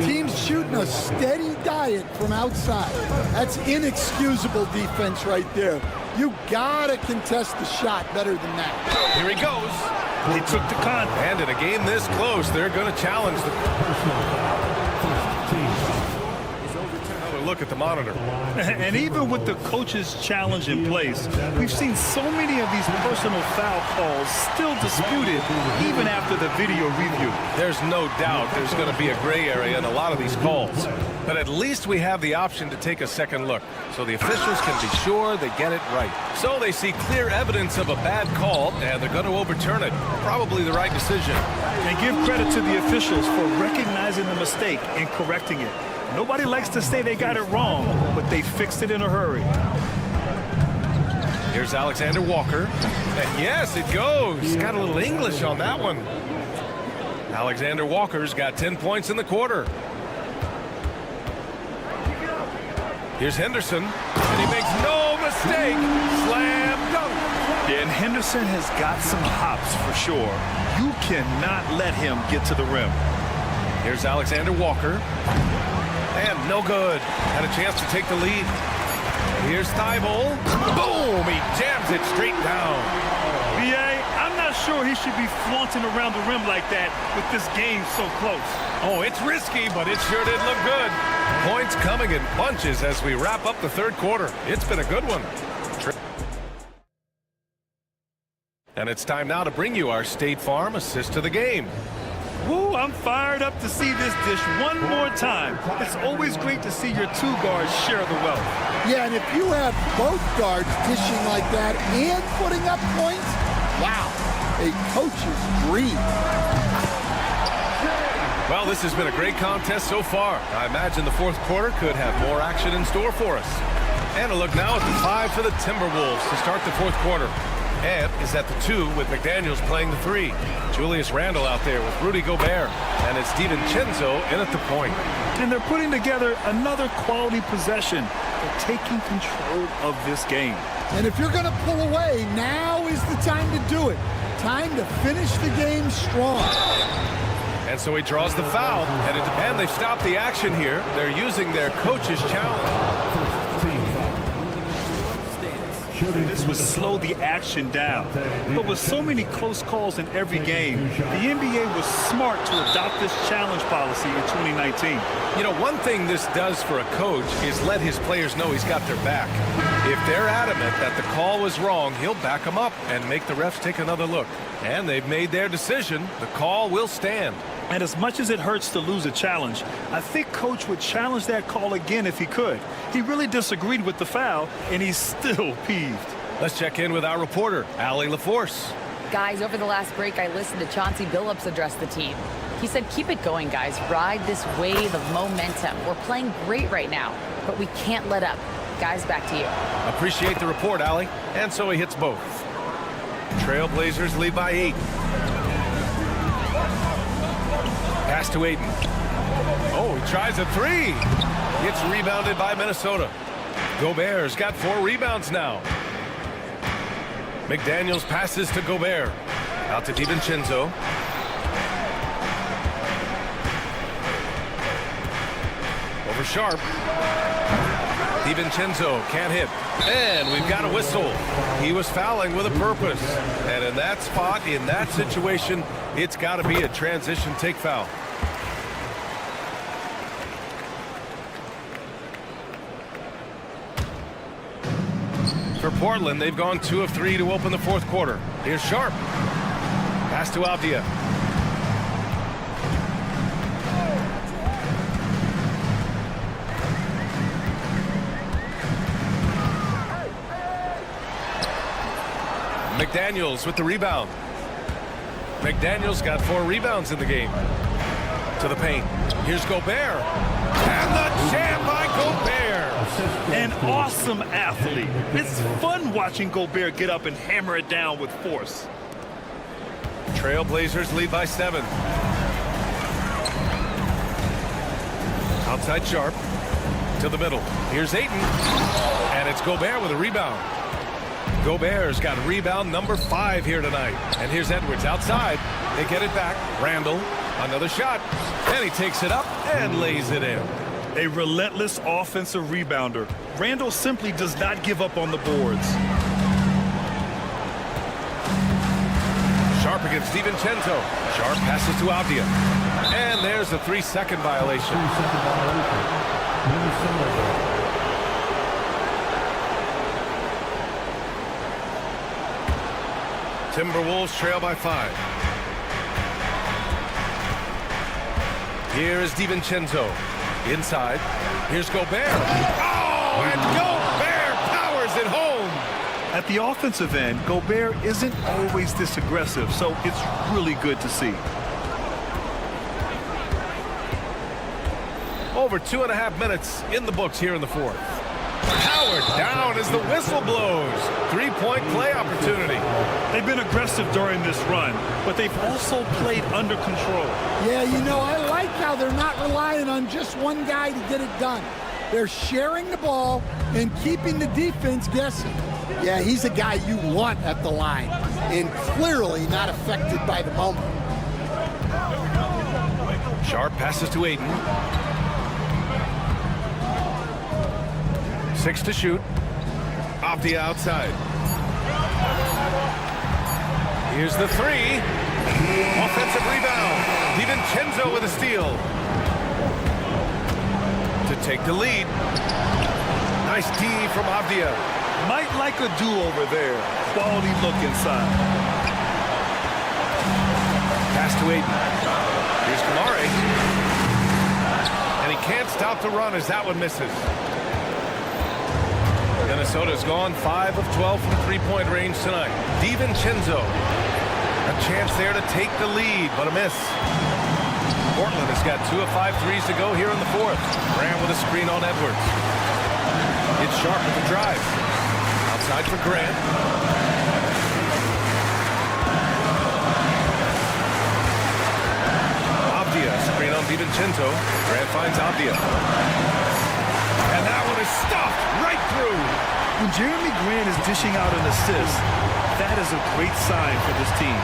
Teams shooting a steady diet from outside. That's inexcusable defense right there. You gotta contest the shot better than that. Here he goes. He took the con. And in a game this close, they're going to challenge the... Another look at the monitor. And even with the coach's challenge in place, we've seen so many of these personal foul calls still disputed even after the video review. There's no doubt there's going to be a gray area in a lot of these calls. But at least we have the option to take a second look, so the officials can be sure they get it right. So they see clear evidence of a bad call, and they're going to overturn it. Probably the right decision. And give credit to the officials for recognizing the mistake and correcting it. Nobody likes to say they got it wrong, but they fixed it in a hurry. Here's Alexander Walker. And yes, it goes. Got a little English on that one. Alexander Walker's got 10 points in the quarter. Here's Henderson, and he makes no mistake. Slam dunk. Yeah, and Henderson has got some hops for sure. You cannot let him get to the rim. Here's Alexander Walker. And no good. Had a chance to take the lead. Here's Thibault. Boom! He jams it straight down. BA, I'm not not sure he should be flaunting around the rim like that with this game so close. Oh, it's risky, but it sure did look good. Points coming in bunches as we wrap up the third quarter. It's been a good one. And it's time now to bring you our State Farm assist to the game. Woo, I'm fired up to see this dish one more time. It's always great to see your two guards share the wealth. Yeah, and if you have both guards dishing like that and putting up points, wow, a coach's dream. Well, this has been a great contest so far. I imagine the fourth quarter could have more action in store for us. And a look now at the 5 for the Timberwolves to start the fourth quarter. Ant is at the 2 with McDaniels playing the 3. Julius Randle out there with Rudy Gobert. And it's DiVincenzo in at the point. And they're putting together another quality possession. They're taking control of this game. And if you're going to pull away, now is the time to do it. Time to finish the game strong. And so he draws the foul. And they've stopped the action here. They're using their coach's challenge. This would slow the action down. But with so many close calls in every game, the NBA was smart to adopt this challenge policy in 2019. You know, one thing this does for a coach is let his players know he's got their back. If they're adamant that the call was wrong, he'll back them up and make the refs take another look. And they've made their decision. The call will stand. And as much as it hurts to lose a challenge, I think Coach would challenge that call again if he could. He really disagreed with the foul, and he's still peeved. Let's check in with our reporter, Allie LaForce. Guys, over the last break, I listened to Chauncey Billups address the team. He said, keep it going, guys. Ride this wave of momentum. We're playing great right now, but we can't let up. Guys, back to you. Appreciate the report, Allie. And so he hits both. Trailblazers lead by 8. Pass to Ayton. Oh, he tries a 3. It's rebounded by Minnesota. Gobert's got 4 rebounds now. McDaniels passes to Gobert. Out to DiVincenzo. Over Sharp. DiVincenzo can't hit. And we've got a whistle. He was fouling with a purpose. And in that spot, in that situation, it's got to be a transition take foul. For Portland, they've gone 2 of 3 to open the fourth quarter. Here's Sharp. Pass to Avdia. McDaniels with the rebound. McDaniels got 4 rebounds in the game. To the paint. Here's Gobert. And the jam by Gobert. An awesome athlete. It's fun watching Gobert get up and hammer it down with force. Trailblazers lead by 7. Outside Sharp. To the middle. Here's Ayton. And it's Gobert with a rebound. Gobert's got rebound number 5 here tonight. And here's Edwards outside. They get it back. Randle, another shot. And he takes it up and lays it in. A relentless offensive rebounder. Randle simply does not give up on the boards. Sharp against DiVincenzo. Sharp passes to Avdia. And there's a 3-second violation. Timberwolves trail by 5. Here is DiVincenzo. Inside. Here's Gobert. Oh, and Gobert powers it home. At the offensive end, Gobert isn't always this aggressive, so it's really good to see. Over 2.5 minutes in the books here in the fourth. Howard down as the whistle blows. 3-point play opportunity. They've been aggressive during this run, but they've also played under control. Yeah, you know, I like how they're not relying on just one guy to get it done. They're sharing the ball and keeping the defense guessing. Yeah, he's a guy you want at the line, and clearly not affected by the moment. Sharp passes to Ayton. 6 to shoot. Off the outside. Here's the three. Offensive rebound. DiVincenzo with a steal. To take the lead. Nice D from Avdia. Might like a do-over there. Quality look inside. Pass to Aiden. Here's Kamare. And he can't stop the run as that one misses. Minnesota's gone 5 of 12 from three-point range tonight. DiVincenzo. A chance there to take the lead, but a miss. Portland has got 2 of 5 threes to go here in the fourth. Grant with a screen on Edwards. It's Sharp with the drive. Outside for Grant. Avdia, screen on DiVincenzo. Grant finds Avdia. And that one is stuffed right through. When Jeremy Grant is dishing out an assist, that is a great sign for this team.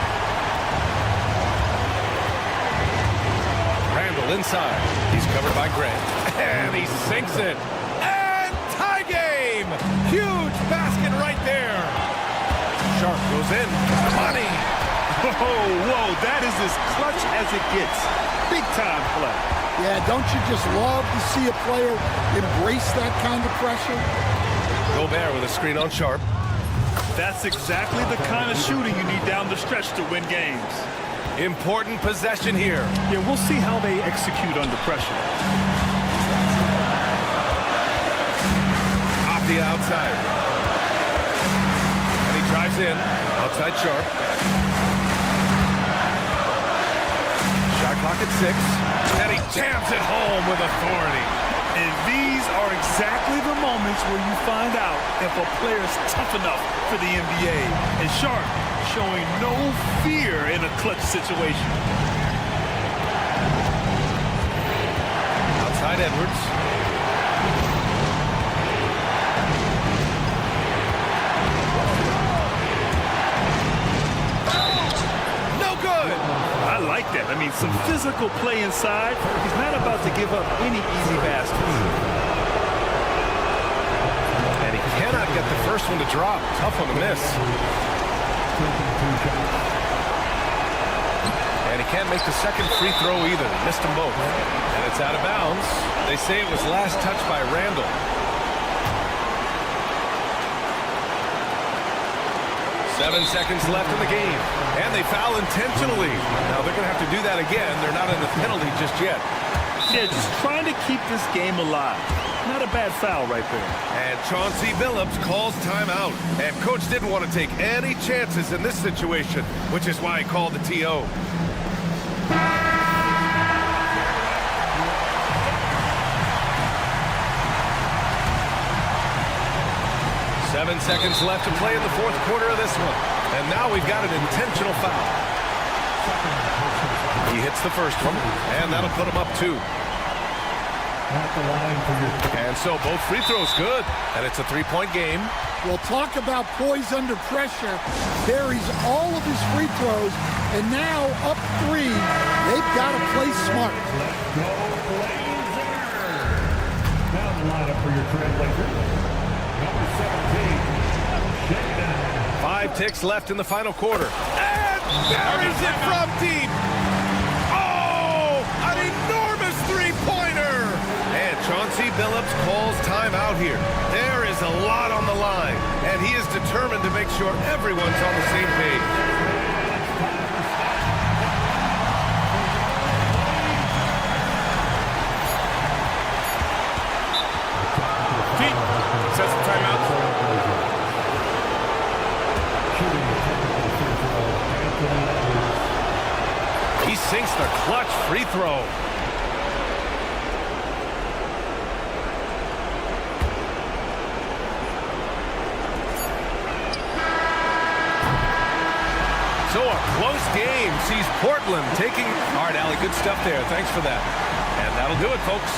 Randall inside. He's covered by Grant. And he sinks it. And tie game! Huge basket right there. Sharp goes in. Money. Whoa, that is as clutch as it gets. Big time play. Yeah, don't you just love to see a player embrace that kind of pressure? Gobert with a screen on Sharp. That's exactly the kind of shooting you need down the stretch to win games. Important possession here. Yeah, we'll see how they execute under pressure. Avdia outside. And he drives in. Outside Sharp. Shot clock at 6. And he jams it home with authority. And these are exactly the moments where you find out if a player is tough enough for the NBA. And Sharp showing no fear in a clutch situation. Outside Edwards. No good! I like that. I mean, some physical play inside. He's not about to give up any easy baskets. And he cannot get the first one to drop. Tough one to miss. And he can't make the second free throw either. Missed them both. And it's out of bounds. They say it was last touched by Randall. Seven seconds left in the game. And they foul intentionally. Now they're going to have to do that again. They're not in the penalty just yet. Yeah, just trying to keep this game alive. Not a bad foul right there. And Chauncey Billups calls timeout. And coach didn't want to take any chances in this situation, which is why he called the TO. Seven seconds left to play in the fourth quarter of this one. And now we've got an intentional foul. He hits the first one, and that'll put him up 2. And so both free throws good, and it's a 3-point game. Well, talk about poise under pressure. Carries all of his free throws, and now up 3. They've got to play smart. Let's go, Blazers. Now the lineup for your Trailblazers. Number 17, Shaden. 5 ticks left in the final quarter. And buries it from deep. Oh, an enormous three-pointer. And Chauncey Billups calls timeout here. There is a lot on the line, and he is determined to make sure everyone's on the same page. Sets the timeout. He sinks the clutch free throw. So a close game sees Portland taking... All right, Allie, good stuff there. Thanks for that. And that'll do it, folks.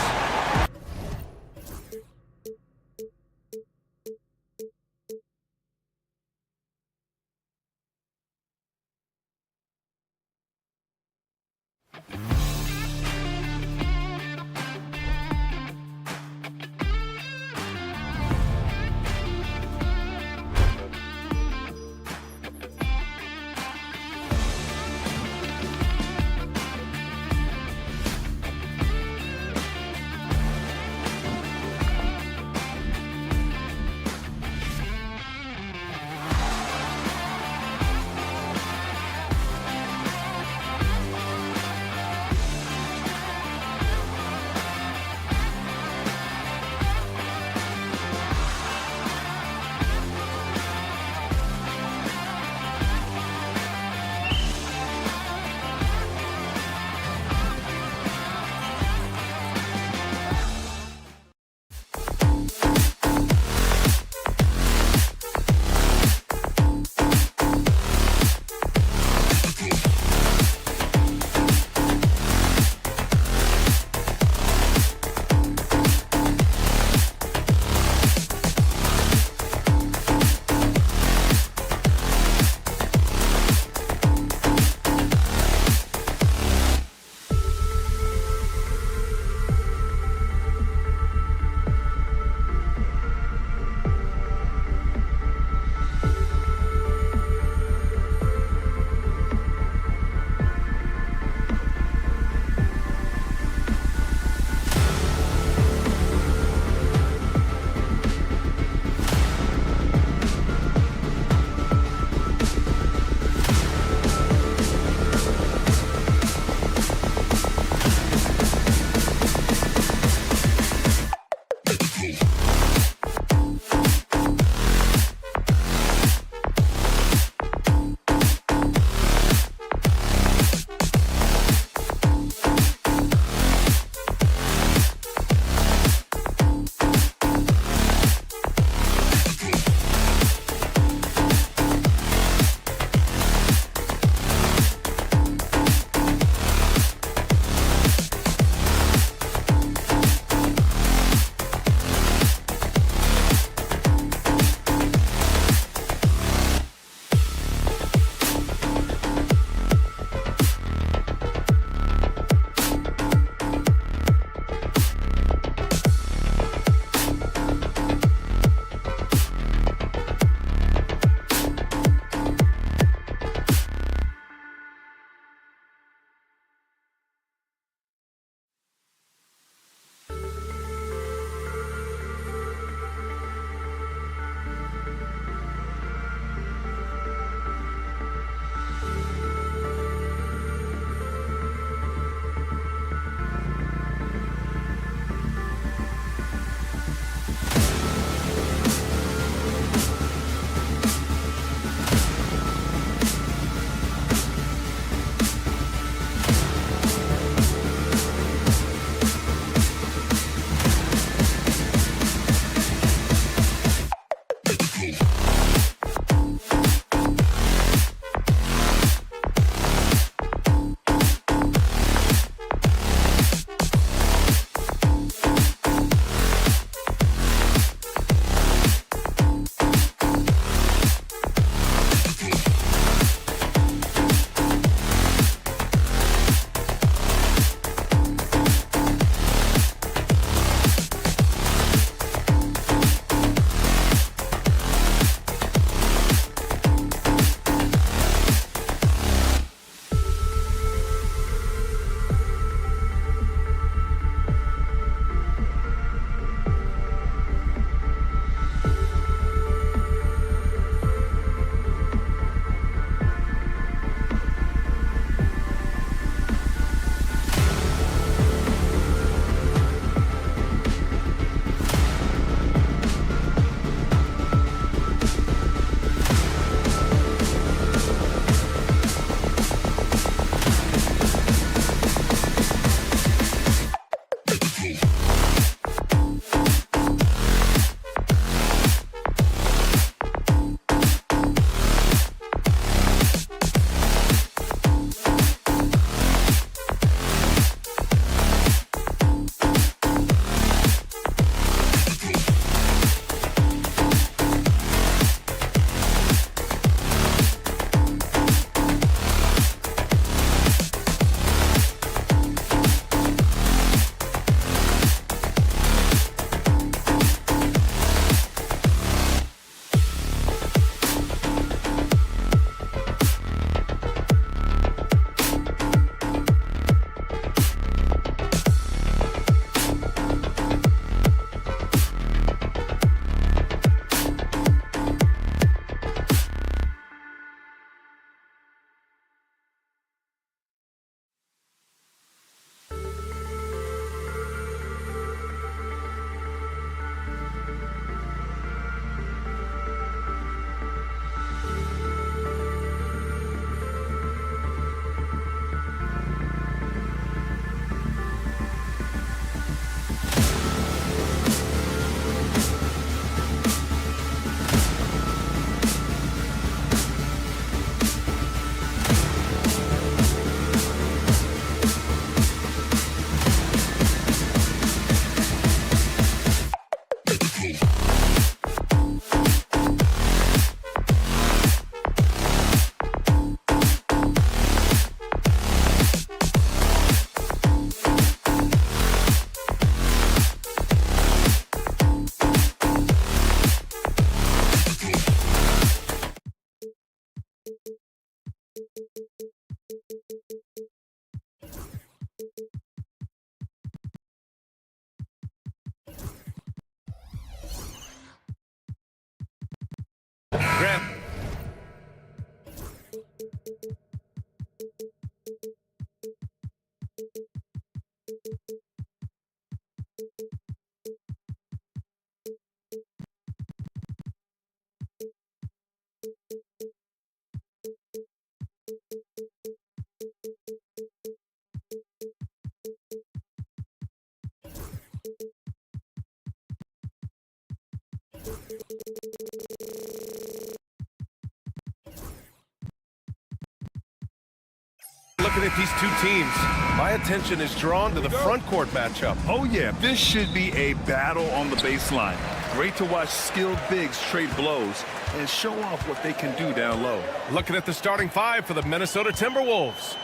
Looking at these two teams, my attention is drawn to the front court matchup. Oh yeah, this should be a battle on the baseline. Great to watch skilled bigs trade blows and show off what they can do down low. Looking at the starting five for the Minnesota Timberwolves.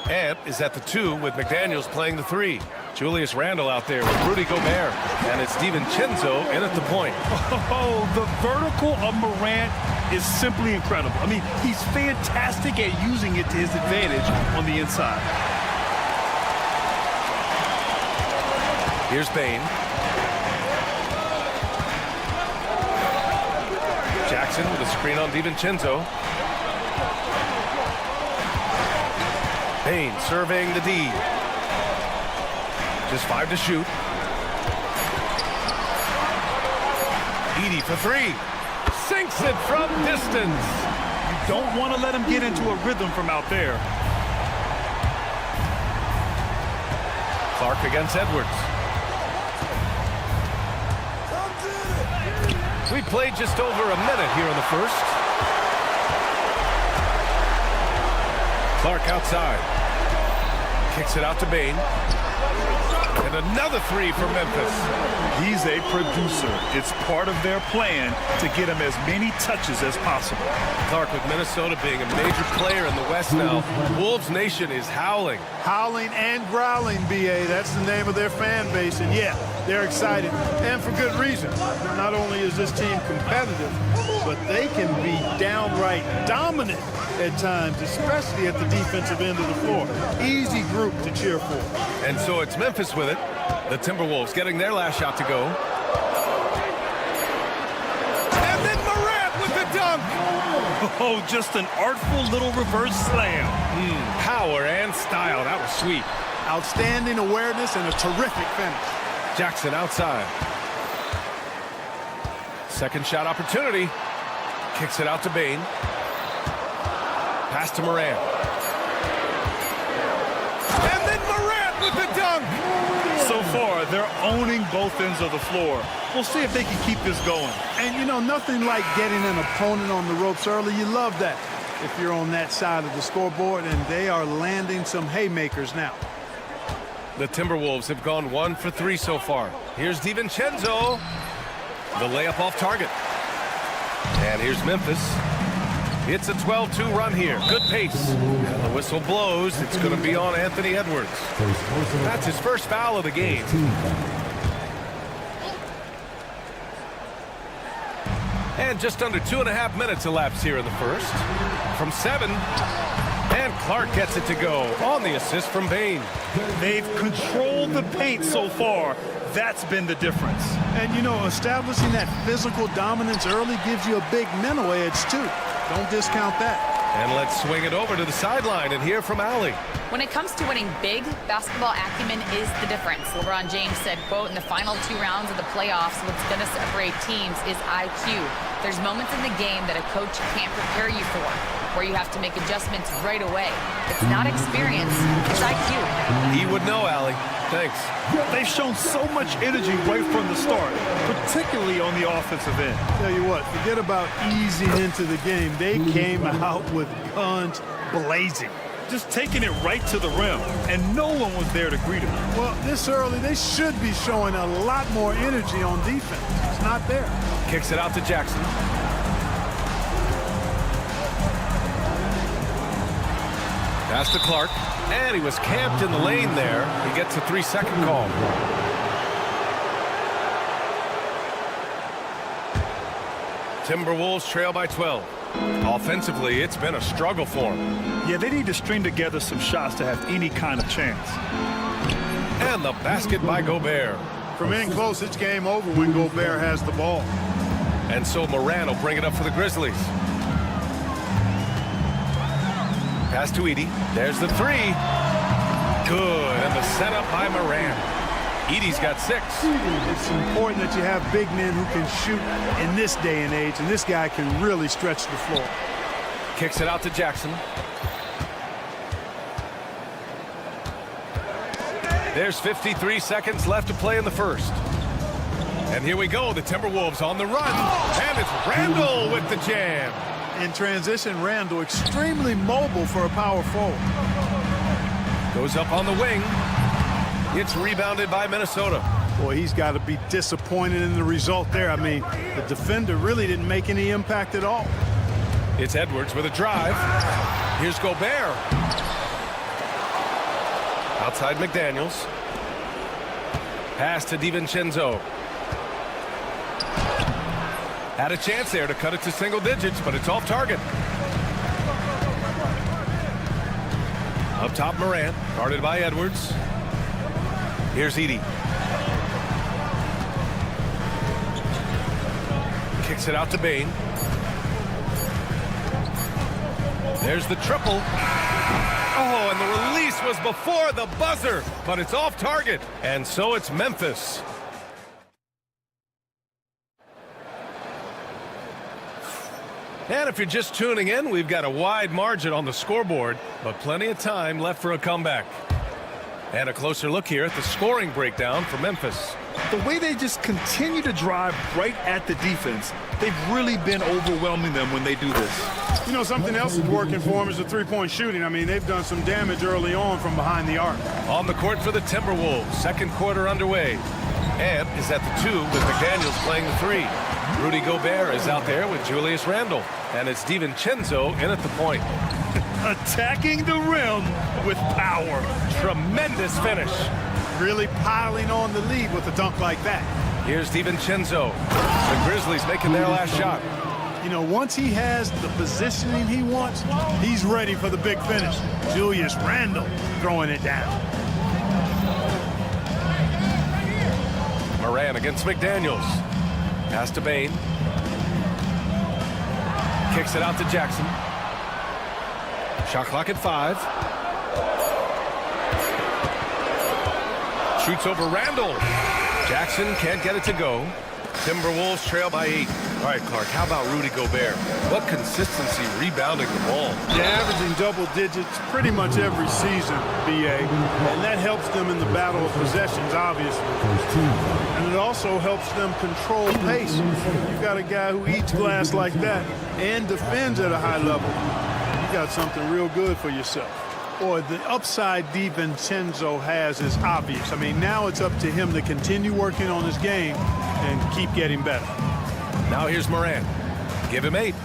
Ant is at the 2 with McDaniels playing the 3. Julius Randle out there with Rudy Gobert. And it's DiVincenzo in at the point. Oh, the vertical of Morant is simply incredible. I mean, he's fantastic at using it to his advantage on the inside. Here's Bane. Jackson with a screen on DiVincenzo. Bane surveying the D. Just 5 to shoot. Edey for 3. Sinks it from distance. You don't want to let him get into a rhythm from out there. Clark against Edwards. We played just over a minute here in the first. Clark outside. Kicks it out to Bane. And another 3 for Memphis. He's a producer. It's part of their plan to get him as many touches as possible. Clark with Minnesota being a major player in the West now. Wolves Nation is howling. Howling and growling, B.A. That's the name of their fan base. And yeah, they're excited. And for good reason. Not only is this team competitive, but they can be downright dominant at times, especially at the defensive end of the floor. Easy group to cheer for. And so it's Memphis with it. The Timberwolves getting their last shot to go. And then Morant with the dunk. Oh, just an artful little reverse slam. Power and style. That was sweet. Outstanding awareness and a terrific finish. Jackson outside. Second shot opportunity. Kicks it out to Bane. Pass to Morant. And then Morant with the dunk. So far, they're owning both ends of the floor. We'll see if they can keep this going. And, you know, nothing like getting an opponent on the ropes early. You love that if you're on that side of the scoreboard, and they are landing some haymakers now. The Timberwolves have gone 1 for 3 so far. Here's DiVincenzo. The layup off target. And here's Memphis. It's a 12-2 run here. Good pace. And the whistle blows. It's going to be on Anthony Edwards. That's his first foul of the game. And just under 2.5 minutes elapsed here in the first. From 7. And Clark gets it to go on the assist from Bane. They've controlled the paint so far. That's been the difference. And, you know, establishing that physical dominance early gives you a big mental edge, too. Don't discount that. And let's swing it over to the sideline and hear from Allie. When it comes to winning big, basketball acumen is the difference. LeBron James said, quote, in the final 2 rounds of the playoffs, what's going to separate teams is IQ. There's moments in the game that a coach can't prepare you for, where you have to make adjustments right away. It's not experience, it's IQ. He would know, Allie. Thanks. They've shown so much energy right from the start, particularly on the offensive end. Tell you what, forget about easing into the game. They came out with guns blazing. Just taking it right to the rim, and no one was there to greet him. Well, this early, they should be showing a lot more energy on defense. It's not there. Kicks it out to Jackson. Pass to Clark. And he was camped in the lane there. He gets a 3-second call. Timberwolves trail by 12. Offensively, it's been a struggle for them. Yeah, they need to string together some shots to have any kind of chance. And the basket by Gobert. From in close, it's game over when Gobert has the ball. And so Morant will bring it up for the Grizzlies. Pass to Edey. There's the 3. Good. And the setup by Morant. Edey's got 6. It's important that you have big men who can shoot in this day and age, and this guy can really stretch the floor. Kicks it out to Jackson. There's 53 seconds left to play in the first. And here we go, the Timberwolves on the run. And it's Randall with the jam. In transition, Randall extremely mobile for a power forward. Goes up on the wing. It's rebounded by Minnesota. Boy, he's got to be disappointed in the result there. I mean, the defender really didn't make any impact at all. It's Edwards with a drive. Here's Gobert. Outside McDaniels. Pass to DiVincenzo. Had a chance there to cut it to single digits, but it's off target. Up top, Morant, guarded by Edwards. Here's Edey. Kicks it out to Bane. There's the triple. Oh, and the release was before the buzzer, but it's off target. And so it's Memphis. And if you're just tuning in, we've got a wide margin on the scoreboard, but plenty of time left for a comeback. And a closer look here at the scoring breakdown for Memphis. The way they just continue to drive right at the defense, they've really been overwhelming them when they do this. You know, something else is working for them is the three-point shooting. I mean, they've done some damage early on from behind the arc. On the court for the Timberwolves, second quarter underway. And is at the 2 with McDaniels playing the 3. Rudy Gobert is out there with Julius Randle. And it's DiVincenzo in at the point. Attacking the rim with power. Tremendous finish. Really piling on the lead with a dunk like that. Here's DiVincenzo. The Grizzlies making their last shot. You know, once he has the positioning he wants, he's ready for the big finish. Julius Randle throwing it down. Morant against McDaniels. Pass to Bane. Kicks it out to Jackson. Shot clock at 5. Shoots over Randall. Jackson can't get it to go. Timberwolves trail by 8. All right, Clark, how about Rudy Gobert? What consistency rebounding the ball. They're averaging double digits pretty much every season, BA. And that helps them in the battle of possessions, obviously. And it also helps them control pace. You've got a guy who eats glass like that and defends at a high level. You got something real good for yourself. Boy, the upside DiVincenzo has is obvious. I mean, now it's up to him to continue working on his game and keep getting better. Now here's Morant. Give him 8.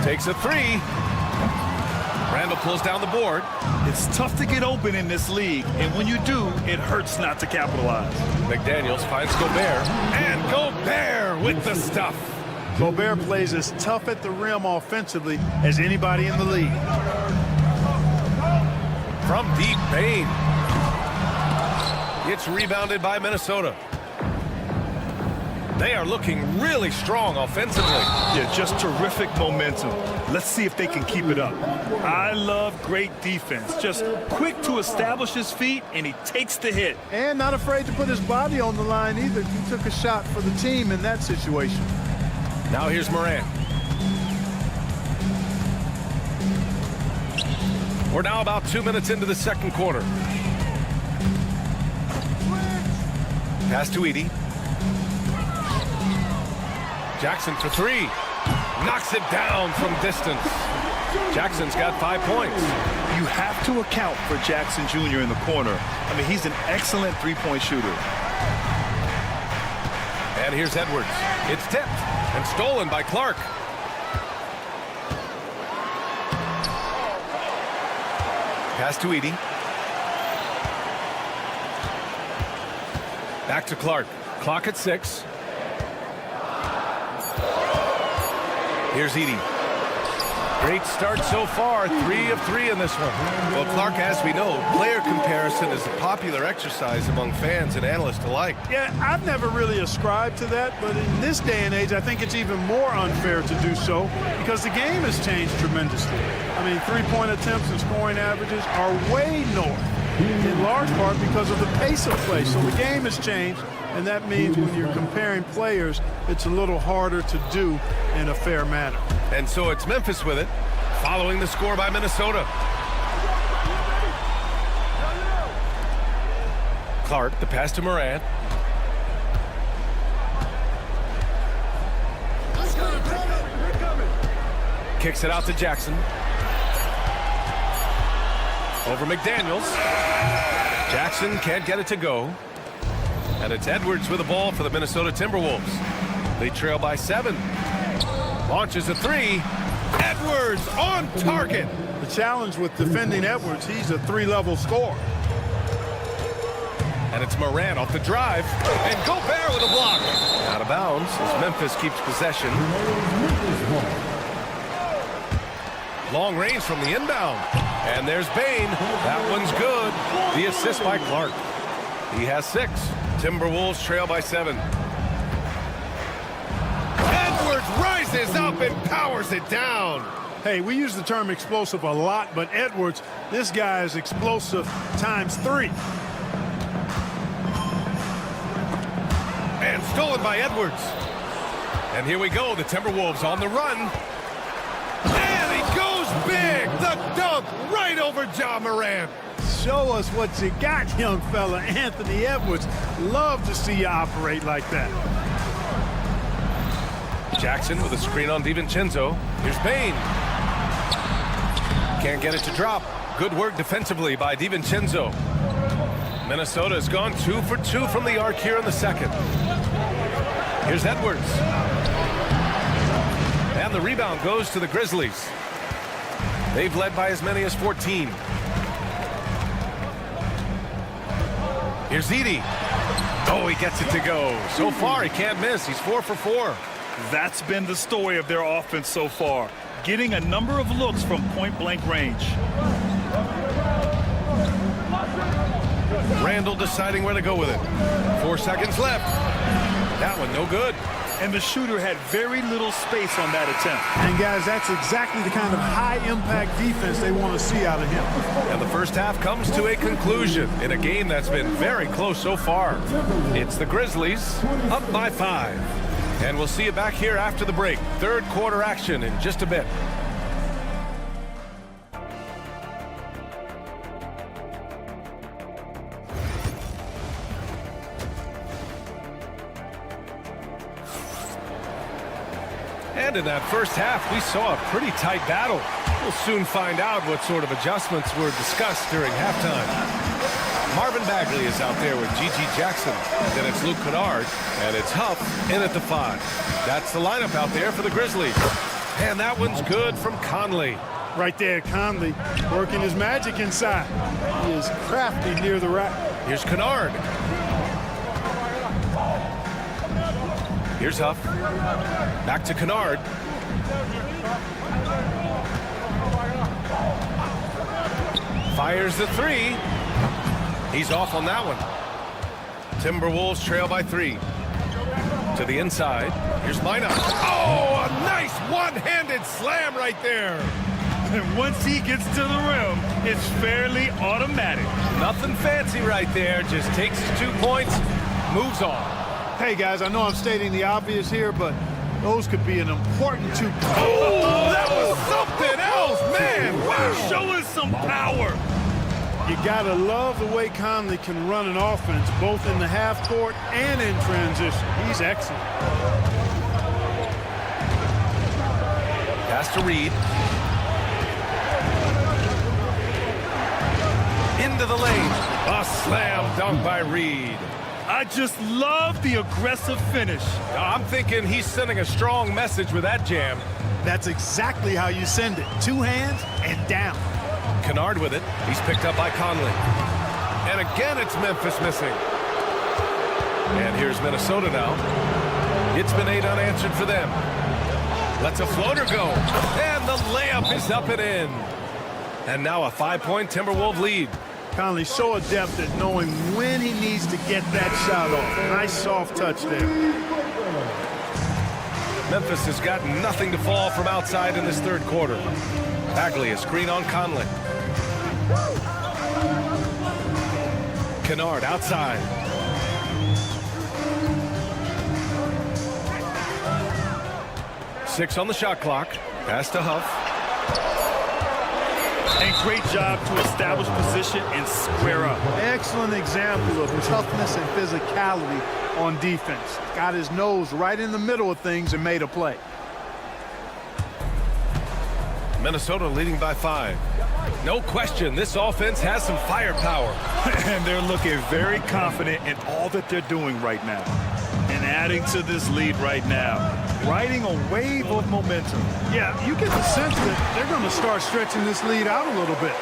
Takes a 3. Randall pulls down the board. It's tough to get open in this league, and when you do, it hurts not to capitalize. McDaniels finds Gobert, and Gobert with the stuff. Gobert plays as tough at the rim offensively as anybody in the league. From deep, Bane. It's rebounded by Minnesota. They are looking really strong offensively. Yeah, just terrific momentum. Let's see if they can keep it up. I love great defense. Just quick to establish his feet, and he takes the hit. And not afraid to put his body on the line either. He took a shot for the team in that situation. Now here's Morant. We're now about 2 minutes into the second quarter. Pass to Edey. Jackson for 3. Knocks it down from distance. Jackson's got 5 points. You have to account for Jackson Jr. in the corner. I mean, he's an excellent three-point shooter. And here's Edwards. It's tipped and stolen by Clark. Pass to Edey. Back to Clark. Clock at 6. Here's Edey. Great start so far. 3 of 3 in this one. Well, Clark, as we know, player comparison is a popular exercise among fans and analysts alike. Yeah, I've never really ascribed to that, but in this day and age, I think it's even more unfair to do so because the game has changed tremendously. I mean, three-point attempts and scoring averages are way north, in large part because of the pace of play. So the game has changed, and that means when you're comparing players, it's a little harder to do in a fair manner. And so it's Memphis with it, following the score by Minnesota. Clark, the pass to Morant. Kicks it out to Jackson. Over McDaniels. Jackson can't get it to go. And it's Edwards with the ball for the Minnesota Timberwolves. They trail by 7. Launches a 3. Edwards on target. The challenge with defending Edwards, he's a 3-level scorer. And it's Morant off the drive. And Gobert with a block. Out of bounds as Memphis keeps possession. Long range from the inbound. And there's Bane. That one's good. The assist by Clark. He has 6. Timberwolves trail by 7. Edwards rises up and powers it down. Hey, we use the term explosive a lot, but Edwards, this guy is explosive times 3. And stolen by Edwards. And here we go, the Timberwolves on the run. And he goes big. The dunk right over Ja Morant. Show us what you got, young fella. Anthony Edwards. Love to see you operate like that. Jackson with a screen on DiVincenzo. Here's Bane. Can't get it to drop. Good work defensively by DiVincenzo. Minnesota has gone 2 for 2 from the arc here in the second. Here's Edwards. And the rebound goes to the Grizzlies. They've led by as many as 14. Here's Edey. Oh, he gets it to go. So far, he can't miss. He's 4 for 4. That's been the story of their offense so far, getting a number of looks from point-blank range. Randall deciding where to go with it. 4 seconds left. That one no good. And the shooter had very little space on that attempt. And guys, that's exactly the kind of high-impact defense they want to see out of him. And the first half comes to a conclusion in a game that's been very close so far. It's the Grizzlies up by 5. And we'll see you back here after the break. Third quarter action in just a bit. And in that first half, we saw a pretty tight battle. We'll soon find out what sort of adjustments were discussed during halftime. Marvin Bagley is out there with G.G. Jackson. Then it's Luke Kennard, and it's Huff in at the 5. That's the lineup out there for the Grizzlies. And that one's good from Conley. Right there, Conley working his magic inside. He is crafty near the rack. Here's Kennard. Here's Huff. Back to Kennard. Fires the 3. He's off on that one. Timberwolves trail by 3. To the inside. Here's Minot. Oh, a nice one-handed slam right there. And once he gets to the rim, it's fairly automatic. Nothing fancy right there. Just takes his 2 points, moves on. Hey, guys, I know I'm stating the obvious here, but those could be an important 2 points. Oh, that was something else, man. Wow, show us some power. You got to love the way Conley can run an offense, both in the half court and in transition. He's excellent. Pass to Reed. Into the lane. A slam dunk by Reed. I just love the aggressive finish. I'm thinking he's sending a strong message with that jam. That's exactly how you send it. 2 hands and down. Kennard with it. He's picked up by Conley. And again, it's Memphis missing. And here's Minnesota now. It's been 8 unanswered for them. Lets a floater go. And the layup is up and in. And now a 5-point Timberwolves lead. Conley so adept at knowing when he needs to get that shot off. Nice soft touch there. Memphis has got nothing to fall from outside in this third quarter. Bagley, a screen on Conley. Kennard outside. Six on the shot clock. Pass to Huff. And great job to establish position and square up. Excellent example of toughness and physicality on defense. Got his nose right in the middle of things and made a play. Minnesota leading by 5. No question, this offense has some firepower. And they're looking very confident in all that they're doing right now. And adding to this lead right now, riding a wave of momentum. Yeah, you get the sense that they're going to start stretching this lead out a little bit.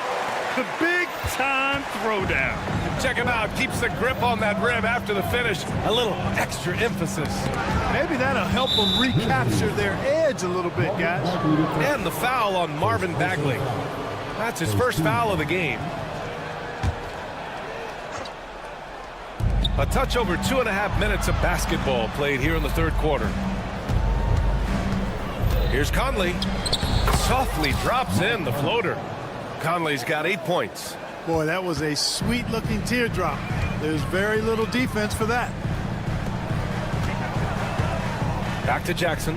The big-time throwdown. Check him out, keeps the grip on that rim after the finish. A little extra emphasis. Maybe that'll help them recapture their edge a little bit, guys. And the foul on Marvin Bagley. That's his first foul of the game. A touch over 2.5 minutes of basketball played here in the third quarter. Here's Conley. Softly drops in the floater. Conley's got 8 points. Boy, that was a sweet-looking teardrop. There's very little defense for that. Back to Jackson.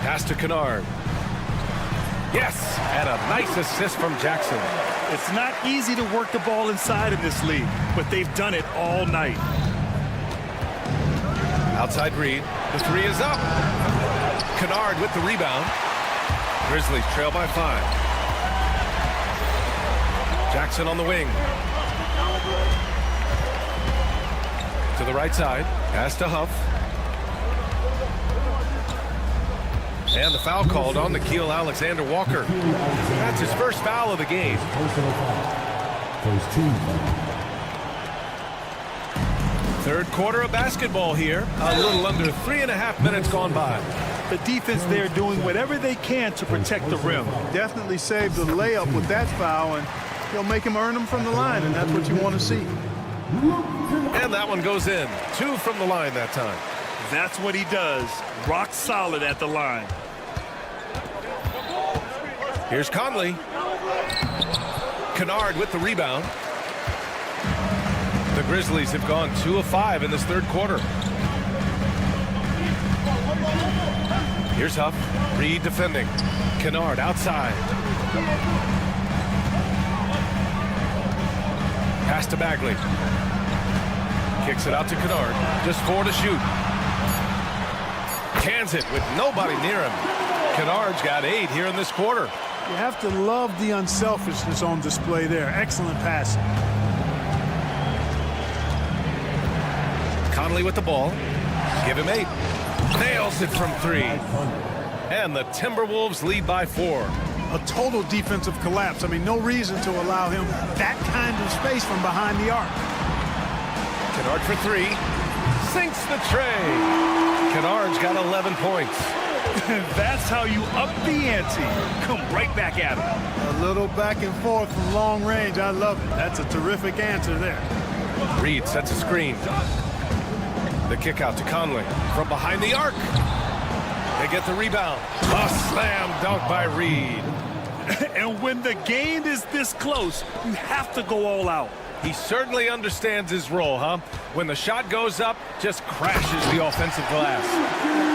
Pass to Kennard. Yes, and a nice assist from Jackson. It's not easy to work the ball inside in this league, but they've done it all night. Outside Reed. The 3 is up. Kennard with the rebound. Grizzlies trail by 5. Jackson on the wing. To the right side. Pass to Huff. And the foul called on Nickeil Alexander-Walker. That's his first foul of the game. Third quarter of basketball here. A little under 3.5 minutes gone by. The defense there doing whatever they can to protect the rim. Definitely saved the layup with that foul, and he'll make him earn them from the line, and that's what you want to see. And that one goes in. 2 from the line that time. That's what he does. Rock solid at the line. Here's Conley. Kennard with the rebound. The Grizzlies have gone 2 of 5 in this third quarter. Here's Huff. Reed defending. Kennard outside. Pass to Bagley. Kicks it out to Kennard. Just 4 to shoot. Cans it with nobody near him. Kennard's got 8 here in this quarter. You have to love the unselfishness on display there. Excellent passing. Conley with the ball. Give him 8. Nails it from 3. And the Timberwolves lead by 4. A total defensive collapse. I mean, no reason to allow him that kind of space from behind the arc. Kennard for 3. Sinks the tray. Kennard's got 11 points. That's how you up the ante. Come right back at him. A little back and forth from long range. I love it. That's a terrific answer there. Reed sets a screen. The kick out to Conley from behind the arc. They get the rebound. A slam dunk by Reed. And when the game is this close, you have to go all out. He certainly understands his role, huh? When the shot goes up, just crashes the offensive glass.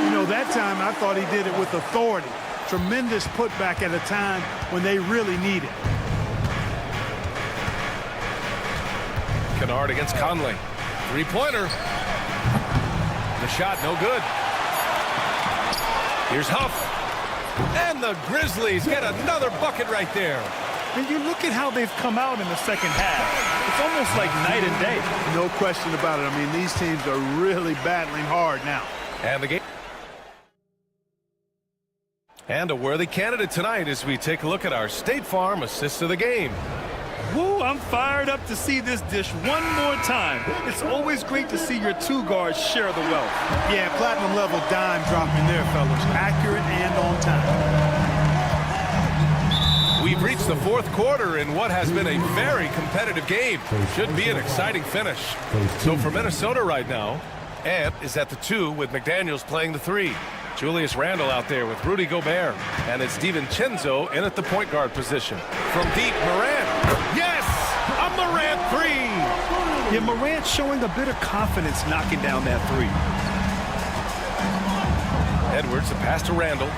You know, that time I thought he did it with authority. Tremendous putback at a time when they really need it. Kennard against Conley. 3-pointer. The shot no good. Here's Huff. And the Grizzlies get another bucket right there. And you look at how they've come out in the second half. It's almost like night and day. No question about it. I mean, these teams are really battling hard now. And the game. And a worthy candidate tonight as we take a look at our State Farm assist of the game. Woo, I'm fired up to see this dish one more time. It's always great to see your 2 guards share the wealth. Yeah, platinum level dime dropping there, fellas. Accurate and on time. We've reached the fourth quarter in what has been a very competitive game. Should be an exciting finish. So for Minnesota right now, Ant is at the 2 with McDaniels playing the 3. Julius Randle out there with Rudy Gobert. And it's DiVincenzo in at the point guard position. From deep, Morant. Yes! A Morant 3! Yeah, Morant showing a bit of confidence knocking down that 3. Edwards, the pass to Randle.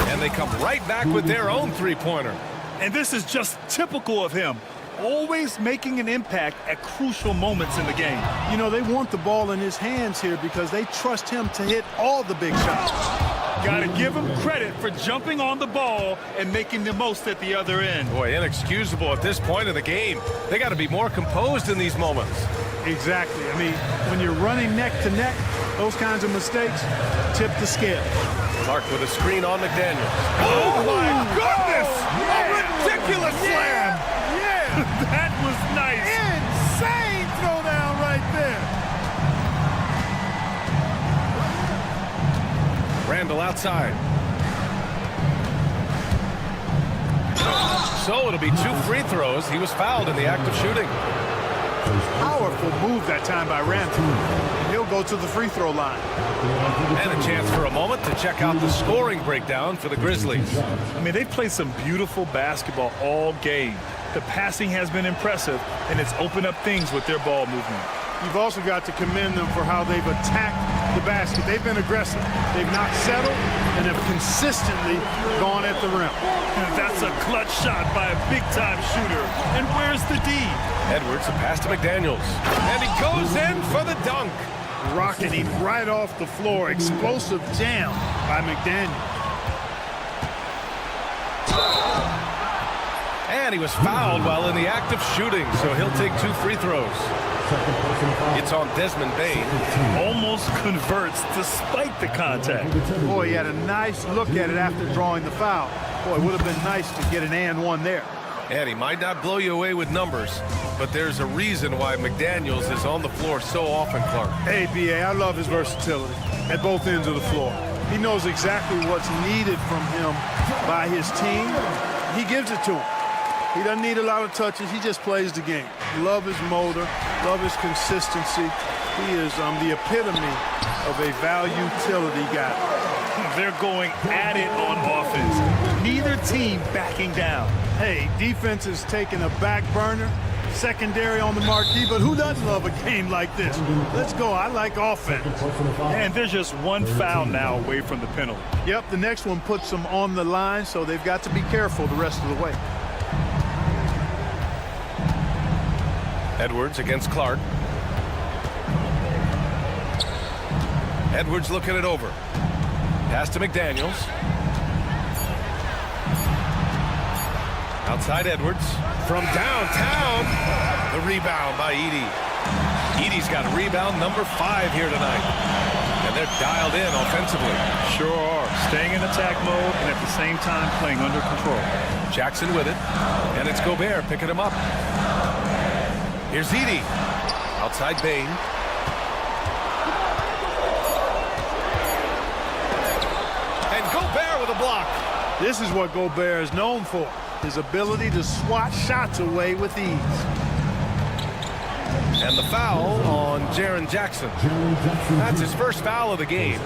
And they come right back with their own 3-pointer. And this is just typical of him. Always making an impact at crucial moments in the game. You know, they want the ball in his hands here because they trust him to hit all the big shots. Gotta give him credit for jumping on the ball and making the most at the other end. Boy, inexcusable at this point in the game. They got to be more composed in these moments. Exactly. I mean, when you're running neck to neck, those kinds of mistakes tip the scale. Clark with a screen on McDaniels. Oh, my goodness! A ridiculous slam! Yeah! That was nice. Insane throwdown right there. Randall outside. So it'll be 2 free throws. He was fouled in the act of shooting. Powerful move that time by Randall. He'll go to the free throw line. And a chance for a moment to check out the scoring breakdown for the Grizzlies. I mean, they've played some beautiful basketball all game. The passing has been impressive, and it's opened up things with their ball movement. You've also got to commend them for how they've attacked the basket. They've been aggressive. They've not settled and have consistently gone at the rim. That's a clutch shot by a big-time shooter. And where's the D? Edwards, a pass to McDaniels. And he goes in for the dunk. Rocketing right off the floor. Explosive jam by McDaniel. And he was fouled while in the act of shooting, so he'll take 2 free throws. It's on Desmond Bain. Almost converts despite the contact. Boy, he had a nice look at it after drawing the foul. Boy, it would have been nice to get an and one there. And he might not blow you away with numbers, but there's a reason why McDaniels is on the floor so often, Clark. Hey, B.A., I love his versatility at both ends of the floor. He knows exactly what's needed from him by his team. He gives it to him. He doesn't need a lot of touches. He just plays the game. Love his motor. Love his consistency. He is the epitome of a value-utility guy. They're going at it on offense. Neither team backing down. Hey, defense is taking a back burner. Secondary on the marquee, but who doesn't love a game like this? Let's go. I like offense. And there's just one foul now away from the penalty. Yep, the next one puts them on the line, so they've got to be careful the rest of the way. Edwards against Clark. Edwards looking it over. Pass to McDaniels. Outside Edwards. From downtown. The rebound by Edey. Edey's got rebound number 5 here tonight. And they're dialed in offensively. Sure are. Staying in attack mode and at the same time playing under control. Jackson with it. And it's Gobert picking him up. Here's Edey. Outside Bain. And Gobert with a block. This is what Gobert is known for. His ability to swat shots away with ease. And the foul on Jaren Jackson. That's his first foul of the game.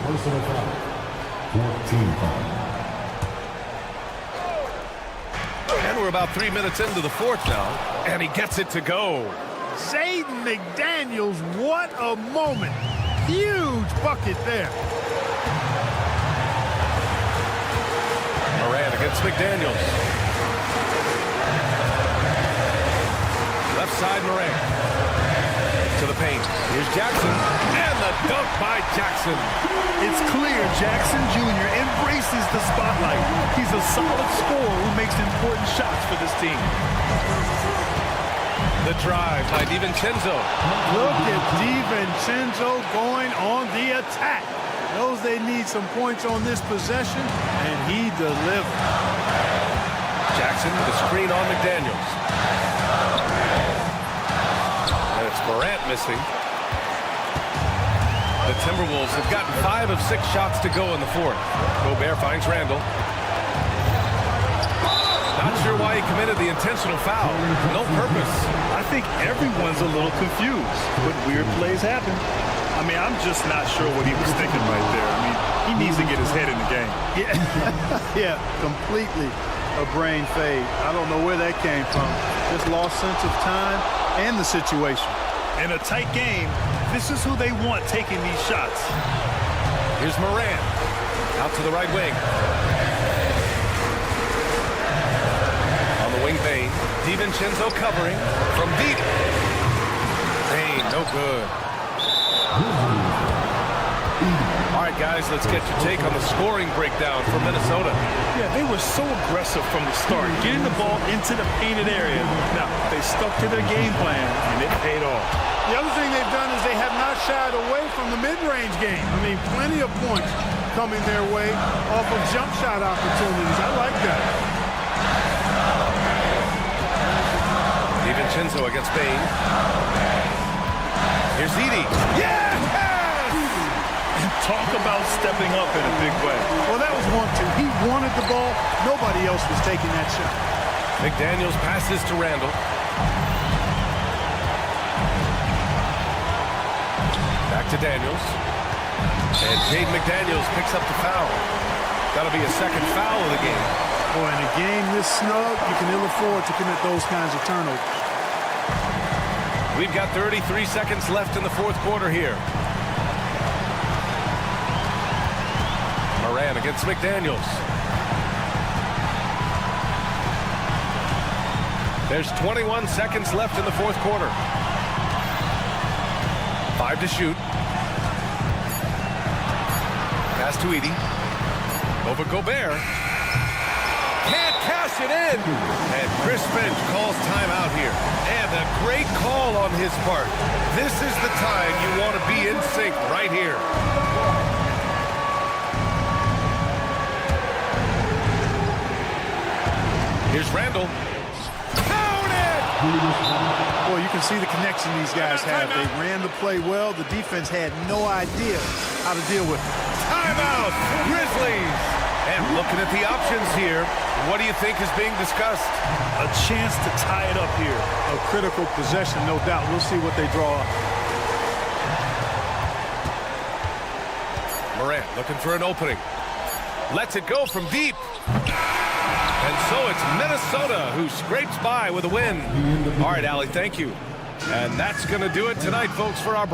And we're about 3 minutes into the fourth now. And he gets it to go. Jaden McDaniels, what a moment. Huge bucket there. Moran against McDaniels. Left side Moran. To the paint. Here's Jackson. And the dunk by Jackson. It's clear Jackson Jr. embraces the spotlight. He's a solid scorer who makes important shots for this team. The drive by DiVincenzo. Look at DiVincenzo going on the attack. Knows they need some points on this possession, and he delivered. Jackson with a screen on McDaniels. And it's Morant missing. The Timberwolves have gotten 5 of 6 shots to go in the fourth. Gobert finds Randall. Not sure why he committed the intentional foul. No purpose. I think everyone's a little confused, but weird plays happen. I mean, I'm just not sure what he was thinking right there. I mean, he needs to get his head in the game. Yeah, completely a brain fade. I don't know where that came from. Just lost sense of time and the situation. In a tight game, this is who they want taking these shots. Here's Moran. Out to the right wing. On the wing, Bain. DiVincenzo covering from deep. Bain, no good. All right, right, guys, let's get your take on the scoring breakdown for Minnesota. Yeah, they were so aggressive from the start, getting the ball into the painted area. Now, they stuck to their game plan, and it paid off. The other thing they've done is they have not shied away from the mid-range game. I mean, plenty of points coming their way off of jump shot opportunities. I like that. DiVincenzo against Bane. Here's Edey. Yes! Talk about stepping up in a big way. Well, that was 1-2. He wanted the ball. Nobody else was taking that shot. McDaniels passes to Randall. Back to Daniels. And Jaden McDaniels picks up the foul. That'll be a second foul of the game. Boy, in a game this snug, you can ill afford to commit those kinds of turnovers. We've got 33 seconds left in the fourth quarter here. Moran against McDaniels. There's 21 seconds left in the fourth quarter. 5 to shoot. Pass to Edey. Over Gobert. Can't cash it in. And Chris Finch calls timeout here. And a great call on his part. This is the time you want to be in sync right here. Here's Randall. Count it! Boy, you can see the connection these guys have. They ran the play well. The defense had no idea how to deal with it. Timeout, Grizzlies. And looking at the options here, what do you think is being discussed? A chance to tie it up here. A critical possession, no doubt. We'll see what they draw up. Morant looking for an opening. Lets it go from deep. And so it's Minnesota who scrapes by with a win. All right, Allie, thank you. And that's going to do it tonight, folks, for our...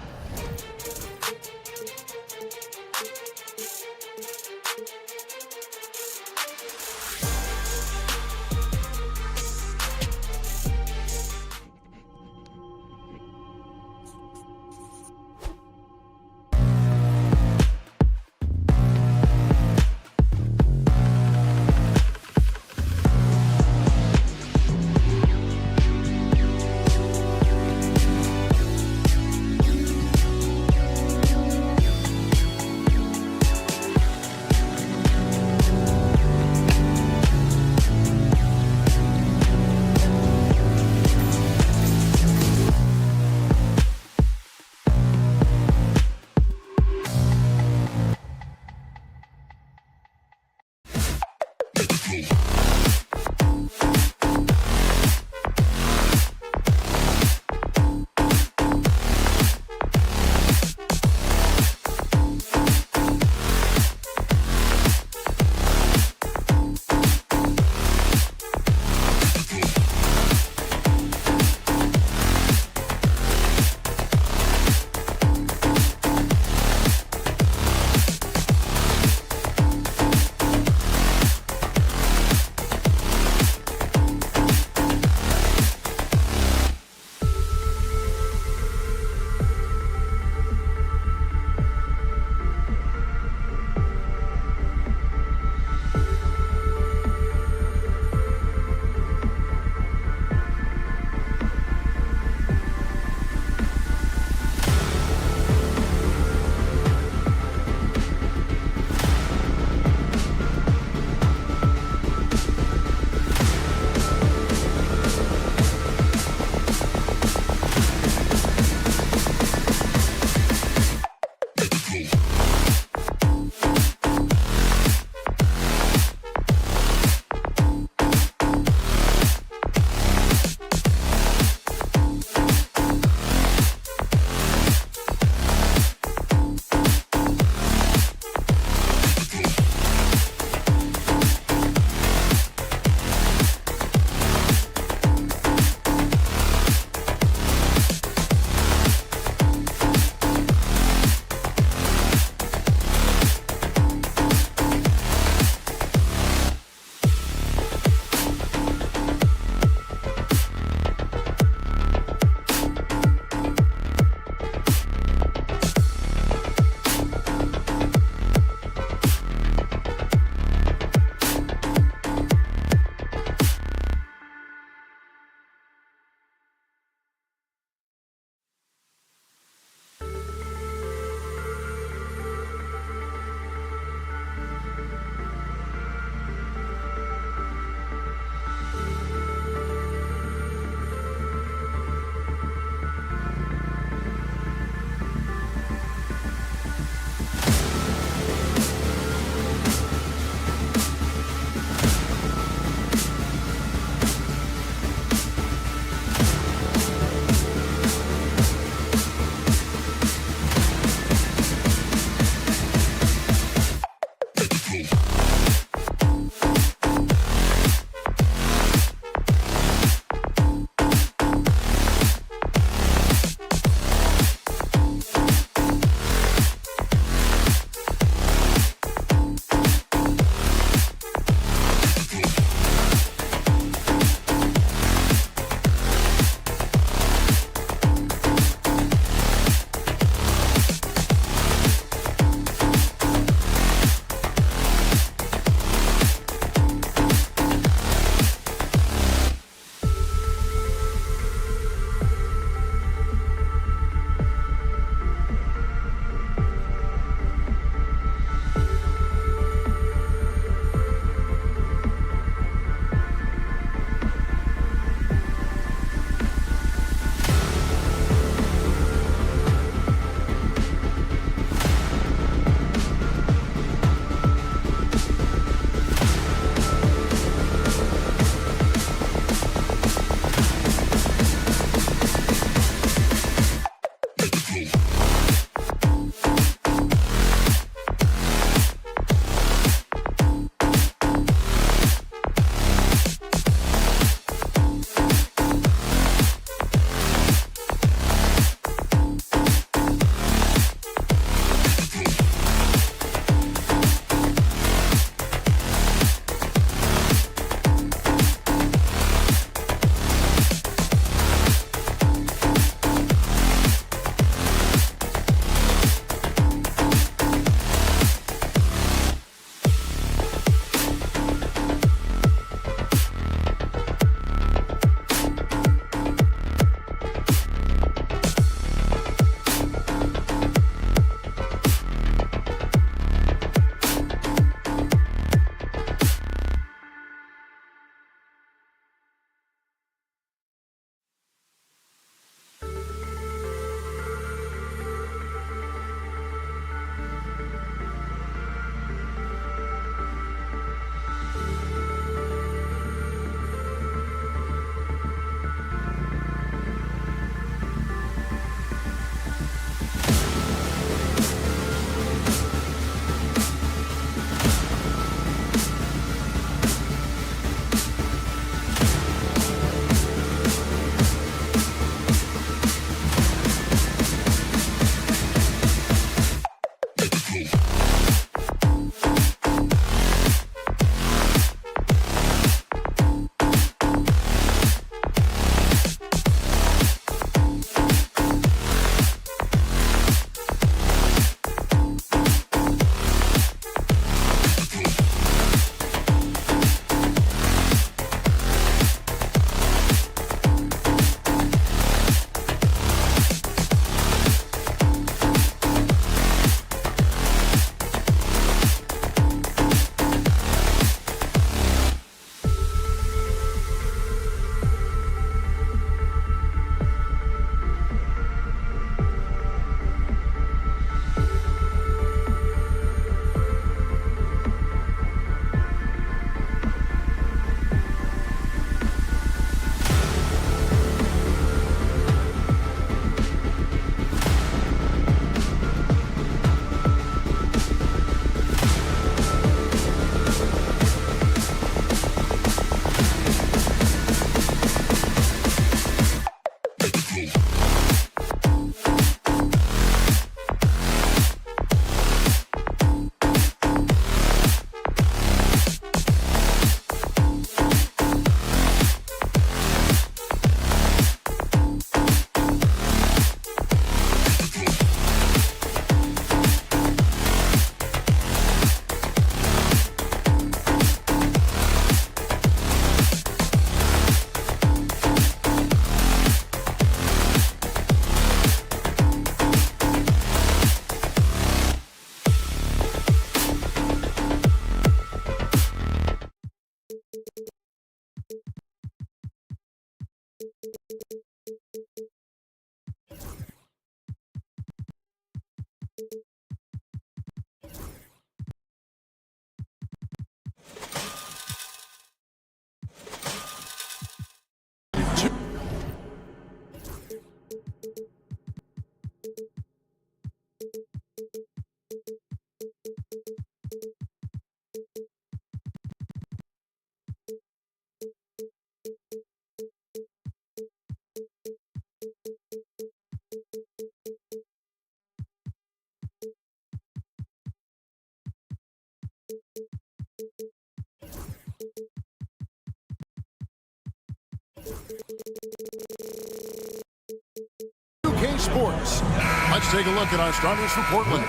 Let's take a look at our starters for Portland.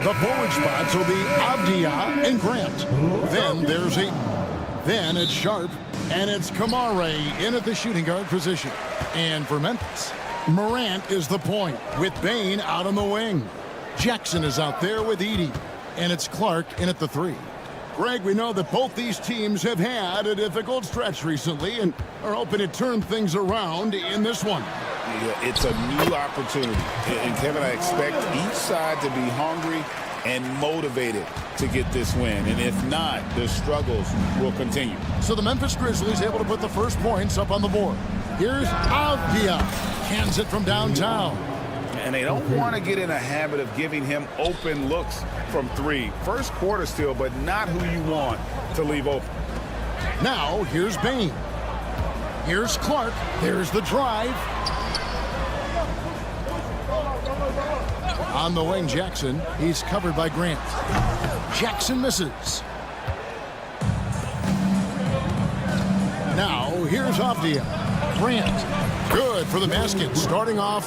The forward spots will be Avdia and Grant. Then there's Ayton. Then it's Sharp. And it's Kamare in at the shooting guard position. And for Memphis, Morant is the point with Bane out on the wing. Jackson is out there with Edey. And it's Clark in at the 3. Greg, we know that both these teams have had a difficult stretch recently and are hoping to turn things around in this one. Yeah, it's a new opportunity. And Kevin, I expect each side to be hungry and motivated to get this win. And if not, the struggles will continue. So the Memphis Grizzlies able to put the first points up on the board. Here's Avdia. Hands it from downtown. And they don't want to get in a habit of giving him open looks from 3. First quarter still, but not who you want to leave open. Now, here's Bane. Here's Clark. There's the drive. On the wing, Jackson. He's covered by Grant. Jackson misses. Now, here's Avdia. Grant. Good for the basket. Starting off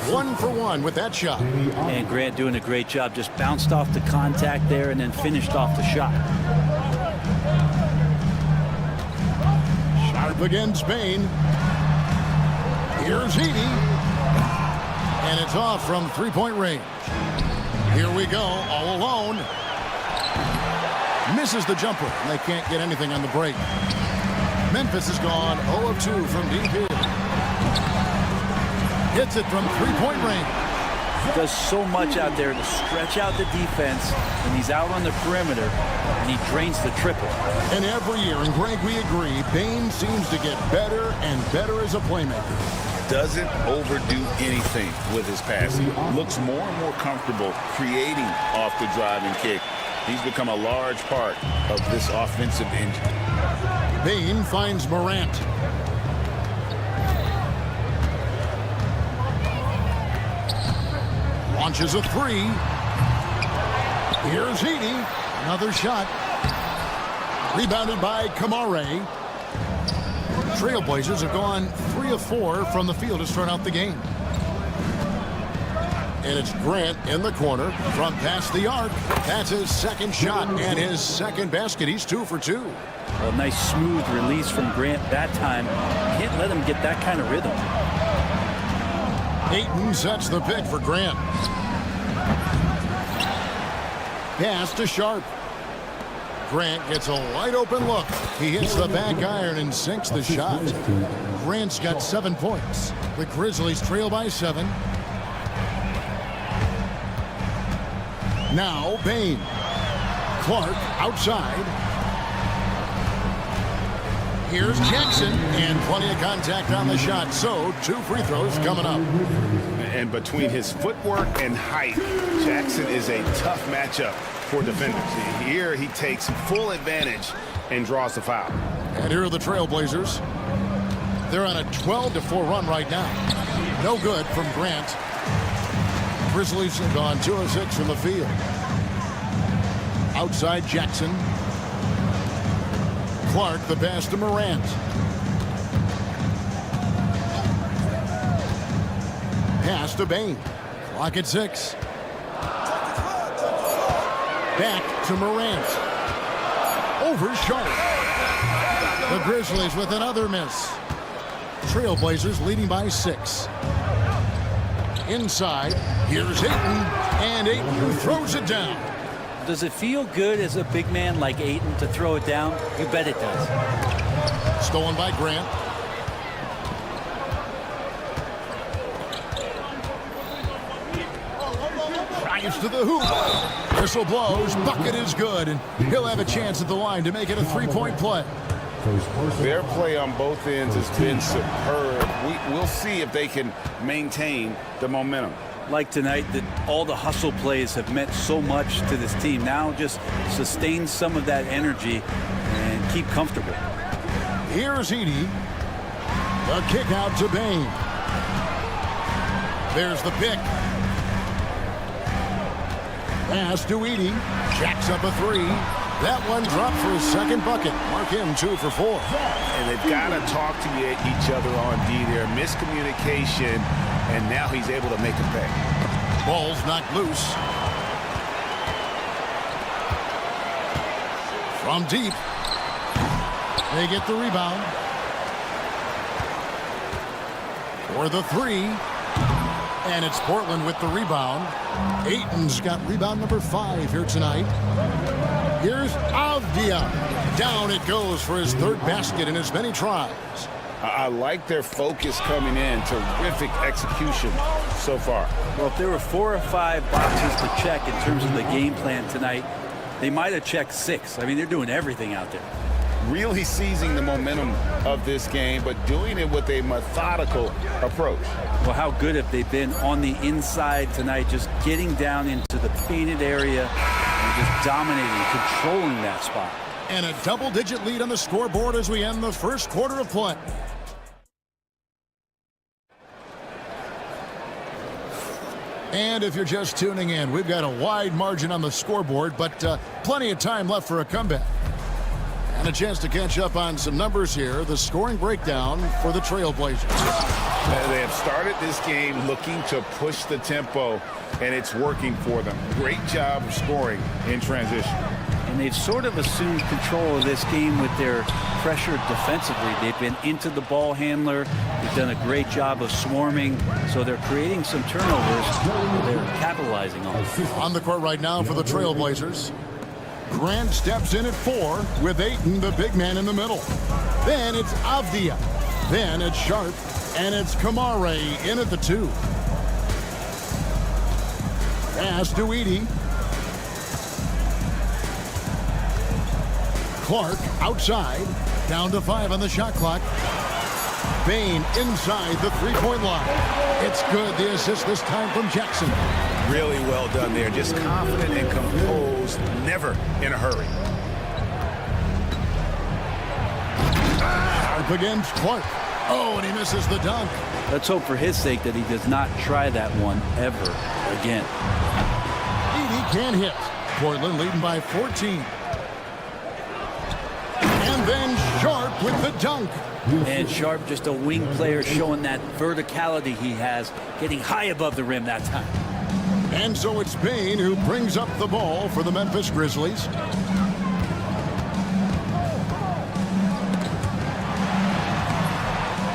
1 for 1 with that shot. And Grant doing a great job. Just bounced off the contact there and then finished off the shot. Sharp against Bane. Here's Edey. And it's off from three-point range. Here we go, all alone. Misses the jumper. And they can't get anything on the break. Memphis has gone 0 of 2 from deep here. Hits it from three-point range. Does so much out there to stretch out the defense, and he's out on the perimeter, and he drains the triple. And every year, and Greg, we agree, Bane seems to get better and better as a playmaker. Doesn't overdo anything with his passing. Looks more and more comfortable creating off the driving kick. He's become a large part of this offensive engine. Bane finds Morant. Launches a 3. Here's Edey. Another shot. Rebounded by Kamare. Trailblazers have gone 3 of 4 from the field to start out the game. And it's Grant in the corner from past the arc. That's his second shot and his second basket. He's 2 for 2. A nice smooth release from Grant that time. Can't let him get that kind of rhythm. Ayton sets the pick for Grant. Pass to Sharp. Grant gets a wide open look. He hits the back iron and sinks the shot. Grant's got 7 points. The Grizzlies trail by 7. Now Bane. Clark outside. Here's Jackson, and plenty of contact on the shot. So 2 free throws coming up. And between his footwork and height, Jackson is a tough matchup for defenders. Here he takes full advantage and draws the foul. And here are the Trailblazers. They're on a 12-4 run right now. No good from Grant. Grizzlies have gone 2 of 6 from the field. Outside Jackson. Clark, the pass to Morant. Pass to Bane. Clock at 6. Back to Morant. Over Sharp. The Grizzlies with another miss. Trailblazers leading by 6. Inside, here's Ayton, and Ayton throws it down. Does it feel good as a big man like Ayton to throw it down? You bet it does. Stolen by Grant. Drives to the hoop. Whistle blows. Bucket is good, and he'll have a chance at the line to make it a 3-point play. Their play on both ends has been superb. We'll see if they can maintain the momentum. Like tonight, that all the hustle plays have meant so much to this team. Now just sustain some of that energy and keep comfortable. Here's Edey. The kick out to Bane. There's the pick. Pass to Edey. Jacks up a 3. That one dropped for his second bucket. Mark him 2 for 4. And they've got to talk to each other on D there. Miscommunication, and now he's able to make a pay. Ball's knocked loose. From deep. They get the rebound. For the three. And it's Portland with the rebound. Ayton's got rebound number 5 here tonight. Here's Avdia. Down it goes for his 3rd basket in as many tries. I like their focus coming in. Terrific execution so far. Well, if there were 4 or 5 boxes to check in terms of the game plan tonight, they might have checked 6. I mean, they're doing everything out there. Really seizing the momentum of this game, but doing it with a methodical approach. Well, how good have they been on the inside tonight, just getting down into the painted area and just dominating, controlling that spot. And a double-digit lead on the scoreboard as we end the first quarter of play. And if you're just tuning in, we've got a wide margin on the scoreboard, but plenty of time left for a comeback. And a chance to catch up on some numbers here. The scoring breakdown for the Trailblazers. They have started this game looking to push the tempo, and it's working for them. Great job of scoring in transition. And they've sort of assumed control of this game with their pressure defensively. They've been into the ball handler. They've done a great job of swarming. So they're creating some turnovers. They're capitalizing on it. On the court right now for the Trailblazers. Grant steps in at 4 with Ayton, the big man, in the middle. Then it's Avdia. Then it's Sharp. And it's Kamare in at the 2. Pass to Edey. Clark outside. Down to 5 on the shot clock. Bane inside the three-point line. It's good. The assist this time from Jackson. Really well done there. Just confident and composed. Never in a hurry. Up against Clark. Oh, and he misses the dunk. Let's hope for his sake that he does not try that one ever again. Edey can't hit. Portland leading by 14. And then Sharp with the dunk. And Sharp, just a wing player, showing that verticality he has, getting high above the rim that time. And so it's Bane who brings up the ball for the Memphis Grizzlies.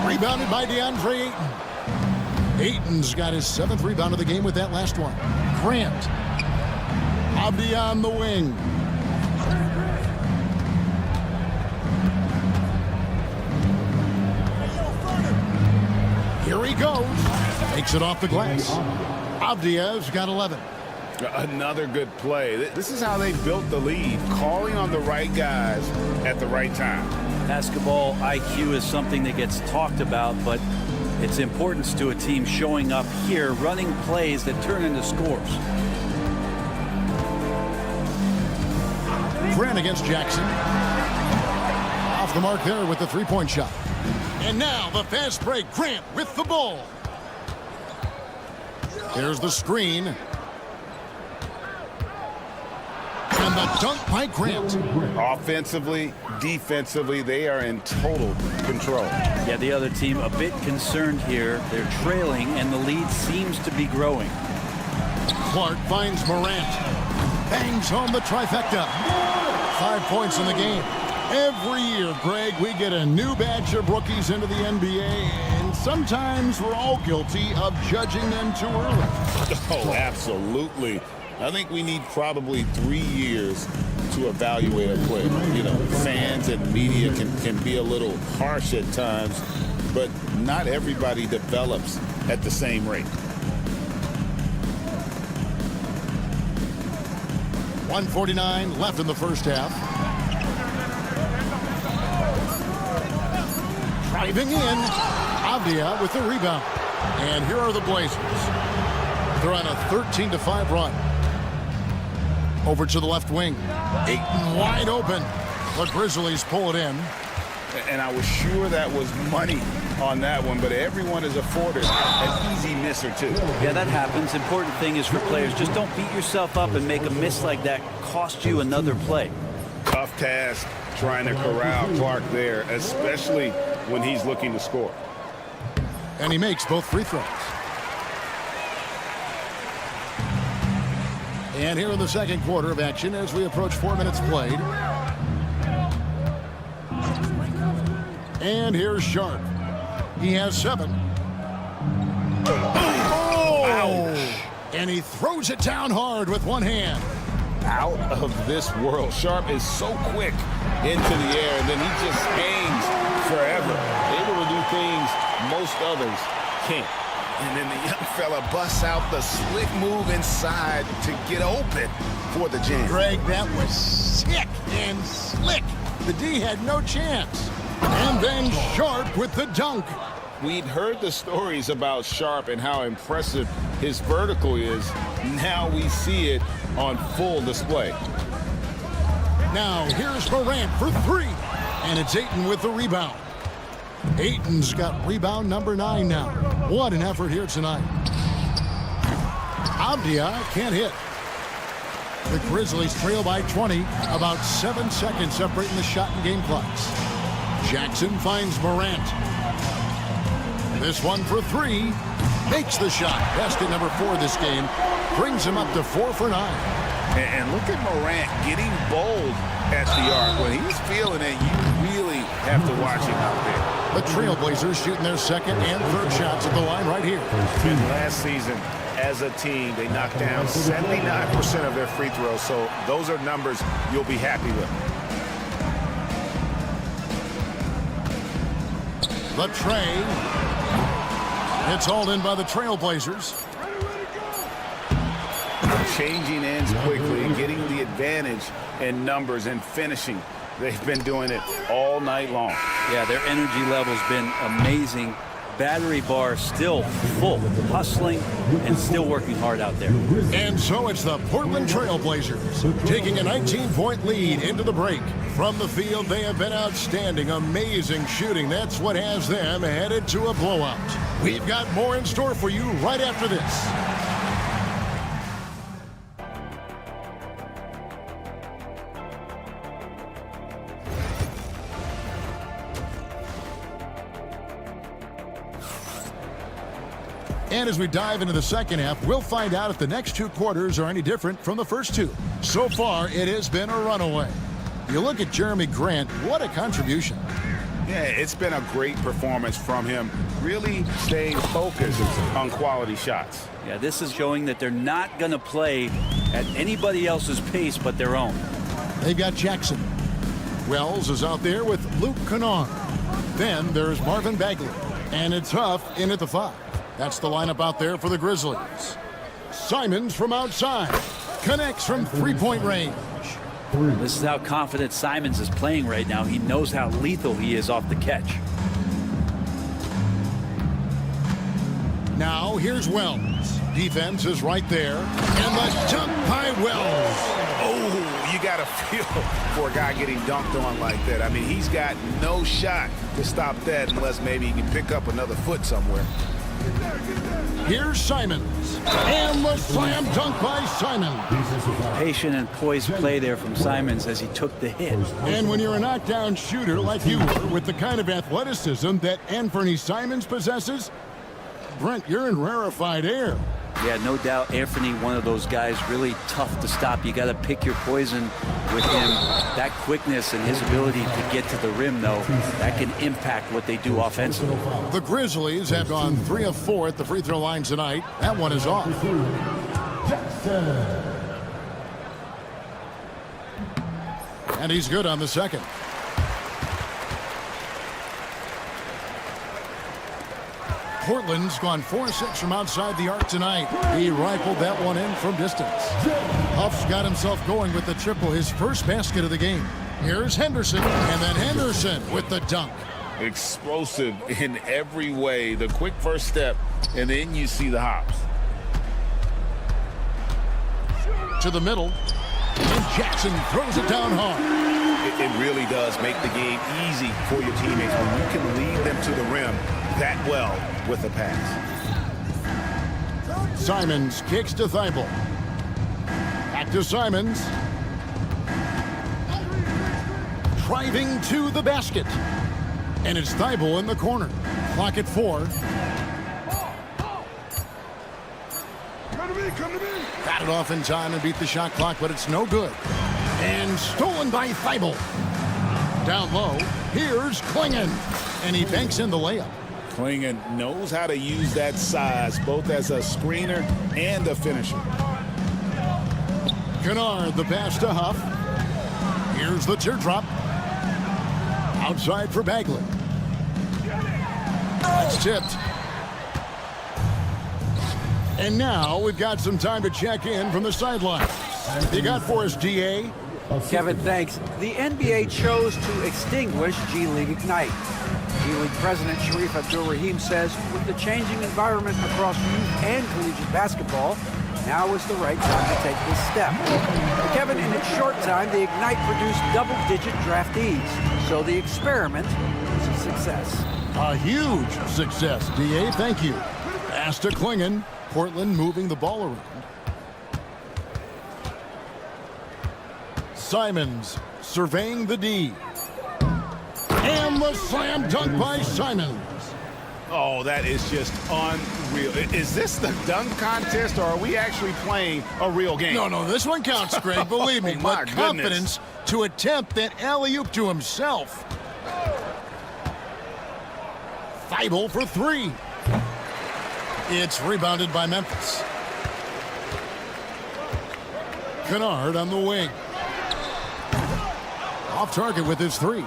Rebounded by DeAndre Ayton. Ayton's got his 7th rebound of the game with that last one. Grant. Avdia on the wing. Here he goes. Takes it off the glass. Avdia's got 11. Another good play. This is how they built the lead, calling on the right guys at the right time. Basketball IQ is something that gets talked about, but its importance to a team showing up here, running plays that turn into scores. Grant against Jackson. Off the mark there with the three-point shot. And now the fast break. Grant with the ball. There's the screen. And the dunk by Grant. Offensively, defensively, they are in total control. Yeah, the other team a bit concerned here. They're trailing, and the lead seems to be growing. Clark finds Morant. Bangs home the trifecta. 5 points in the game. Every year, Greg, we get a new batch of rookies into the NBA, and sometimes we're all guilty of judging them too early. Oh, absolutely. I think we need probably 3 years to evaluate a player. You know, fans and media can be a little harsh at times, but not everybody develops at the same rate. 1:49 left in the first half. Driving in, Avdia with the rebound. And here are the Blazers. They're on a 13-5 run. Over to the left wing. Ayton wide open. The Grizzlies pull it in. And I was sure that was money on that one, but everyone is afforded an easy miss or two. Yeah, that happens. Important thing is for players, just don't beat yourself up and make a miss like that cost you another play. Tough task trying to corral Clark there, especially when he's looking to score. And he makes both free throws. And here in the second quarter of action as we approach 4 minutes played. And here's Sharp. He has 7. Oh! And he throws it down hard with one hand. Out of this world. Sharp is so quick into the air, and then he just hangs forever, able to do things most others can't. And then the young fella busts out the slick move inside to get open for the jam. Greg, that was sick and slick. The D had no chance. And then Sharp with the dunk. We'd heard the stories about Sharp and how impressive his vertical is. Now we see it on full display. Now here's Morant for 3. And it's Ayton with the rebound. Ayton's got rebound number 9 now. What an effort here tonight. Abdia can't hit. The Grizzlies trail by 20. About 7 seconds separating the shot and game clocks. Jackson finds Morant. This one for 3. Makes the shot. Best at number 4 this game. Brings him up to 4 for 9. And look at Morant getting bold at the arc. When he's feeling it, you really have to watch him out there. The Trailblazers shooting their second and third shots at the line right here. And last season, as a team, they knocked down 79% of their free throws. So those are numbers you'll be happy with. The tray. It's hauled in by the Trailblazers. Changing ends quickly and getting the advantage in numbers and finishing. They've been doing it all night long. Yeah, their energy level's been amazing. Battery bar still full, hustling and still working hard out there. And so it's the Portland Trailblazers taking a 19-point lead into the break. From the field, they have been outstanding, amazing shooting. That's what has them headed to a blowout. We've got more in store for you right after this. And as we dive into the second half, we'll find out if the next 2 quarters are any different from the first 2. So far, it has been a runaway. You look at Jeremy Grant, what a contribution. Yeah, it's been a great performance from him. Really staying focused on quality shots. Yeah, this is showing that they're not going to play at anybody else's pace but their own. They've got Jackson. Wells is out there with Luke Kennard. Then there's Marvin Bagley. And it's Huff in at the 5. That's the lineup out there for the Grizzlies. Simons from outside. Connects from 3-point range. This is how confident Simons is playing right now. He knows how lethal he is off the catch. Now here's Wells. Defense is right there. And the dunk by Wells. Oh, you got to feel for a guy getting dunked on like that. I mean, he's got no shot to stop that unless maybe he can pick up another foot somewhere. Here's Simons. And the slam dunk by Simons. Patient and poised play there from Simons as he took the hit. And when you're a knockdown shooter like you were, with the kind of athleticism that Anthony Simons possesses, Brent, you're in rarefied air. Yeah, no doubt Anthony, one of those guys really tough to stop. You got to pick your poison with him. That quickness and his ability to get to the rim, though, that can impact what they do offensively. The Grizzlies have gone 3 of 4 at the free throw line tonight. That one is off. And he's good on the second. Portland's gone 4-6 from outside the arc tonight. He rifled that one in from distance. Huff's got himself going with the triple, his first basket of the game. Here's Henderson, and then Henderson with the dunk. Explosive in every way. The quick first step, and then you see the hops. To the middle, and Jackson throws it down hard. It really does make the game easy for your teammates when you can lead them to the rim that well with a pass. Simons kicks to Thibault. Back to Simons. Driving to the basket. And it's Thibault in the corner. Clock at 4. Come to me, come to me. Got it off in time and beat the shot clock, but it's no good. And stolen by Thibault. Down low, here's Klingon. And he banks in the layup. Klingon knows how to use that size, both as a screener and a finisher. Kennard, the pass to Huff. Here's the teardrop. Outside for Bagley. That's tipped. And now we've got some time to check in from the sideline. You got for us, DA? Kevin, thanks. The NBA chose to extinguish G League Ignite. G League President Sharif Abdul-Rahim says with the changing environment across youth and collegiate basketball, now is the right time to take this step. Kevin, in its short time, the Ignite produced double-digit draftees, so the experiment was a success. A huge success, DA. Thank you. Pass to Klingon. Portland moving the ball around. Simons surveying the D. And the slam dunk by Simons. Oh, that is just unreal. Is this the dunk contest, or are we actually playing a real game? No, this one counts, Greg. Believe me. My But confidence to attempt that alley-oop to himself. Thibault for three. It's rebounded by Memphis. Kennard on the wing. Off target with his three.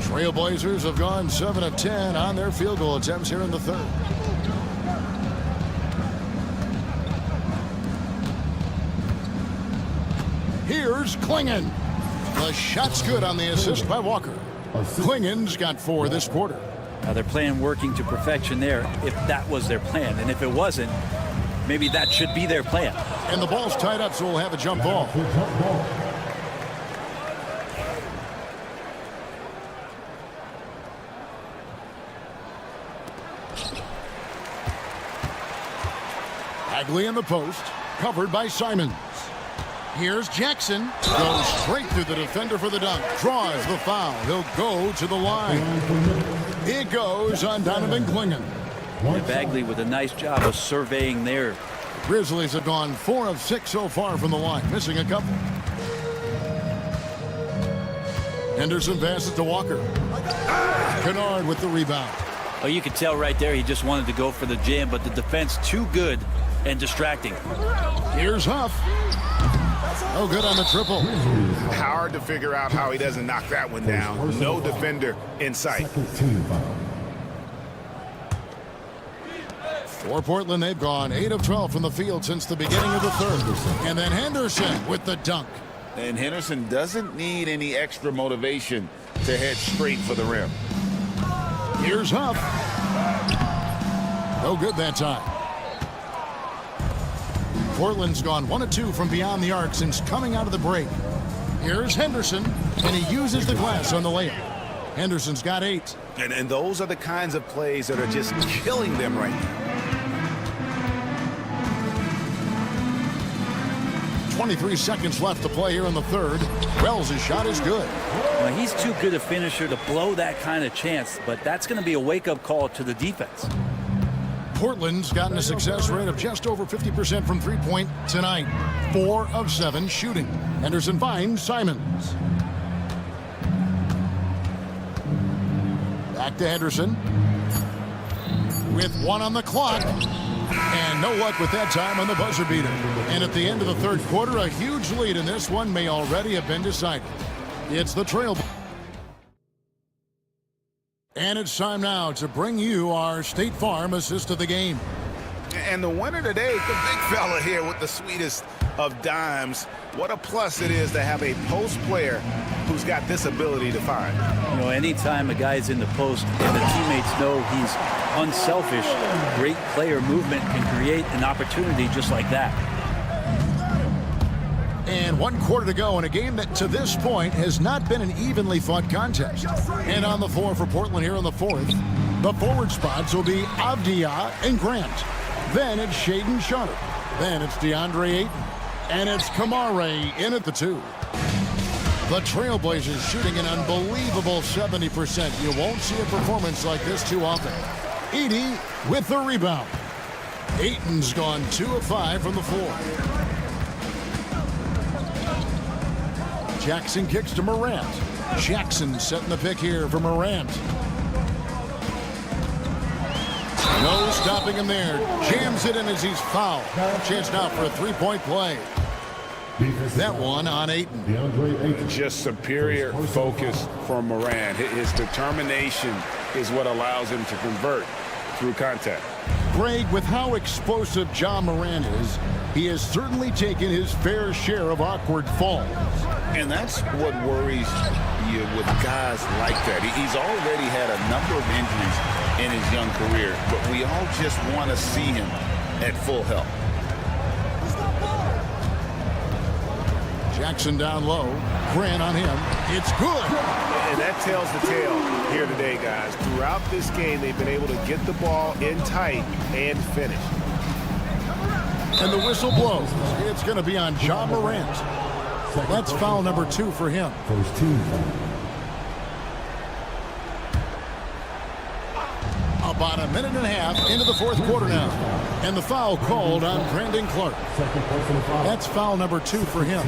Trailblazers have gone 7 of 10 on their field goal attempts here in the third. Here's Klingon. The shot's good on the assist by Walker. Klingon's got 4 this quarter. Now they're playing working to perfection there if that was their plan. And if it wasn't, maybe that should be their plan. And the ball's tied up, so we'll have a jump ball. Bagley in the post, covered by Simons. Here's Jackson. Goes straight through the defender for the dunk. Draws the foul. He'll go to the line. It goes on Donovan Klingon. And Bagley with a nice job of surveying there. Grizzlies have gone 4 of 6 so far from the line, missing a couple. Henderson passes to Walker. Kennard with the rebound. Oh, you could tell right there he just wanted to go for the jam, but the defense too good and distracting. Here's Huff. No good on the triple. Hard to figure out how he doesn't knock that one down. No defender in sight. For Portland, they've gone 8 of 12 from the field since the beginning of the third. And then Henderson with the dunk. And Henderson doesn't need any extra motivation to head straight for the rim. Here's Huff. No good that time. Portland's gone 1 of 2 from beyond the arc since coming out of the break. Here's Henderson, and he uses the glass on the layup. Henderson's got 8. And those are the kinds of plays that are just killing them right now. 23 seconds left to play here in the third. Wells' shot is good. Well, he's too good a finisher to blow that kind of chance, but that's going to be a wake-up call to the defense. Portland's gotten a success rate of just over 50% from three-point tonight. 4 of 7 shooting. Henderson finds Simons. Back to Henderson. With 1 on the clock. And no luck with that time on the buzzer beater. And at the end of the third quarter, a huge lead in this one may already have been decided. It's the trail. And it's time now to bring you our State Farm assist of the game. And the winner today, the big fella here with the sweetest of dimes. What a plus it is to have a post player who's got this ability to find. You know, anytime a guy's in the post and the teammates know he's unselfish, great player movement can create an opportunity just like that. And 1 quarter to go in a game that to this point has not been an evenly fought contest. And on the floor for Portland here in the fourth, the forward spots will be Avdia and Grant. Then it's Shaden Sharp. Then it's DeAndre Ayton. And it's Kamare in at the 2. The Trailblazers shooting an unbelievable 70%. You won't see a performance like this too often. Edey with the rebound. Ayton's gone 2 of 5 from the floor. Jackson kicks to Morant. Jackson setting the pick here for Morant. No stopping him there. Jams it in as he's fouled. Chance now for a three-point play. That one on Ayton. Just superior focus from Morant. His determination is what allows him to convert through contact. Greg, with how explosive Ja Morant is, he has certainly taken his fair share of awkward falls. And that's what worries you with guys like that. He's already had a number of injuries in his young career, but we all just want to see him at full health. Jackson down low. Grant on him. It's good. And that tells the tale here today, guys. Throughout this game, they've been able to get the ball in tight and finish. And the whistle blows. It's going to be on Ja Morant. That's foul number 2 for him. First team foul. About a minute and a half into the fourth quarter now. And the foul called on Brandon Clark. Second personal foul. That's foul number 2 for him.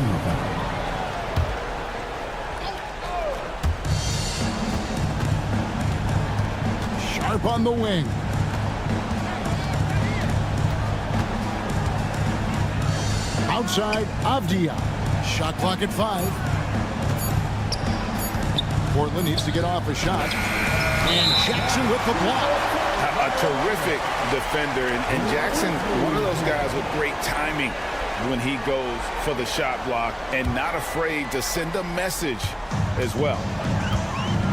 Sharp on the wing. Outside, Avdia. Shot clock at 5. Portland needs to get off a shot. And Jackson with the block. A terrific defender. And Jackson, one of those guys with great timing when he goes for the shot block and not afraid to send a message as well.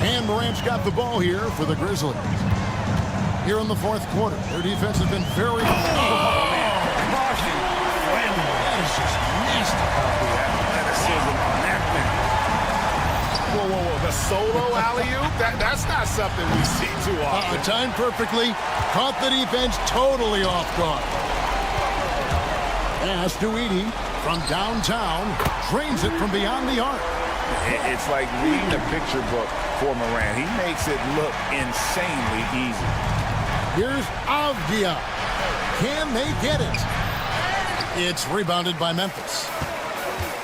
And Morant's got the ball here for the Grizzlies. Here in the fourth quarter, their defense has been very... Caution. That is just nasty. Athleticism on that man. Whoa. The solo alley-oop? That's not something we see too often. Timed perfectly. Caught the defense totally off guard. Pass to Edey from downtown. Drains it from beyond the arc. It's like reading a picture book for Morant. He makes it look insanely easy. Here's Avdia. Can they get it? It's rebounded by Memphis.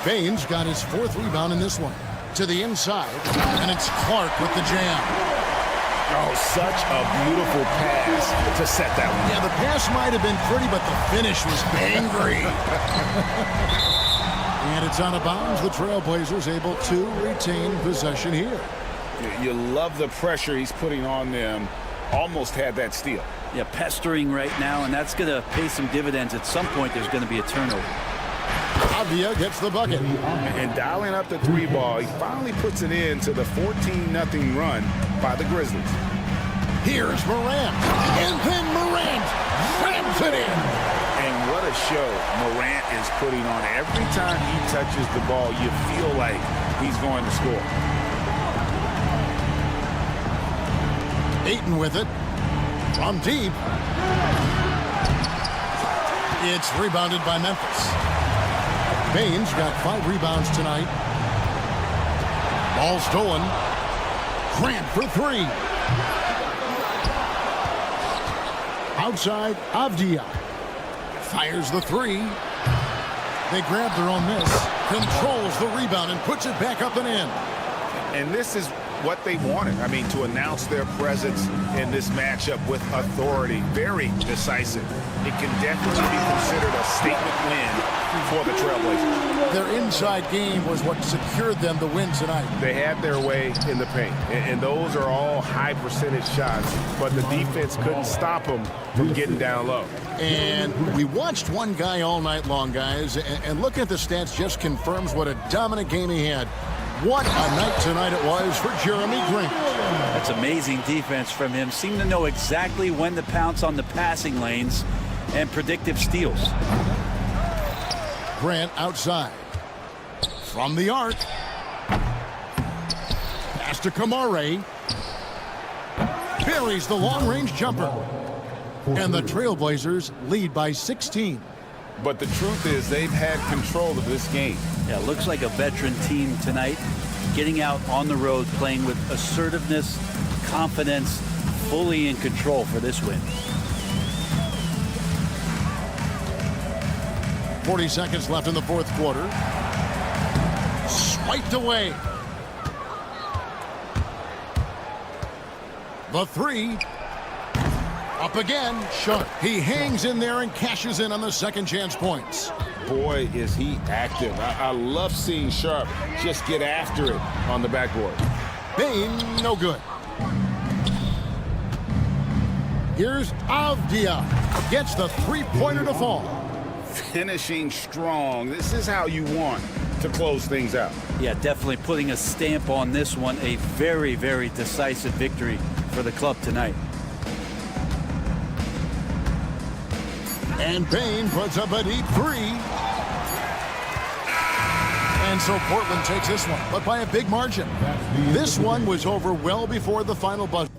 Baines got his 4th rebound in this one. To the inside, and it's Clark with the jam. Oh, such a beautiful pass to set that one. Yeah, the pass might have been pretty, but the finish was angry. And it's out of bounds. The Trailblazers able to retain possession here. You love the pressure he's putting on them. Almost had that steal. Yeah, pestering right now, and that's going to pay some dividends. At some point, there's going to be a turnover. Avdia gets the bucket. And dialing up the 3 ball, he finally puts it in to the 14-0 run by the Grizzlies. Here's Morant. And then Morant slams it in. And what a show Morant is putting on. Every time he touches the ball, you feel like he's going to score. Ayton with it. From deep. It's rebounded by Memphis. Baines got 5 rebounds tonight. Ball stolen. Grant for 3. Outside, Avdia. Fires the 3. They grab their own miss. Controls the rebound and puts it back up and in. And this is what they wanted. I mean, to announce their presence in this matchup with authority. Very decisive. It can definitely be considered a statement win for the Trailblazers. Their inside game was what secured them the win tonight. They had their way in the paint, and those are all high percentage shots, but the defense couldn't stop them from getting down low. And we watched one guy all night long, guys, and looking at the stats just confirms what a dominant game he had. What a night tonight it was for Jeremy Grant. That's amazing defense from him. Seemed to know exactly when to pounce on the passing lanes and predictive steals. Grant outside. From the arc. Pass to Kamare. Buries the long-range jumper. And the Trailblazers lead by 16. But the truth is they've had control of this game. Yeah, looks like a veteran team tonight. Getting out on the road, playing with assertiveness, confidence, fully in control for this win. 40 seconds left in the fourth quarter. Swiped away. The three. Up again. Sharp. He hangs in there and cashes in on the second chance points. Boy, is he active. I love seeing Sharp just get after it on the backboard. Bain, no good. Here's Avdia. Gets the three-pointer to fall. Finishing strong. This is how you want to close things out. Yeah, definitely putting a stamp on this one. A very, very decisive victory for the club tonight. And Bain puts up a deep three. And so Portland takes this one, but by a big margin. This one was over well before the final buzzer.